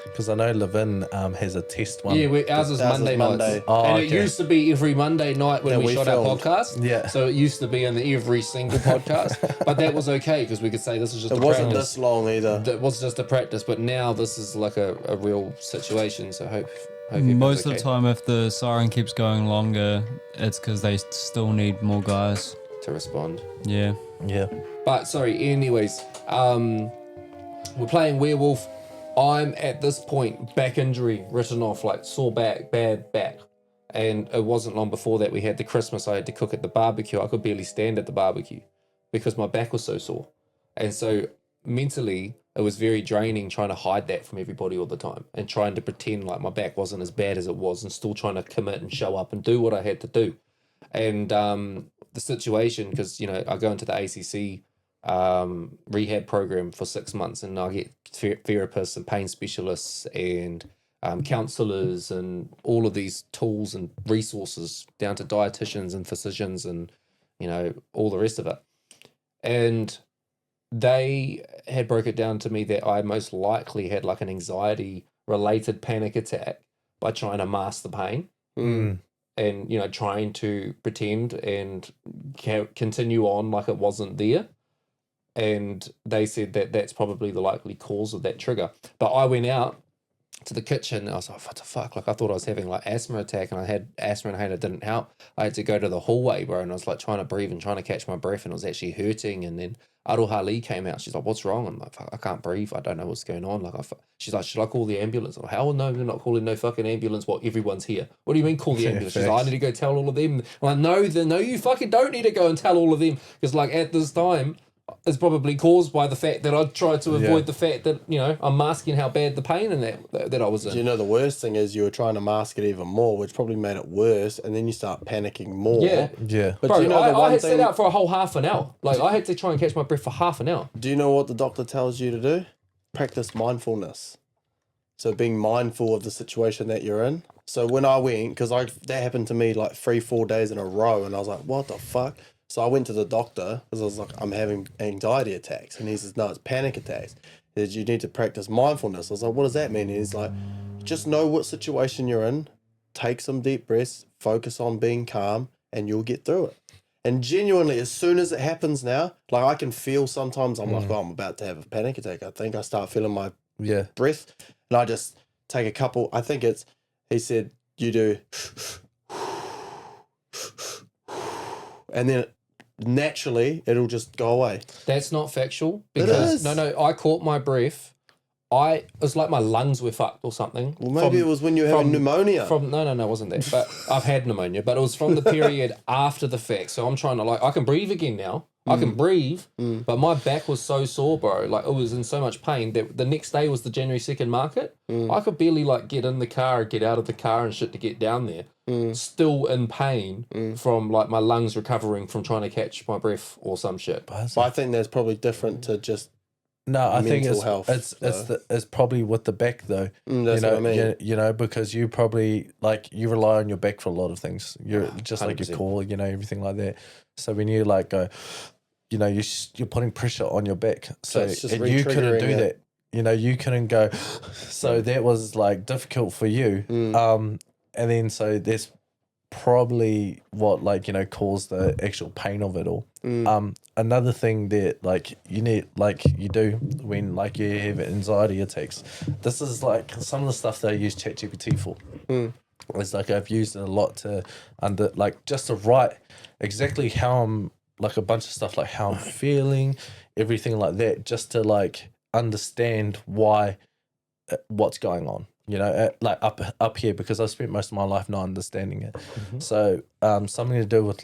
Because I know Levin has a test one. Yeah, ours is Monday nights. Oh, and okay. it used to be every Monday night when That we we shot filmed. our podcast. Yeah. So it used to be in every single podcast. But that was okay because we could say this is just It a wasn't practice. this long either. That was just a practice, but now this is like a real situation. So hope Most of the time, if the siren keeps going longer, it's because they still need more guys. to respond. Yeah. Yeah. But sorry, anyways, we're playing Werewolf. I'm at this point back injury written off, like sore back, bad back. And it wasn't long before that we had the Christmas I had to cook at the barbecue. I could barely stand at the barbecue because my back was so sore. And so mentally, it was very draining trying to hide that from everybody all the time and trying to pretend like my back wasn't as bad as it was and still trying to commit and show up and do what I had to do. And the situation, because, you know, I go into the ACC rehab program for 6 months and I get therapists and pain specialists and counselors and all of these tools and resources down to dietitians and physicians and, you know, all the rest of it. And they had broke it down to me that I most likely had like an anxiety related panic attack by trying to mask the pain and, you know, trying to pretend and continue on like it wasn't there. And they said that that's probably the likely cause of that trigger. But I went out to the kitchen and I was like, what the fuck? Like, I thought I was having like asthma attack and I had asthma and it didn't help. I had to go to the hallway, bro, and I was like trying to breathe and trying to catch my breath and it was actually hurting. And then Aroha came out. She's like, what's wrong? I'm like, fuck, I can't breathe. I don't know what's going on. Like, she's like, should I call the ambulance? I'm like, hell no, we're not calling no fucking ambulance. What, everyone's here? What do you mean call the ambulance? She's like, I need to go tell all of them. I'm like, no, you fucking don't need to go and tell all of them. Because like at this time, it's probably caused by the fact that I tried to avoid the fact that, you know, I'm masking how bad the pain and that I was in. You know, the worst thing is you were trying to mask it even more, which probably made it worse, and then you start panicking more. Yeah. Yeah. But Bro, do you know I had set out for a whole half an hour. Like, I had to try and catch my breath for half an hour. Do you know what the doctor tells you to do? Practice mindfulness. So being mindful of the situation that you're in. So when I went, because that happened to me like 3-4 days in a row, and I was like, what the fuck? So I went to the doctor because I was like, I'm having anxiety attacks. And he says, no, it's panic attacks. He says, you need to practice mindfulness. I was like, what does that mean? And he's like, just know what situation you're in, take some deep breaths, focus on being calm, and you'll get through it. And genuinely, as soon as it happens now, like I can feel sometimes I'm like, oh, I'm about to have a panic attack. I think I start feeling my breath. And I just take a couple. I think he said you do, and then naturally it'll just go away. That's not factual. It Because is. no, I caught my breath. It was like my lungs were fucked or something. Well, maybe it was when you were having pneumonia. No, it wasn't that. But I've had pneumonia, but it was from the period after the fact. So I'm trying to I can breathe again now. I can breathe, but my back was so sore, bro. Like it was in so much pain that the next day was the January 2nd market. I could barely get in the car, get out of the car and shit to get down there. Still in pain from like my lungs recovering from trying to catch my breath or some shit. But I think that's probably different to just No, I think mental health, it's probably with the back though. that's what I mean. Because you probably you rely on your back for a lot of things. You're just like 100%. your core, everything like that. So when you go, you're putting pressure on your back. So it's just and you couldn't do re-triggering that. You couldn't go. So that was difficult for you. And then so that's probably what caused the actual pain of it all. Another thing that you need you do when you have anxiety attacks, this is some of the stuff that I use ChatGPT for. It's I've used it a lot to just to write exactly how I'm a bunch of stuff how I'm feeling, everything like that, just to understand what's going on. Up here, because I've spent most of my life not understanding it. So something to do with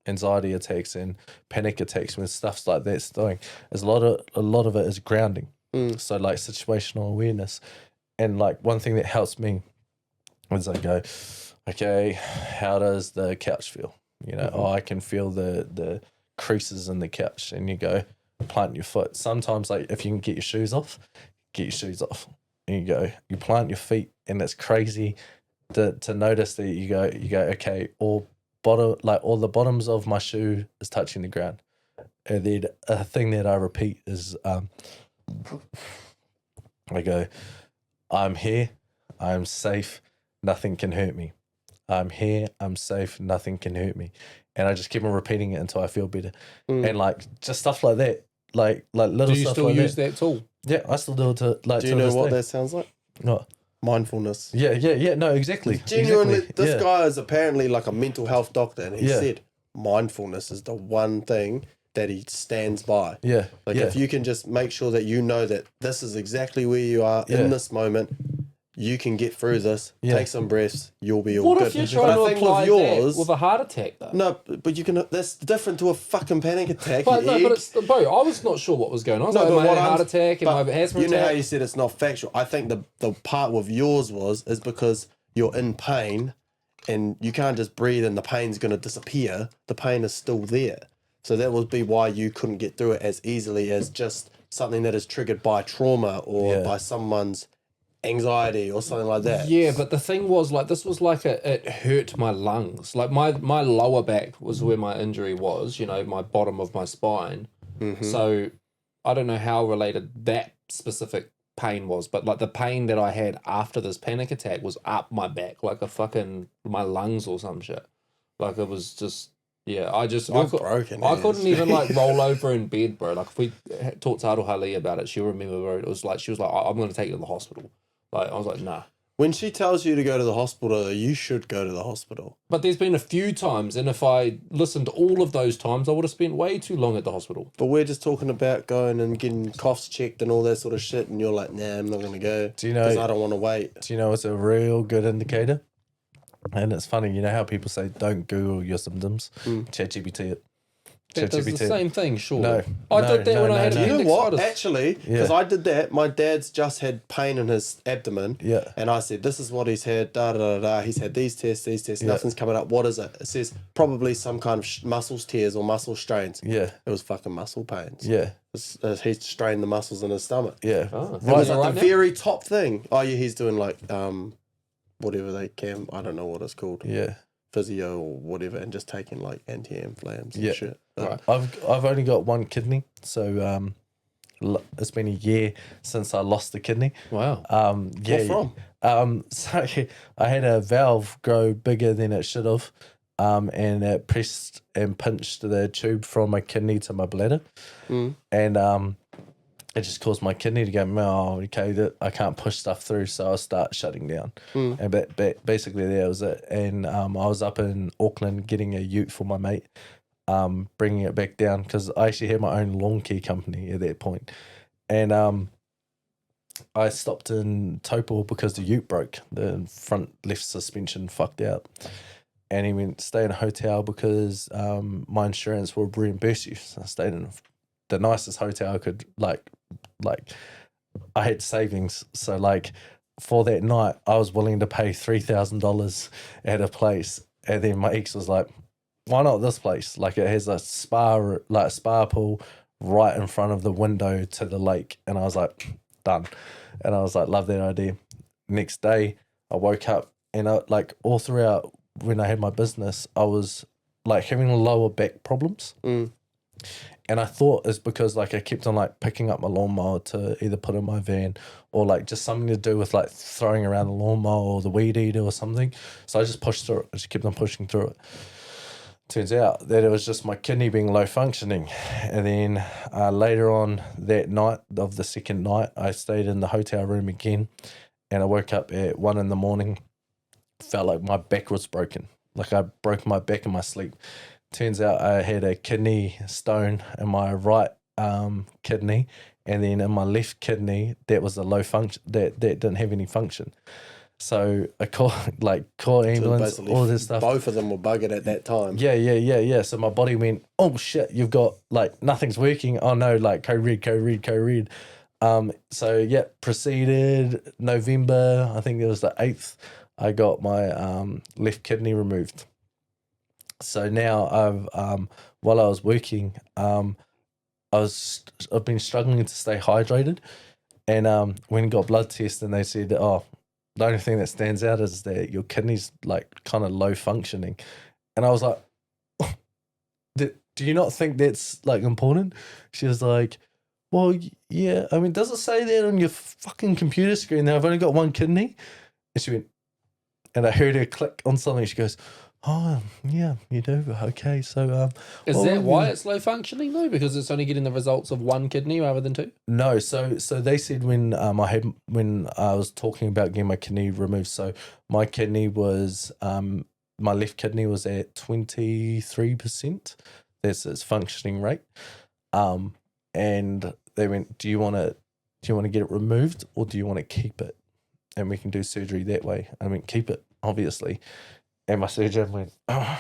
anxiety attacks and panic attacks, when stuff's like that's doing, is a lot of it is grounding. So situational awareness, and one thing that helps me is I go, okay, how does the couch feel? I can feel the creases in the couch, and you go, plant your foot. Sometimes if you can get your shoes off, and you plant your feet, and it's crazy to notice that you go okay, all the bottoms of my shoe is touching the ground. And then a thing that I repeat is I go, I'm here, I'm safe, nothing can hurt me. I'm here, I'm safe, nothing can hurt me. And I just keep on repeating it until I feel better. And just stuff like that. Little Do you stuff still like use that. that tool? Yeah, I still do it to Do you know what that sounds like? What? Mindfulness. Yeah, no, exactly. Genuinely, exactly. this guy is apparently a mental health doctor, and he Yeah. said mindfulness is the one thing that he stands by. Yeah. If you can just make sure that you know that this is exactly where you are in this moment, you can get through this. Yeah. Take some breaths, you'll be all What good. if you're But trying to I think apply with yours, that with a heart attack though? no, but you can. That's different to a fucking panic attack. But you no, egg. but it's bro. I was not sure what was going on. I was No, like, but am I what had a I'm- heart attack? Am I but asthma you know how attack? you said it's not factual. I think the part with yours is because you're in pain, and you can't just breathe and the pain's going to disappear. The pain is still there. So that would be why you couldn't get through it as easily as just something that is triggered by trauma or by someone's anxiety or something like that. Yeah, but the thing was this was it hurt my lungs. My lower back was where my injury was, my bottom of my spine. So I don't know how related that specific pain was, but the pain that I had after this panic attack was up my back, my lungs or some shit. It was just broken. I couldn't even roll over in bed, bro. If we talked to Arohali about it, she'll remember, bro. It was she was like, I'm going to take you to the hospital. I was like, nah. When she tells you to go to the hospital, you should go to the hospital. But there's been a few times, and if I listened to all of those times, I would have spent way too long at the hospital. But we're just talking about going and getting coughs checked and all that sort of shit, and you're like, nah, I'm not going to go. Do you know? Because I don't want to wait. Do you know it's a real good indicator? And it's funny, how people say don't Google your symptoms. ChatGPT it. That does the ChatGPT. same thing, sure. No, I no, did that no, when I no, had no. You know what? appendicitis. Actually, because I did that, my dad's just had pain in his abdomen. Yeah. And I said, this is what he's had, He's had these tests, nothing's coming up. What is it? It says probably some kind of muscles tears or muscle strains. Yeah. It was fucking muscle pains. Yeah. He strained the muscles in his stomach. Yeah. Oh, It was right like now? the very top thing. Oh, yeah, he's doing whatever they can. I don't know what it's called. Yeah. Physio or whatever, and just taking anti-inflams and Yeah. shit. But I've only got one kidney, so it's been a year since I lost the kidney. Wow. what from? So I had a valve grow bigger than it should have, and it pressed and pinched the tube from my kidney to my bladder, and it just caused my kidney to go, oh, okay, I can't push stuff through, so I'll start shutting down. And basically that was it. And I was up in Auckland getting a ute for my mate, bringing it back down because I actually had my own lawn care company at that point. And I stopped in Taupo because the ute broke. The front left suspension fucked out. And he went, stay in a hotel because my insurance will reimburse you. So I stayed in the nicest hotel I could, like I had savings. So like for that night, I was willing to pay $3,000 at a place. And then my ex was like, why not this place? Like it has a spa pool right in front of the window to the lake. And I was like, done. And I was like, love that idea. Next day, I woke up and like all throughout when I had my business, I was like having lower back problems. And I thought it's because like I kept on like picking up my lawnmower to either put in my van or like just something to do with like throwing around the lawnmower or the weed eater or something. So I just pushed through it. I just kept on pushing through it. Turns out that it was just my kidney being low functioning. And then later on that night of the second night, I stayed in the hotel room again and I woke up at 1 a.m. Felt like my back was broken. Like I broke my back in my sleep. Turns out I had a kidney stone in my right kidney, and then in my left kidney that was a low function that didn't have any function. So I call ambulance, So all this stuff. Both of them were buggered at that time. Yeah. So my body went, oh shit, you've got like nothing's working. Oh no, like co-read. So yeah, proceeded November. I think it was the 8th. I got my left kidney removed. So now while I was working, I've been struggling to stay hydrated, and when I got blood tests, and they said, oh, the only thing that stands out is that your kidney's like kind of low functioning, and I was like, do you not think that's like important? She was like, well, yeah. I mean, does it say that on your fucking computer screen that I've only got one kidney? And she went, and I heard her click on something. She goes, oh, yeah, you do. Okay, so Is that why it's low functioning though? Because it's only getting the results of one kidney rather than two? No, so they said when I was talking about getting my kidney removed, so my kidney was my left kidney was at 23%. That's its functioning rate. And they went, do you want to get it removed or do you want to keep it? And we can do surgery that way. I mean, keep it, obviously. And my surgeon went, oh,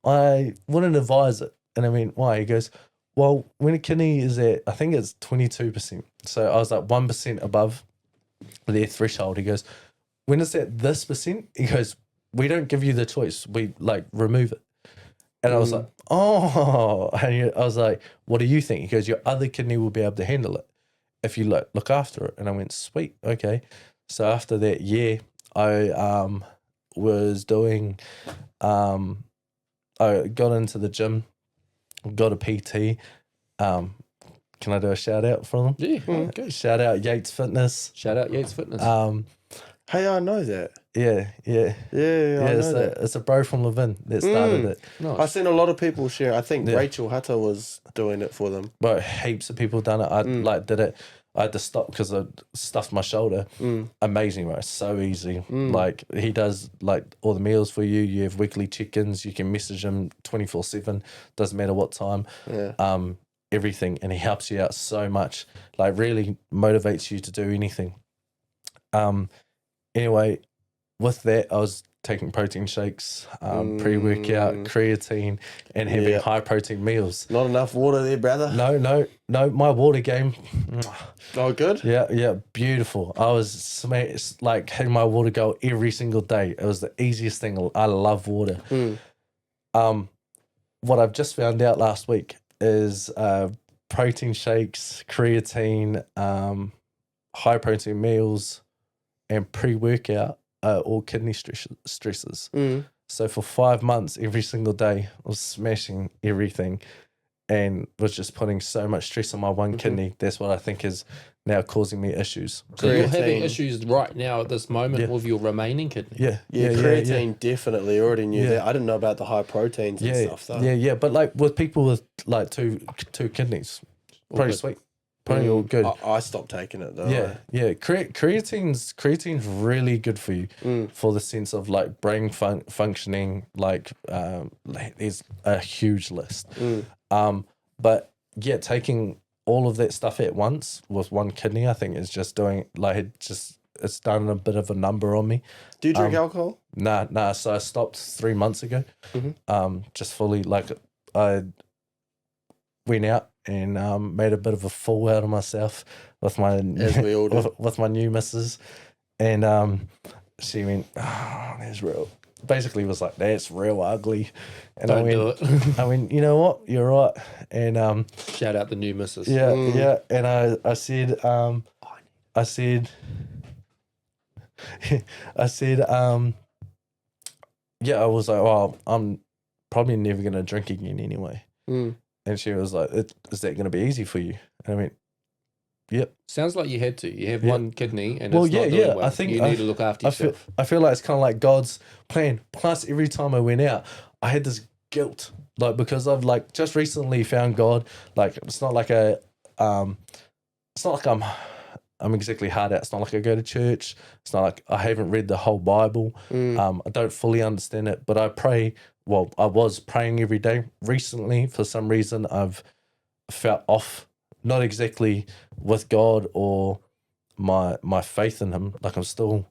I wouldn't advise it. And I went, why? He goes, well, when a kidney is at, I think it's 22%. So I was like 1% above their threshold. He goes, when it's at this percent, he goes, we don't give you the choice. We like remove it. And I was like, oh. And I was like, what do you think? He goes, your other kidney will be able to handle it if you look after it. And I went, sweet, okay. So after that year, I was doing, I got into the gym, got a PT. Can I do a shout out from them? Yeah, okay. Shout out Yates Fitness. Shout out Yates Fitness. Hey, I know that. Yeah. I know that. It's a bro from Levin that started it. Nice. I've seen a lot of people share. I think Rachel Hutter was doing it for them. But heaps of people done it. I did it. I had to stop because I stuffed my shoulder. Amazing, right? So easy. Like he does like all the meals for you. You have weekly check-ins. You can message him 24/7. Doesn't matter what time. Yeah. Everything, and he helps you out so much. Like really motivates you to do anything. Anyway, with that, I was taking protein shakes, pre-workout, creatine, and having high protein meals. Not enough water there, brother. No. My water game. Oh, good. Yeah, beautiful. I was like having my water go every single day. It was the easiest thing. I love water. What I've just found out last week is protein shakes, creatine, high protein meals, and pre-workout are all kidney stresses. So for 5 months, every single day, I was smashing everything and was just putting so much stress on my one kidney. That's what I think is now causing me issues. So you're having issues right now at this moment with your remaining kidney? Yeah. Creatine definitely already knew that. I didn't know about the high proteins and stuff though. Yeah. But like with people with like two kidneys, pretty sweet. Putting all good. I stopped taking it though. Yeah. Creatine's really good for you for the sense of like brain functioning. Like, there's a huge list. But yeah, taking all of that stuff at once with one kidney, I think is just doing like it's done a bit of a number on me. Do you drink alcohol? Nah. So I stopped 3 months ago. Just fully like I went out and made a bit of a fool out of myself with my As we all do. with my new missus, and she went, "Oh, that's real." Basically, was like, "That's real ugly," and Don't do it. I went, "You know what? You're right." And Shout out the new missus. yeah, and I said, I said, yeah, I was like, "Well, I'm probably never gonna drink again anyway." And she was like, "Is that going to be easy for you?" And I went, "Yep." Sounds like you had to. You have one kidney, and Well, it's not doing well. I think you need to look after yourself. I feel like it's kind of like God's plan. Plus, every time I went out, I had this guilt, like because I've like just recently found God. Like it's not like I'm exactly hard out. It's not like I go to church. It's not like I haven't read the whole Bible. I don't fully understand it, but I pray. Well, I was praying every day. Recently, for some reason, I've felt off, not exactly with God or my faith in Him. Like I'm still,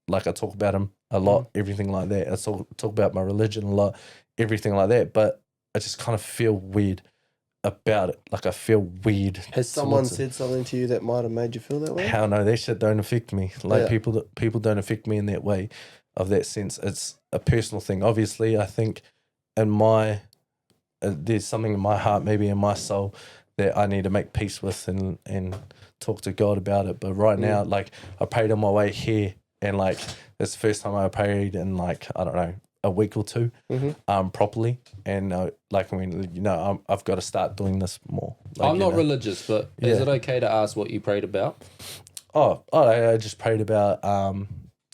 like I talk about Him a lot, everything like that. I talk about my religion a lot, everything like that. But I just kind of feel weird about it. Like I feel weird. Has someone said something to you that might have made you feel that way? Hell no, that shit don't affect me. Like people don't affect me in that way, of that sense. It's a personal thing. Obviously, I think in my there's something in my heart, maybe in my soul, that I need to make peace with and talk to God about it. But right now, like I prayed on my way here, and like it's the first time I prayed in like I don't know a week or two, properly. And like I mean, you know, I've got to start doing this more. Like, I'm not religious, but is it okay to ask what you prayed about? I just prayed about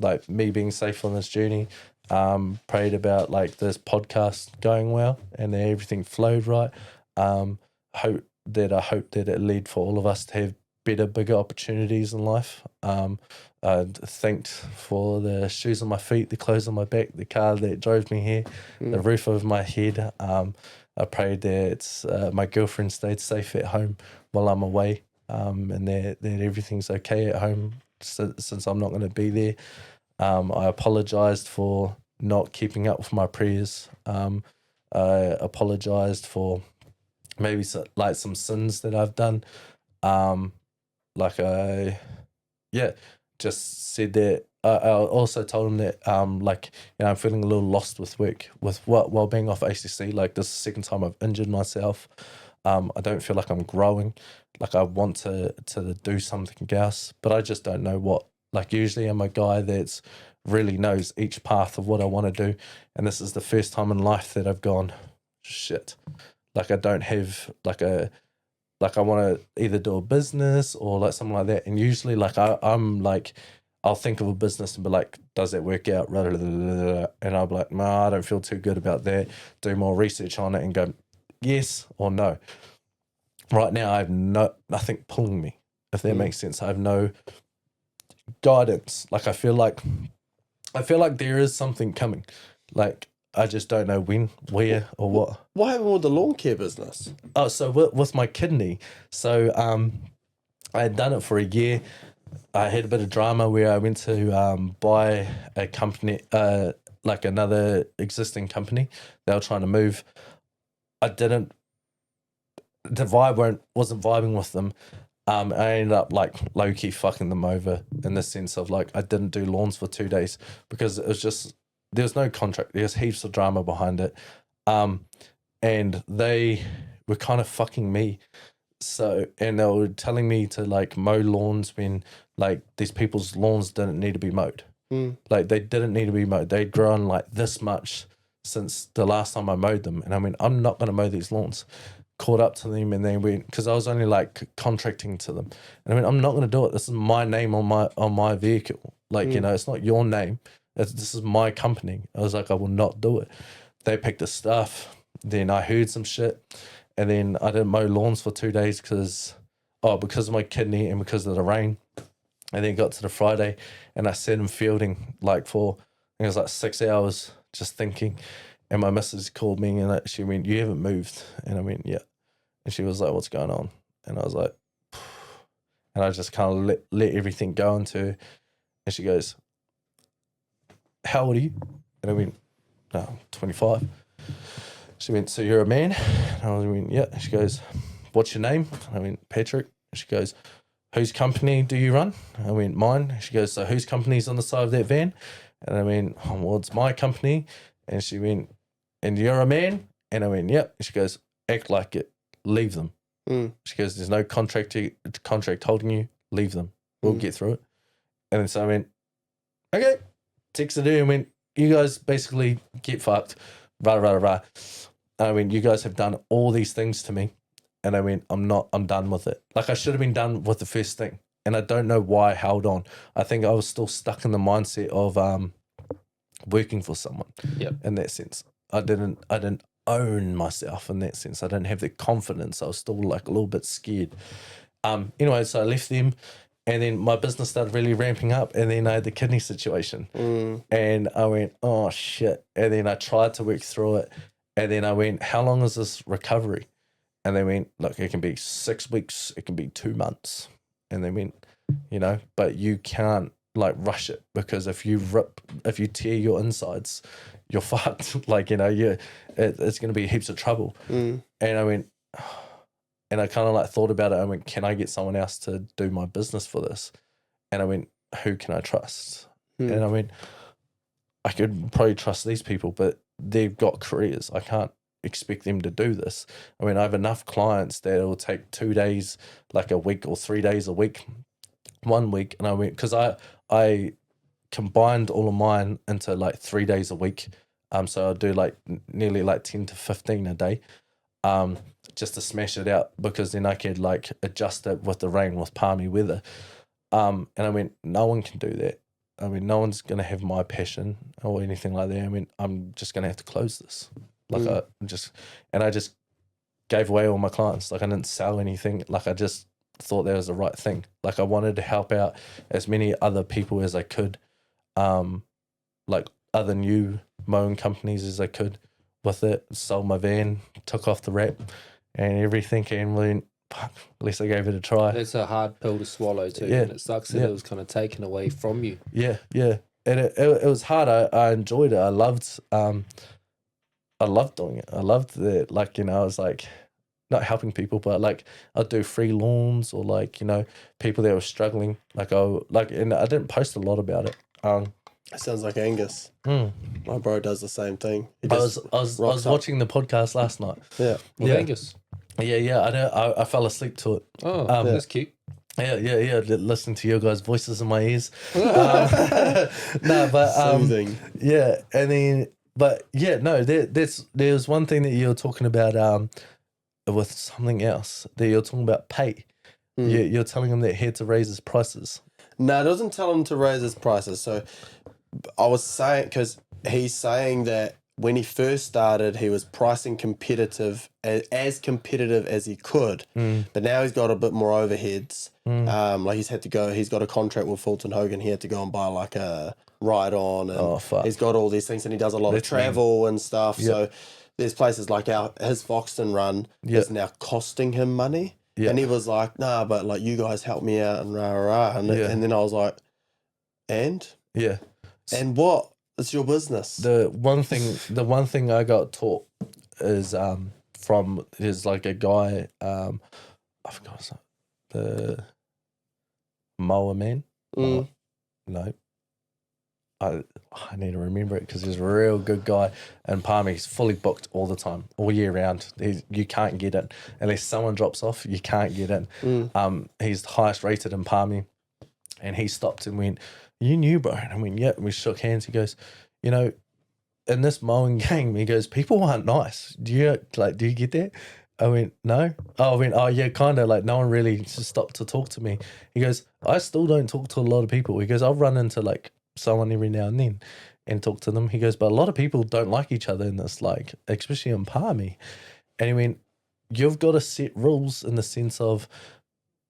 like me being safe on this journey. Prayed about like this podcast going well and that everything flowed right. Hope that it led for all of us to have better, bigger opportunities in life. Thanked for the shoes on my feet, the clothes on my back, the car that drove me here, the roof over my head. I prayed that my girlfriend stayed safe at home while I'm away, and that everything's okay at home since I'm not going to be there. I apologized for not keeping up with my prayers. I apologized for maybe some sins that I've done. Just said that. I also told him that like, you know, I'm feeling a little lost with work while being off ACC. Like this is the second time I've injured myself. I don't feel like I'm growing. Like I want to do something else, but I just don't know what. Like usually I'm a guy that's really knows each path of what I want to do, and this is the first time in life that I've gone, shit. Like I don't have I want to either do a business or like something like that. And usually like I'm like, I'll think of a business and be like, does that work out? And I'll be like, no, I don't feel too good about that. Do more research on it and go, yes or no. Right now I have nothing pulling me, if that makes sense. I have no guidance. Like I feel like there is something coming. Like I just don't know when, where, or what. What happened with the lawn care business? Oh, so with my kidney. So I had done it for a year. I had a bit of drama where I went to buy a company, like another existing company. They were trying to move. I didn't. The vibe wasn't vibing with them. I ended up like low key fucking them over in the sense of like I didn't do lawns for 2 days because it was just there was no contract. There was heaps of drama behind it, and they were kind of fucking me. So and they were telling me to like mow lawns when like these people's lawns didn't need to be mowed. Like they didn't need to be mowed. They'd grown like this much since the last time I mowed them, and I mean I'm not going to mow these lawns. Caught up to them and they went because I was only like contracting to them, and I mean I'm not going to do it. This is my name on my vehicle. Like you know, it's not your name. This is my company. I was like, I will not do it. They picked the stuff. Then I heard some shit, and then I didn't mow lawns for 2 days because because of my kidney and because of the rain. And then got to the Friday and I sat in fielding like for, I think it was like 6 hours just thinking. And my missus called me and she went, you haven't moved. And I went, yeah. And she was like, what's going on? And I was like, phew. And I just kind of let everything go into her. And she goes, how old are you? And I went, no, 25. She went, so you're a man? And I went, yeah. And she goes, what's your name? I went, Patrick. And she goes, whose company do you run? I went, mine. She goes, so whose company's on the side of that van? And I went, oh, well, it's my company. And she went, and you're a man? And I went, yep. And she goes, act like it. Leave them. She goes, there's no contract holding you. Leave them. We'll get through it. And then so I went, okay. Texted her and went, you guys basically get fucked. Rah, rah, rah. And I went, you guys have done all these things to me. And I went, I'm done with it. Like I should have been done with the first thing. And I don't know why I held on. I think I was still stuck in the mindset of working for someone. Yep. In that sense. I didn't own myself in that sense. I didn't have the confidence. I was still like a little bit scared. Anyway, so I left them and then my business started really ramping up and then I had the kidney situation. And I went, oh shit. And then I tried to work through it. And then I went, how long is this recovery? And they went, look, it can be 6 weeks, it can be 2 months. And they went, but you can't like rush it because if you tear your insides, you're fucked. Like, it's going to be heaps of trouble. And I went, and I kind of like thought about it. I went, can I get someone else to do my business for this? And I went, who can I trust? And I went, I could probably trust these people, but they've got careers. I can't expect them to do this. I mean, I have enough clients that it will take 2 days, like a week, or 3 days a week, 1 week. And I went, because I combined all of mine into like 3 days a week. So I'll do like nearly like 10 to 15 a day, just to smash it out because then I could like adjust it with the rain, with palmy weather. And I went, no one can do that. I mean, no one's going to have my passion or anything like that. I mean, I'm just going to have to close this. Like I just gave away all my clients. Like I didn't sell anything. Like I just thought that was the right thing. Like I wanted to help out as many other people as I could, like other new mowing companies as I could with it. Sold my van, took off the wrap and everything, and went, fuck, at least I gave it a try. That's a hard pill to swallow too. Yeah. And it sucks that it was kind of taken away from you. Yeah. And it was hard. I enjoyed it. I loved doing it. I loved that. Like, I was like, not helping people, but like I'd do free lawns or like, people that were struggling. And I didn't post a lot about it. It sounds like Angus. My bro does the same thing. I was watching the podcast last night. Yeah. With Angus. Yeah. I fell asleep to it. Oh, that's cute. Yeah. Listening to your guys' voices in my ears. Soothing. Yeah, and then. But yeah, no, there's one thing that you're talking about with something else, that you're talking about pay. You're telling him that he had to raise his prices. No, it doesn't tell him to raise his prices. So I was saying, because he's saying that when he first started, he was pricing as competitive as he could. But now he's got a bit more overheads. Like he's got a contract with Fulton Hogan. He had to go and buy like a ride on, and he's got all these things, and he does a lot of travel and stuff. Yep. So there's places like his Foxton run is now costing him money. Yep. And he was like, nah, but like you guys help me out and rah rah. And then I was like, and what? It's your business. The one thing I got taught is is like a guy, I forgot his name, the mower man. No. I need to remember it because he's a real good guy. And Palmy, he's fully booked all the time, all year round. You can't get in. Unless someone drops off, you can't get in. He's the highest rated in Palmy. And he stopped and went, you knew, bro? And I went, yeah. And we shook hands. He goes, in this mowing game, he goes, people aren't nice. Do you get that? I went, no. Oh yeah, kind of. Like no one really stopped to talk to me. He goes, I still don't talk to a lot of people. He goes, I'll run into like someone every now and then and talk to them. He goes, but a lot of people don't like each other in this, like, especially in Palmy. And he went, you've got to set rules in the sense of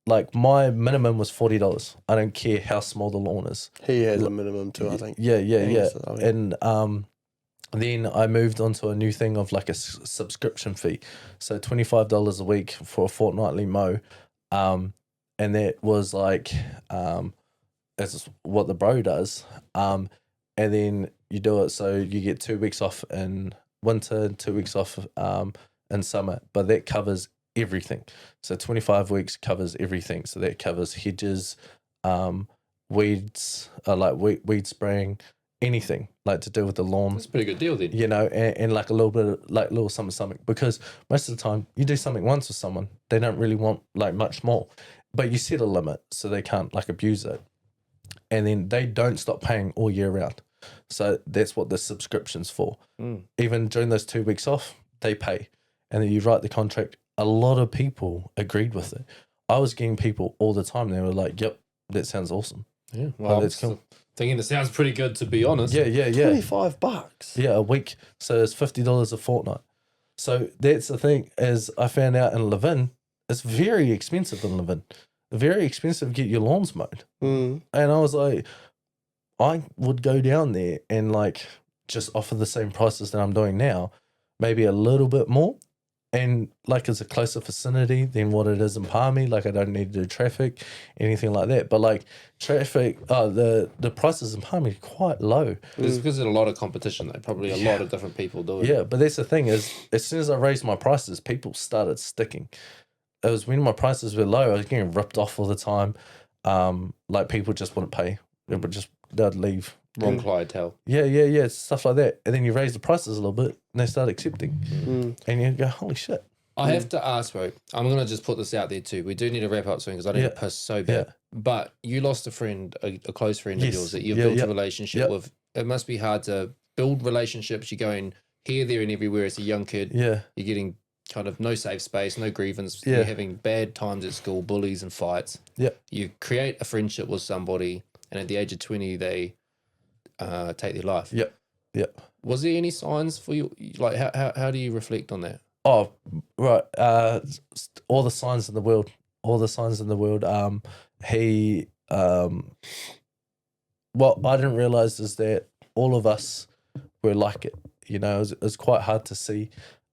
like my minimum was $40. I don't care how small the lawn is. He has a minimum too, I think. Yeah. I mean- And then I moved on to a new thing of like a subscription fee. So $25 a week for a fortnightly mow. And that was like, that's what the bro does. And then you do it so you get 2 weeks off in winter, 2 weeks off in summer, but that covers everything. So 25 weeks covers everything. So that covers hedges, weeds, like weed spraying, anything like to do with the lawn. That's a pretty good deal then. You know, and like a little bit of like little something, because most of the time you do something once with someone, they don't really want like much more, but you set a limit so they can't like abuse it, and then they don't stop paying all year round. So that's what the subscription's for. Even during those 2 weeks off, they pay, and then you write the contract. A lot of people agreed with it. I was getting people all the time. They were like, "Yep, that sounds awesome." Yeah, well, that's cool. Thinking it sounds pretty good, to be honest. Yeah. $25. Yeah, a week. So it's $50 a fortnight. So that's the thing, is I found out in Levin, it's very expensive in Levin. Very expensive to get your lawns mowed. Mm. And I was like, I would go down there and like just offer the same prices that I'm doing now, maybe a little bit more. And like it's a closer vicinity than what it is in Palmy. Like I don't need to do traffic, anything like that. But like traffic, the prices in Palmy are quite low. It's because there's a lot of competition though. Probably a lot of different people do it. Yeah, but that's the thing, is as soon as I raised my prices, people started sticking. It was when my prices were low, I was getting ripped off all the time. Like people just wouldn't pay. They'd leave. Wrong clientele. Yeah, stuff like that. And then you raise the prices a little bit, and they start accepting. And you go, holy shit. I have to ask, bro. I'm gonna just put this out there too. We do need to wrap up soon because I need to piss so bad. Yeah. But you lost a friend, a close friend of Yes. yours that you Yeah, built yeah. a relationship Yep. with. It must be hard to build relationships. You're going here, there, and everywhere as a young kid. Yeah. You're getting kind of no safe space, no grievance. Yeah. You're having bad times at school, bullies and fights. Yeah. You create a friendship with somebody, and at the age of 20, they take their life. Yep. Was there any signs for you? Like, how do you reflect on that? Oh, right. All the signs in the world. What I didn't realize is that all of us were like it. You know, it was quite hard to see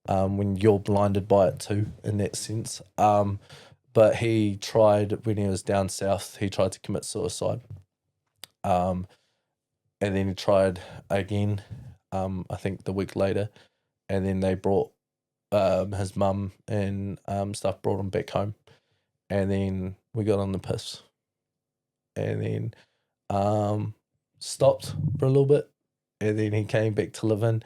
when you're blinded by it too, in that sense. But he tried, when he was down south, he tried to commit suicide. And then he tried again, I think the week later, and then they brought his mum and stuff, brought him back home, and then we got on the piss, and then stopped for a little bit, and then he came back to live in,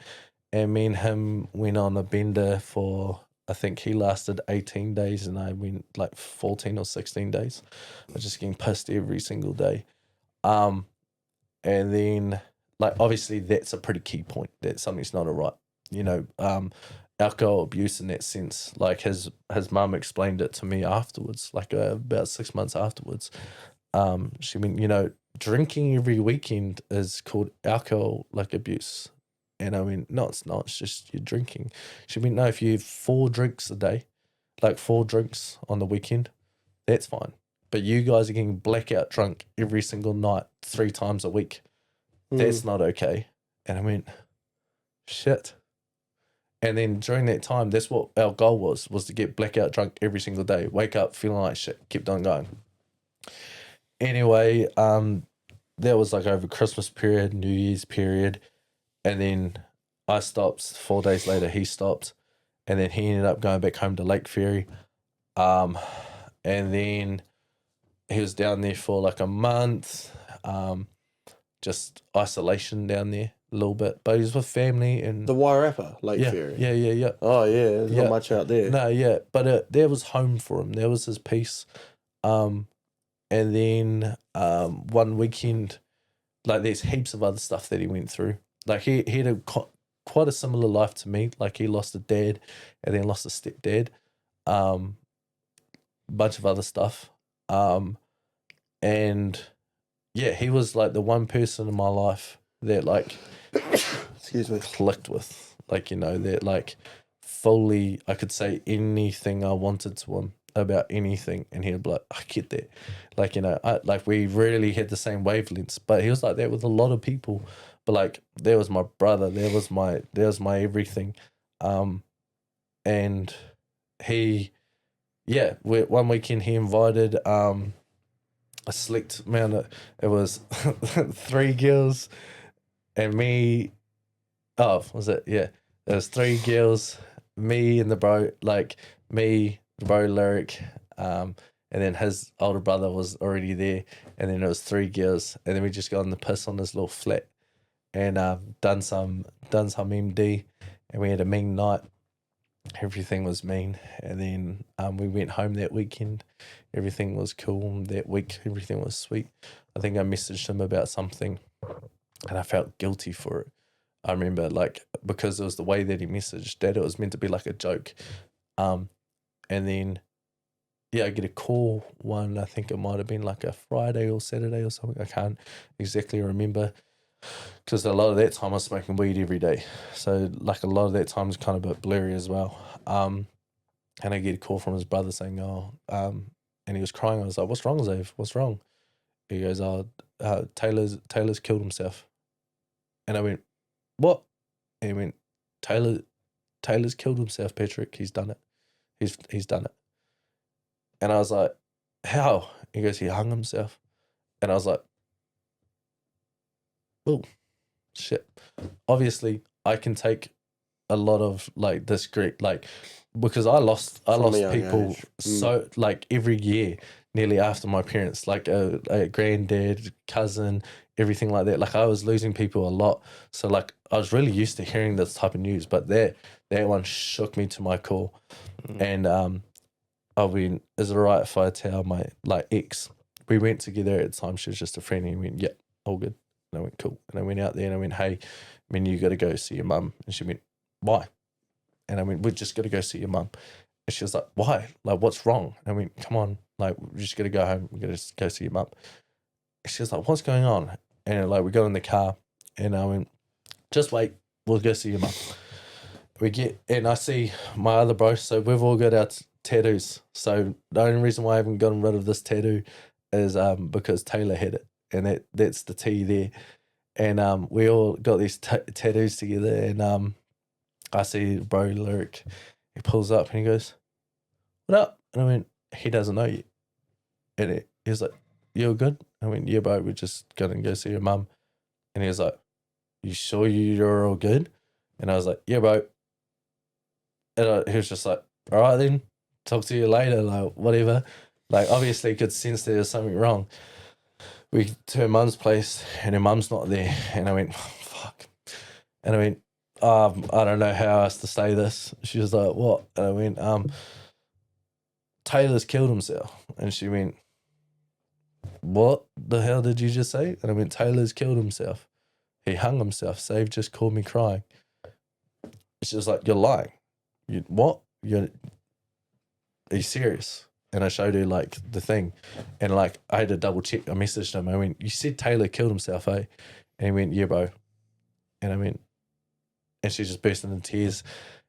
and me and him went on a bender for, I think he lasted 18 days and I went like 14 or 16 days. I was just getting pissed every single day. And then, like, obviously that's a pretty key point, that something's not all right. You know, alcohol abuse in that sense. Like his mum explained it to me afterwards, like about 6 months afterwards. She went, you know, drinking every weekend is called alcohol like abuse. And I went, no, it's not. It's just you're drinking. She went, no, if you have 4 drinks a day, like 4 drinks on the weekend, that's fine. But you guys are getting blackout drunk every single night, 3 times a week. That's not okay. And I went, shit. And then during that time, that's what our goal was to get blackout drunk every single day. Wake up feeling like shit, keep on going. Anyway, that was like over Christmas period, New Year's period. And then I stopped. 4 days later, he stopped. And then he ended up going back home to Lake Ferry. And then he was down there for like a month. Just isolation down there a little bit. But he was with family and... The Wairarapa, Lake Ferry. Yeah. Oh, yeah. There's not much out there. No, yeah. But there was home for him. There was his peace. And then one weekend, like there's heaps of other stuff that he went through. Like he had quite a similar life to me. Like he lost a dad and then lost a stepdad. Bunch of other stuff. And yeah, he was like the one person in my life that like excuse me, clicked with. Like, you know, that like fully I could say anything I wanted to him. about anything, and he'd be like, I get that. Like, you know, we really had the same wavelengths, but he was like that with a lot of people. But like, there was my brother, there was my everything. And he, one weekend he invited a select amount it was 3 girls and me. Oh, was it? Yeah. There was 3 girls, me and the bro, like me, the bro Lyric, and then his older brother was already there, and then it was 3 girls, and then we just got on the piss on this little flat and done some MD, and we had a mean night. Everything was mean, and then we went home that weekend. Everything was cool that week. Everything was sweet. I think I messaged him about something, and I felt guilty for it. I remember, like, because it was the way that he messaged, that it was meant to be like a joke. And then, I get a call one, I think it might have been like a Friday or Saturday or something. I can't exactly remember, because a lot of that time I was smoking weed every day. So, like, a lot of that time is kind of a bit blurry as well. And I get a call from his brother saying, and he was crying. I was like, what's wrong, Zave? What's wrong? He goes, Taylor's killed himself. And I went, what? And he went, Taylor's killed himself, Patrick. He's done it. He's done it. And I was like, how? He goes, he hung himself. And I was like, oh, shit. Obviously, I can take a lot of like discreet, like, because I lost people so like every year, nearly after my parents, like a granddad, cousin, everything like that. Like, I was losing people a lot. So like, I was really used to hearing this type of news, but that one shook me to my core. And I went, is it alright if I tell my like ex? We went together at the time. She was just a friend, and he went, yeah, all good. And I went, cool. And I went out there and I went, hey, you got to go see your mum. And she went, why? And I went, we're just got to go see your mum. And she was like, why? Like, what's wrong? And I went, come on, like, we're just got to go home. We're going to go see your mum. And she was like, what's going on? And like, we got in the car and I went, just wait, we'll go see your mum. And I see my other bro. So we've all got our tattoos. So the only reason why I haven't gotten rid of this tattoo is because Taylor had it. And that's the T there. And we all got these tattoos together. And I see bro Lyric. He pulls up and he goes, what up? And I went, he doesn't know you. And he was like, you all good? I went, yeah, bro, we're just going to go see your mum. And he was like, you sure you're all good? And I was like, yeah, bro. And he was just like, all right then, talk to you later, like, whatever. Like, obviously could sense there was something wrong. We get to her mum's place and her mum's not there. And I went, fuck. And I went, I don't know how else to say this. She was like, what? And I went, Taylor's killed himself. And she went, what the hell did you just say? And I went, Taylor's killed himself. He hung himself. Save just called me crying. She was like, you're lying. What? Are you serious? And I showed her like the thing, and like I had to double check. I messaged him. I went, you said Taylor killed himself, eh? And he went, yeah, bro. And I went, and she just burst into tears.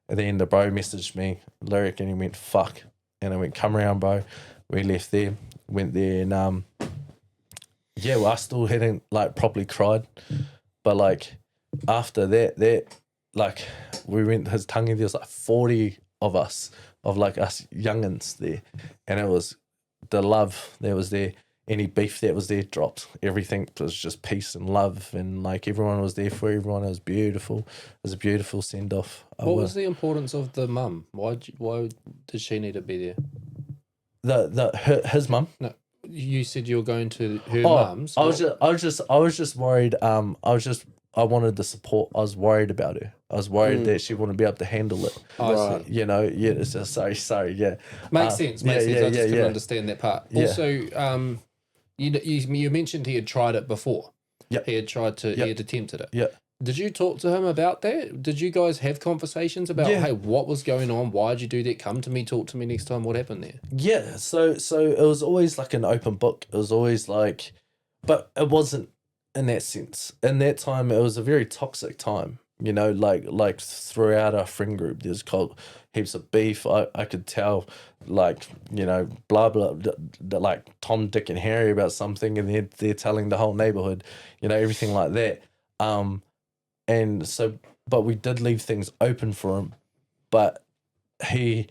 And then the bro messaged me, Lyric, and he went, fuck. And I went, come around, bro. We left there, went there, and I still hadn't like properly cried, but like after that like we went his tongue, there was like 40 of us, of like us youngins there, and it was the love that was there. Any beef that was there dropped. Everything was just peace and love, and like everyone was there for everyone. It was beautiful. It was a beautiful send off. What was the importance of the mum? Why did she need to be there? His mum. No, you said you were going to her mum's. I was just worried. I wanted the support. I was worried about her. I was worried that she wouldn't be able to handle it. Right. You know, yeah. It's just, sorry, yeah. Makes sense. I just couldn't understand that part. Yeah. Also, you mentioned he had tried it before. Yeah. He had he had attempted it. Yeah. Did you talk to him about that? Did you guys have conversations about, hey, what was going on? Why did you do that? Come to me, talk to me next time. What happened there? Yeah. So it was always like an open book. It was always like, but it wasn't in that sense. In that time, it was a very toxic time. You know, like throughout our friend group, there's heaps of beef. I could tell, like, you know, blah blah, like Tom, Dick, and Harry about something, and they're telling the whole neighborhood, you know, everything like that. And so, but we did leave things open for him. But he,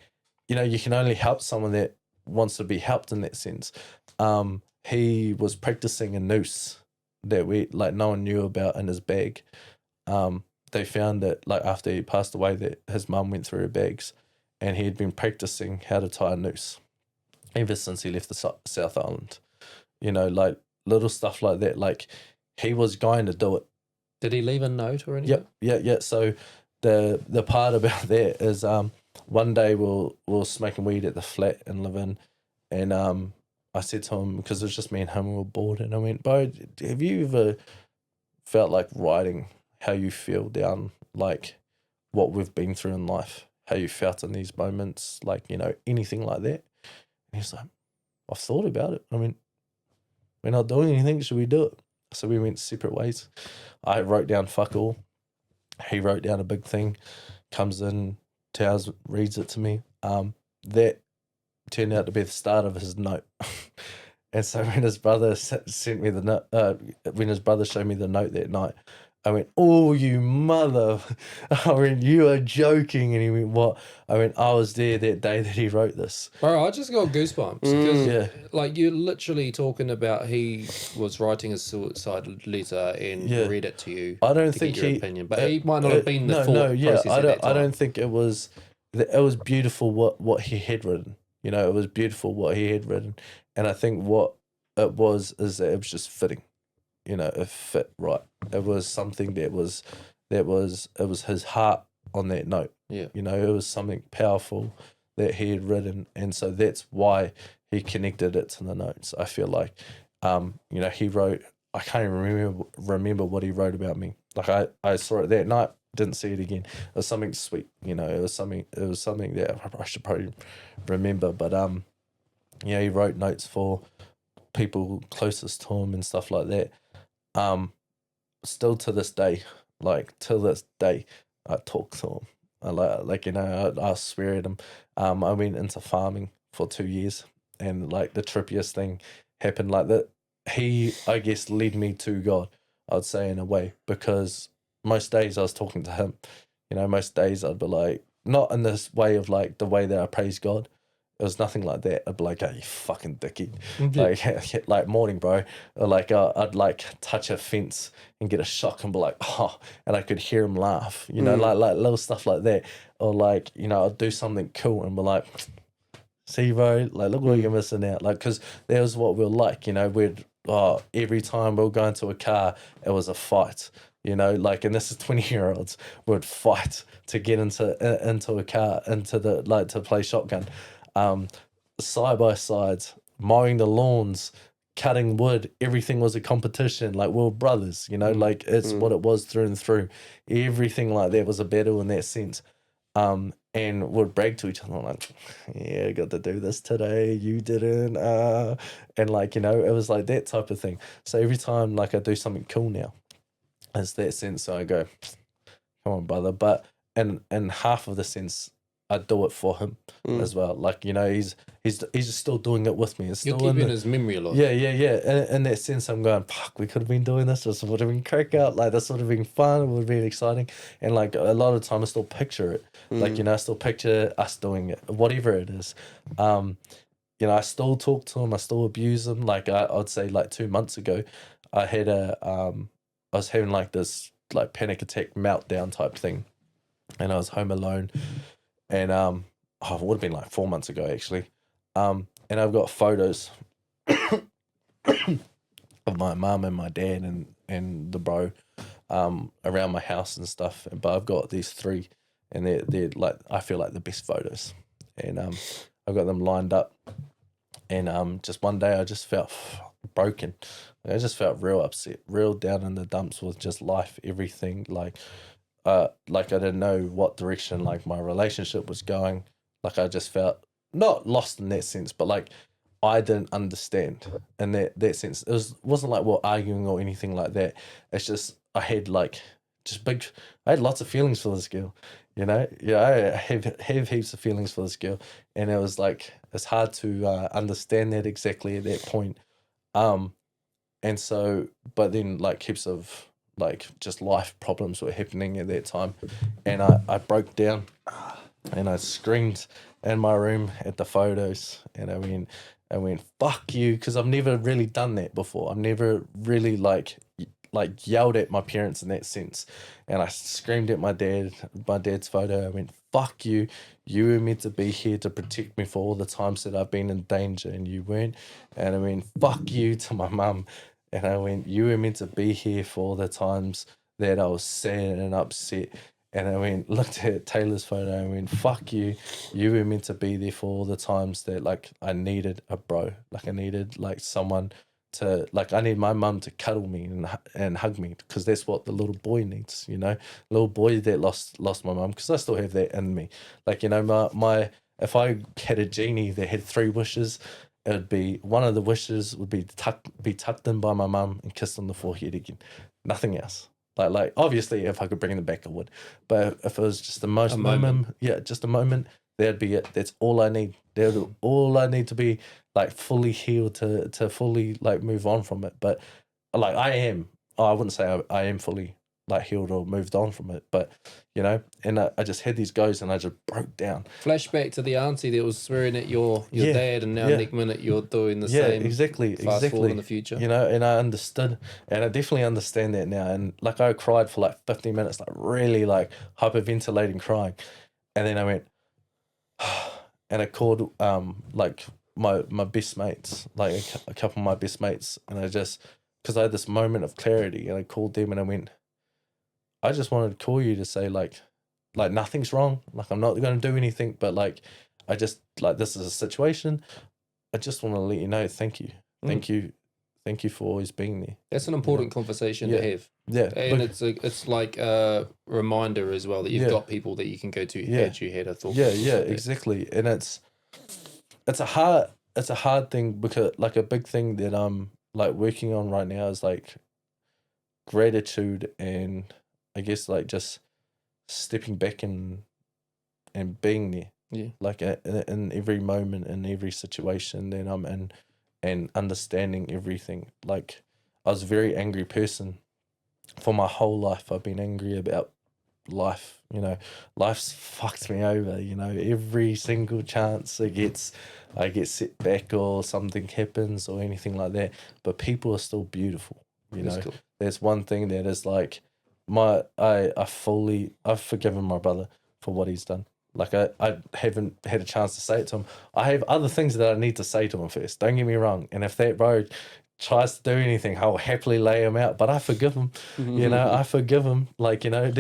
you know, you can only help someone that wants to be helped in that sense. He was practicing a noose that no one knew about in his bag. They found that, like, after he passed away, that his mum went through her bags, and he had been practicing how to tie a noose ever since he left the South Island. You know, like little stuff like that. Like, he was going to do it. Did he leave a note or anything? Yeah. So the part about that is one day we were smoking weed at the flat and living, and I said to him, because it was just me and him, we were bored, and I went, "Bo, have you ever felt like writing how you feel down, like what we've been through in life, how you felt in these moments, like, you know, anything like that?" And he's like, "I've thought about it. I mean, we're not doing anything. Should we do it?" So we went separate ways. I wrote down fuck all. He wrote down a big thing, comes in, Towers reads it to me. That turned out to be the start of his note. And so when his brother sent me the note, when his brother showed me the note that night, I went, "Oh, you mother." I went, "You are joking." And he went, "What?" I went, "I was there that day that he wrote this." Bro, I just got goosebumps because, Yeah. like, you're literally talking about he was writing a suicide letter and Yeah. read it to you. I don't to think get your he opinion, but he might not have been the no, thought no, yeah. process I at don't. that I time. don't think it was. It was beautiful what he had written. You know, it was beautiful what he had written, and I think what it was is that it was just fitting. You know, it fit right. It was something it was his heart on that note. Yeah. You know, it was something powerful that he had written, and so that's why he connected it to the notes. I feel like, you know, he wrote. I can't even remember what he wrote about me. Like I saw it that night, didn't see it again. It was something sweet. You know, it was something that I should probably remember. But yeah, he wrote notes for people closest to him and stuff like that. Still to this day, like till this day, I talk to him. I like you know, I swear at him. I went into farming for 2 years, and like the trippiest thing happened. Like that, he, I guess, led me to God, I'd say, in a way, because most days I was talking to him. You know, most days I'd be like, not in this way of like the way that I praise God. It was nothing like that. I'd be like, "Oh, you fucking dickhead." Like morning, bro. Or like I'd like touch a fence and get a shock and be like, "Oh," and I could hear him laugh, you know, like little stuff like that. Or like, you know, I'd do something cool and be like, "See, bro, like look what you're missing out." Like, because that was what we were like, you know, every time we were going to a car, it was a fight. You know, like, and this is 20-year-olds would fight to get into a car, to play shotgun. Side by sides, mowing the lawns, cutting wood, everything was a competition. Like, we were brothers, you know, like it's what it was through and through. Everything like that was a battle in that sense. And would brag to each other like, "Yeah, I got to do this today, you didn't." And like, you know, it was like that type of thing. So every time like I do something cool now, it's that sense. So I go, "Come on, brother." But in half of the sense, I do it for him as well. Like, you know, he's just still doing it with me. It's You're still keeping his memory alive. Yeah. In that sense, I'm going, fuck, we could have been doing this. This would have been crack out. Like, this would have been fun. It would have been exciting. And like a lot of the time, I still picture it. Like, you know, I still picture us doing it, whatever it is. You know, I still talk to him. I still abuse him. Like I'd say like 2 months ago, I had I was having like this like panic attack meltdown type thing, and I was home alone. And it would have been like 4 months ago actually. And I've got photos of my mum and my dad and the bro around my house and stuff. But I've got these three, and they're like, I feel like the best photos. And I've got them lined up. And just one day I just felt broken. I just felt real upset, real down in the dumps with just life, everything. Like I didn't know what direction like my relationship was going. Like I just felt not lost in that sense, but like I didn't understand in that sense. Wasn't like we're arguing or anything like that. It's just I had like just big. I had lots of feelings for this girl, you know. Yeah, I have heaps of feelings for this girl, and it was like it's hard to understand that exactly at that point. And so, but then like heaps of like just life problems were happening at that time, and I broke down, and I screamed in my room at the photos, and I went fuck you, because I've never really done that before. I've never really like yelled at my parents in that sense, and I screamed at my dad's photo. I went fuck you, you were meant to be here to protect me for all the times that I've been in danger and you weren't. And I went fuck you to my mum, and I went, you were meant to be here for all the times that I was sad and upset. And I went, looked at Taylor's photo and went, fuck you, you were meant to be there for all the times that like I needed a bro, like I needed like someone to, like I need my mum to cuddle me and hug me, because that's what the little boy needs, you know, little boy that lost my mum, because I still have that in me. Like, you know, my if I had a genie that had 3 wishes, it would be, one of the wishes would be tucked in by my mum and kissed on the forehead again, nothing else. Like obviously if I could bring them back I would, but if it was just the most moment, just a moment, that'd be it. That's all I need. That's all I need to be like fully healed to fully like move on from it. But like I wouldn't say I am fully like healed or moved on from it, but you know, and I just had these goes and I just broke down. Flashback to the auntie that was swearing at your dad, and now next minute you're doing the same. Exactly. Forward in the future, you know, and I understood, and I definitely understand that now. And like I cried for like 15 minutes, like really like hyperventilating, crying, and then I went, and I called like my best mates, like a couple of my best mates, and I just, because I had this moment of clarity, and I called them and I went, I just wanted to call you to say like nothing's wrong. Like I'm not going to do anything, but like I just, like, this is a situation. I just want to let you know, thank you. Thank you for always being there. That's an important conversation to have. Yeah. And it's like a reminder as well that you've got people that you can go to had you had a thought. Yeah, exactly. And it's a hard thing, because like a big thing that I'm like working on right now is like gratitude, and I guess like just stepping back and being there. Yeah. Like in every moment, in every situation that I'm in, and understanding everything. Like I was a very angry person for my whole life. I've been angry about life, you know. Life's fucked me over, you know. Every single chance I get set back or something happens or anything like that. But people are still beautiful, you know. Cool. There's one thing that is like, I've forgiven my brother for what he's done. Like I haven't had a chance to say it to him. I have other things that I need to say to him first. Don't get me wrong. And if that bro tries to do anything, I'll happily lay him out. But I forgive him. You know, I forgive him. Like, you know,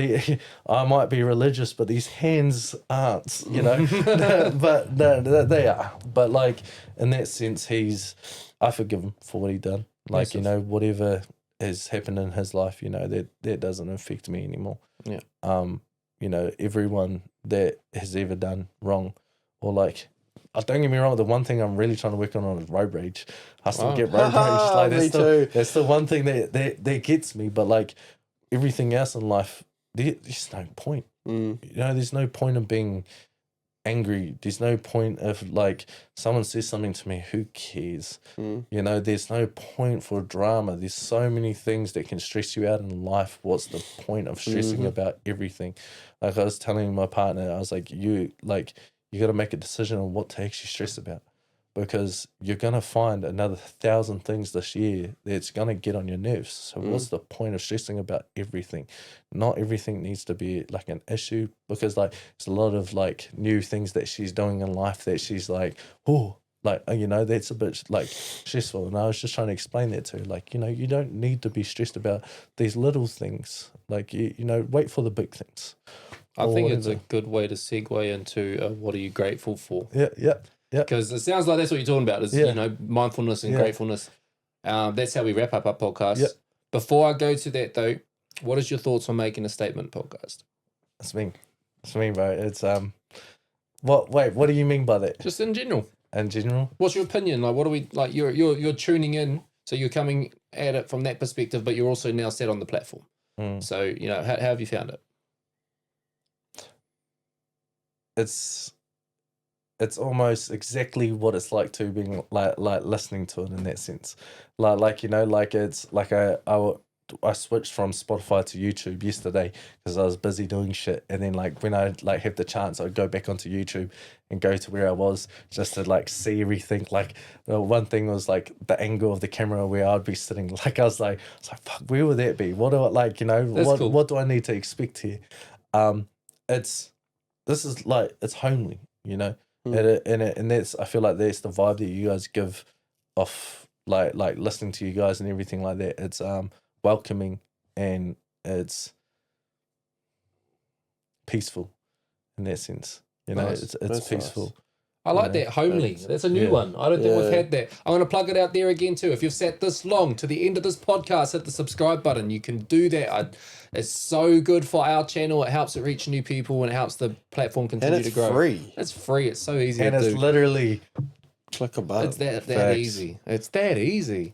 I might be religious, but these hands aren't, you know. But they are. But like in that sense, I forgive him for what he done. Like, you know, whatever has happened in his life, you know, that doesn't affect me anymore. Yeah. You know, everyone that has ever done wrong, or like, don't get me wrong, the one thing I'm really trying to work on is road rage. I still get road rage. Like that's the one thing that gets me. But like everything else in life, there's no point. You know, there's no point in being angry. There's no point of like someone says something to me, who cares? You know, there's no point for drama. There's so many things that can stress you out in life. What's the point of stressing about everything? Like I was telling my partner, I was like, you got to make a decision on what to actually stress about, because you're gonna find another 1,000 things this year that's gonna get on your nerves. So what's the point of stressing about everything? Not everything needs to be like an issue, because like there's a lot of like new things that she's doing in life that she's like, oh, like, you know, that's a bit like stressful. And I was just trying to explain that to her, like, you know, you don't need to be stressed about these little things. Like, you know, wait for the big things. I think it's a good way to segue into what are you grateful for? Yeah. Because it sounds like that's what you're talking about is, you know, mindfulness and gratefulness. That's how we wrap up our podcast. Yep. Before I go to that though, what is your thoughts on making a statement podcast? It's me, bro. It's what do you mean by that? Just in general. In general? What's your opinion? Like, what are we, like, you're tuning in, so you're coming at it from that perspective, but you're also now set on the platform. So, you know, how have you found it? It's almost exactly what it's like to being like listening to it in that sense. Like you know, like it's like I switched from Spotify to YouTube yesterday because I was busy doing shit, and then like when I like have the chance, I'd go back onto YouTube and go to where I was just to like see everything. Like the one thing was like the angle of the camera where I'd be sitting. Like I was like, fuck, where would that be? What do I like? You know, what do I need to expect here? This is like it's homely, you know. And that's I feel like that's the vibe that you guys give off, like listening to you guys and everything like that. It's welcoming and it's peaceful in that sense. You know, Nice. it's peaceful. Nice. I like that, homely. That's a new one. I don't think we've had that. I'm going to plug it out there again too. If you've sat this long to the end of this podcast, hit the subscribe button. You can do that. It's so good for our channel. It helps it reach new people and it helps the platform continue to grow. And it's free. It's free. It's so easy And to it's do. literally Click a button. It's that Facts. easy. It's that easy.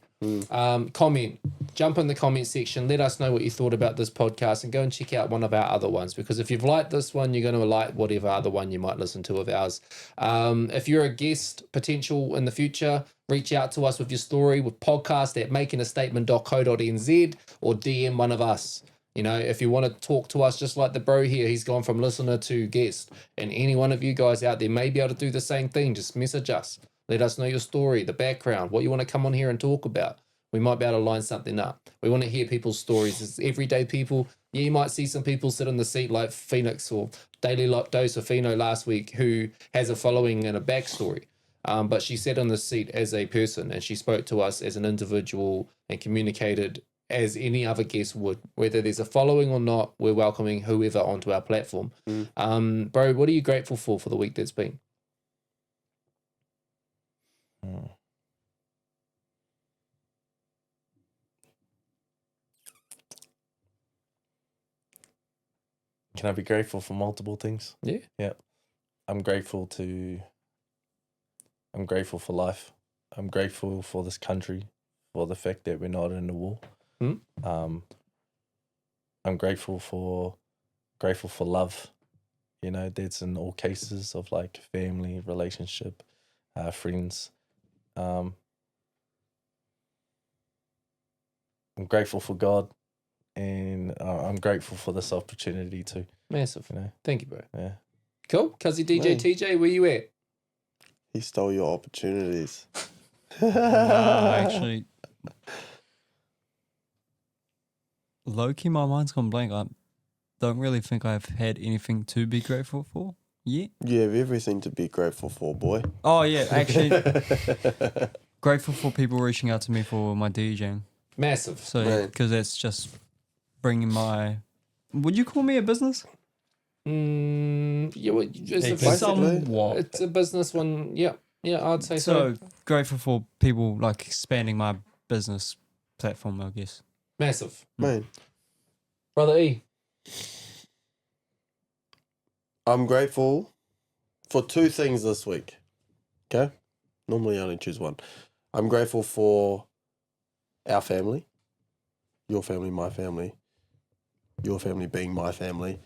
Comment. Jump in the comment section. Let us know what you thought about this podcast and go and check out one of our other ones, because if you've liked this one, you're going to like whatever other one you might listen to of ours. If you're a guest potential in the future, reach out to us with your story with podcast@makingastatement.co.nz or DM one of us. You know, if you want to talk to us just like the bro here, he's gone from listener to guest, and any one of you guys out there may be able to do the same thing. Just message us. Let us know your story, the background, what you want to come on here and talk about. We might be able to line something up. We want to hear people's stories. It's everyday people. Yeah, you might see some people sit in the seat like Phoenix or Daily Dose of Pheno last week, who has a following and a backstory. But she sat on the seat as a person and she spoke to us as an individual and communicated as any other guest would. Whether there's a following or not, we're welcoming whoever onto our platform. Bro, what are you grateful for the week that's been? Can I be grateful for multiple things? Yeah. Yeah. I'm grateful for life. I'm grateful for this country, for the fact that we're not in a war. I'm grateful for love. You know, that's in all cases of like family, relationship, friends. I'm grateful for God, and I'm grateful for this opportunity too. Massive. You know, Thank you, bro. yeah. Cool. Cuzzy DJ Man. TJ, where you at? He stole your opportunities. Actually, low-key, my mind's gone blank. I don't really think I've had anything to be grateful for yet. You have everything to be grateful for, boy. Oh, yeah, actually, grateful for people reaching out to me for my DJing. Massive. So, Right. because that's just bringing my... Would you call me a business? Yeah, well, it's a, Basically. Somewhat. it's a business one. Yeah, I'd say so. So, grateful for people like expanding my business platform, I guess. Massive. Man, Brother E. I'm grateful for two things this week. Okay? Normally I only choose one. I'm grateful for our family. Your family, my family. Your family being my family.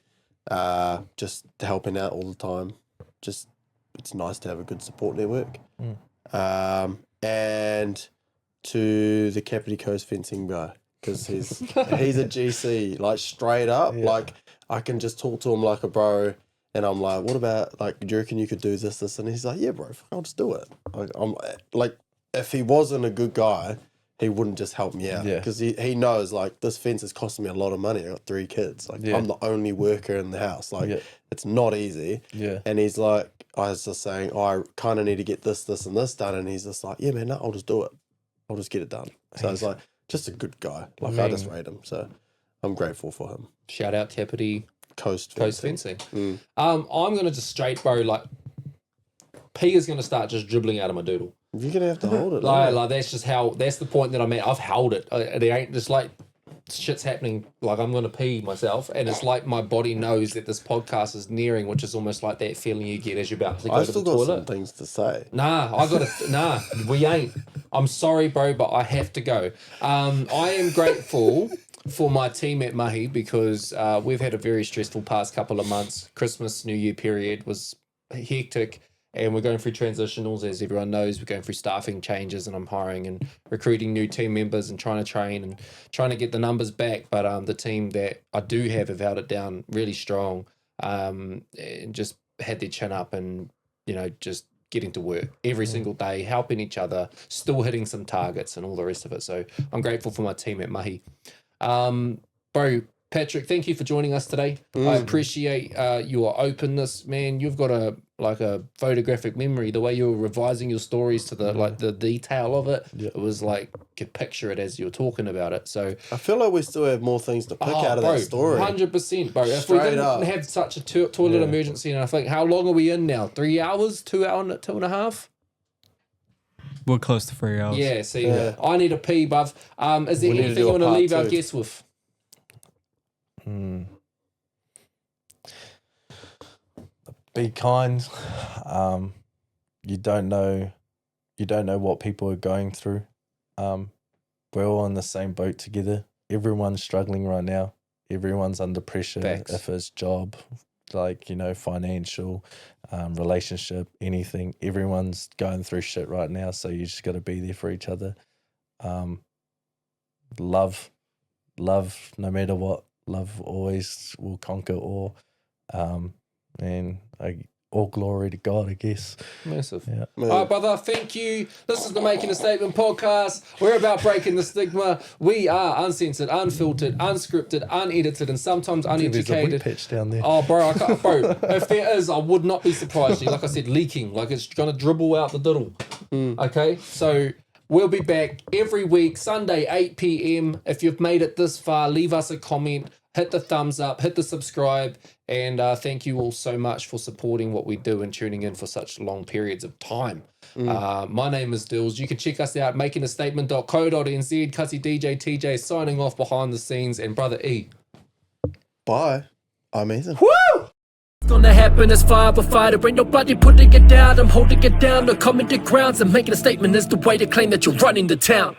Just helping out all the time. Just, it's nice to have a good support network. And to the Kapiti Coast fencing guy, because he's a GC, like straight up. Yeah. Like I can just talk to him like a bro, and I'm like, what about like, do you reckon you could do this, and he's like, yeah, bro, I'll just do it. I'm like, if he wasn't a good guy, he wouldn't just help me out, Yeah. because he knows like this fence is costing me a lot of money. I got 3 kids, like I'm the only worker in the house, like it's not easy. Yeah. And he's like, I was just saying, oh, I kind of need to get this and this done, and he's just like, yeah, man, no, I'll just do it. I'll just get it done. So I was like, just a good guy. Like I just rate him, so I'm grateful for him. Shout out Kapiti Coast fencing. Mm. I'm gonna just straight, bro. Like P is gonna start just dribbling out of my doodle. You're gonna have to hold it. Like that's just how. That's the point that I'm at. I've held it. It ain't just like shit's happening. Like I'm gonna pee myself, and it's like my body knows that this podcast is nearing, which is almost like that feeling you get as you're about to go I to still the got toilet. some things to say. Nah, we ain't. I'm sorry, bro, but I have to go. I am grateful for my team at Mahi because we've had a very stressful past couple of months. Christmas, New Year period was hectic, and we're going through transitionals, as everyone knows. We're going through staffing changes, and I'm hiring and recruiting new team members and trying to train and trying to get the numbers back. But the team that I do have held it down really strong, and just had their chin up and, just getting to work every single day, helping each other, still hitting some targets and all the rest of it. So I'm grateful for my team at Mahi. Bro, Patrick, thank you for joining us today. I appreciate your openness, man. You've got a photographic memory. The way you were revising your stories to the detail of it, it was like you could picture it as you were talking about it. So I feel like we still have more things to pick out of that story. 100%, bro. If we didn't have such a toilet emergency, and I think, how long are we in now? 3 hours? 2 hours? 2.5? We're close to 3 hours. Yeah, see, I need a pee, bruv. Is there anything you want to leave our guests with? Be kind. You don't know what people are going through. We're all in the same boat together. Everyone's struggling right now. Everyone's under pressure. Facts. If it's job, financial, relationship, anything. Everyone's going through shit right now. So you just got to be there for each other. Love, no matter what. Love always will conquer all. And all glory to God, I guess. Massive. Yeah. All right, brother, thank you. This is the Making a Statement podcast. We're about breaking the stigma. We are uncensored, unfiltered, unscripted, unedited, and sometimes There's a uneducated. wheat patch down there. Oh, bro, if there is, I would not be surprised. Like I said, leaking, like it's going to dribble out the diddle. Okay, so we'll be back every week, Sunday, 8 p.m. If you've made it this far, leave us a comment. Hit the thumbs up, hit the subscribe, and thank you all so much for supporting what we do and tuning in for such long periods of time. My name is Dills. You can check us out, makingastatement.co.nz. Cuzzy DJ TJ signing off behind the scenes, and Brother E. Bye. I'm Ethan. Woo! Gonna happen as firefighter, ain't nobody putting it down. I'm holding it down, no common grounds, and making a statement is the way to claim that you're running the town.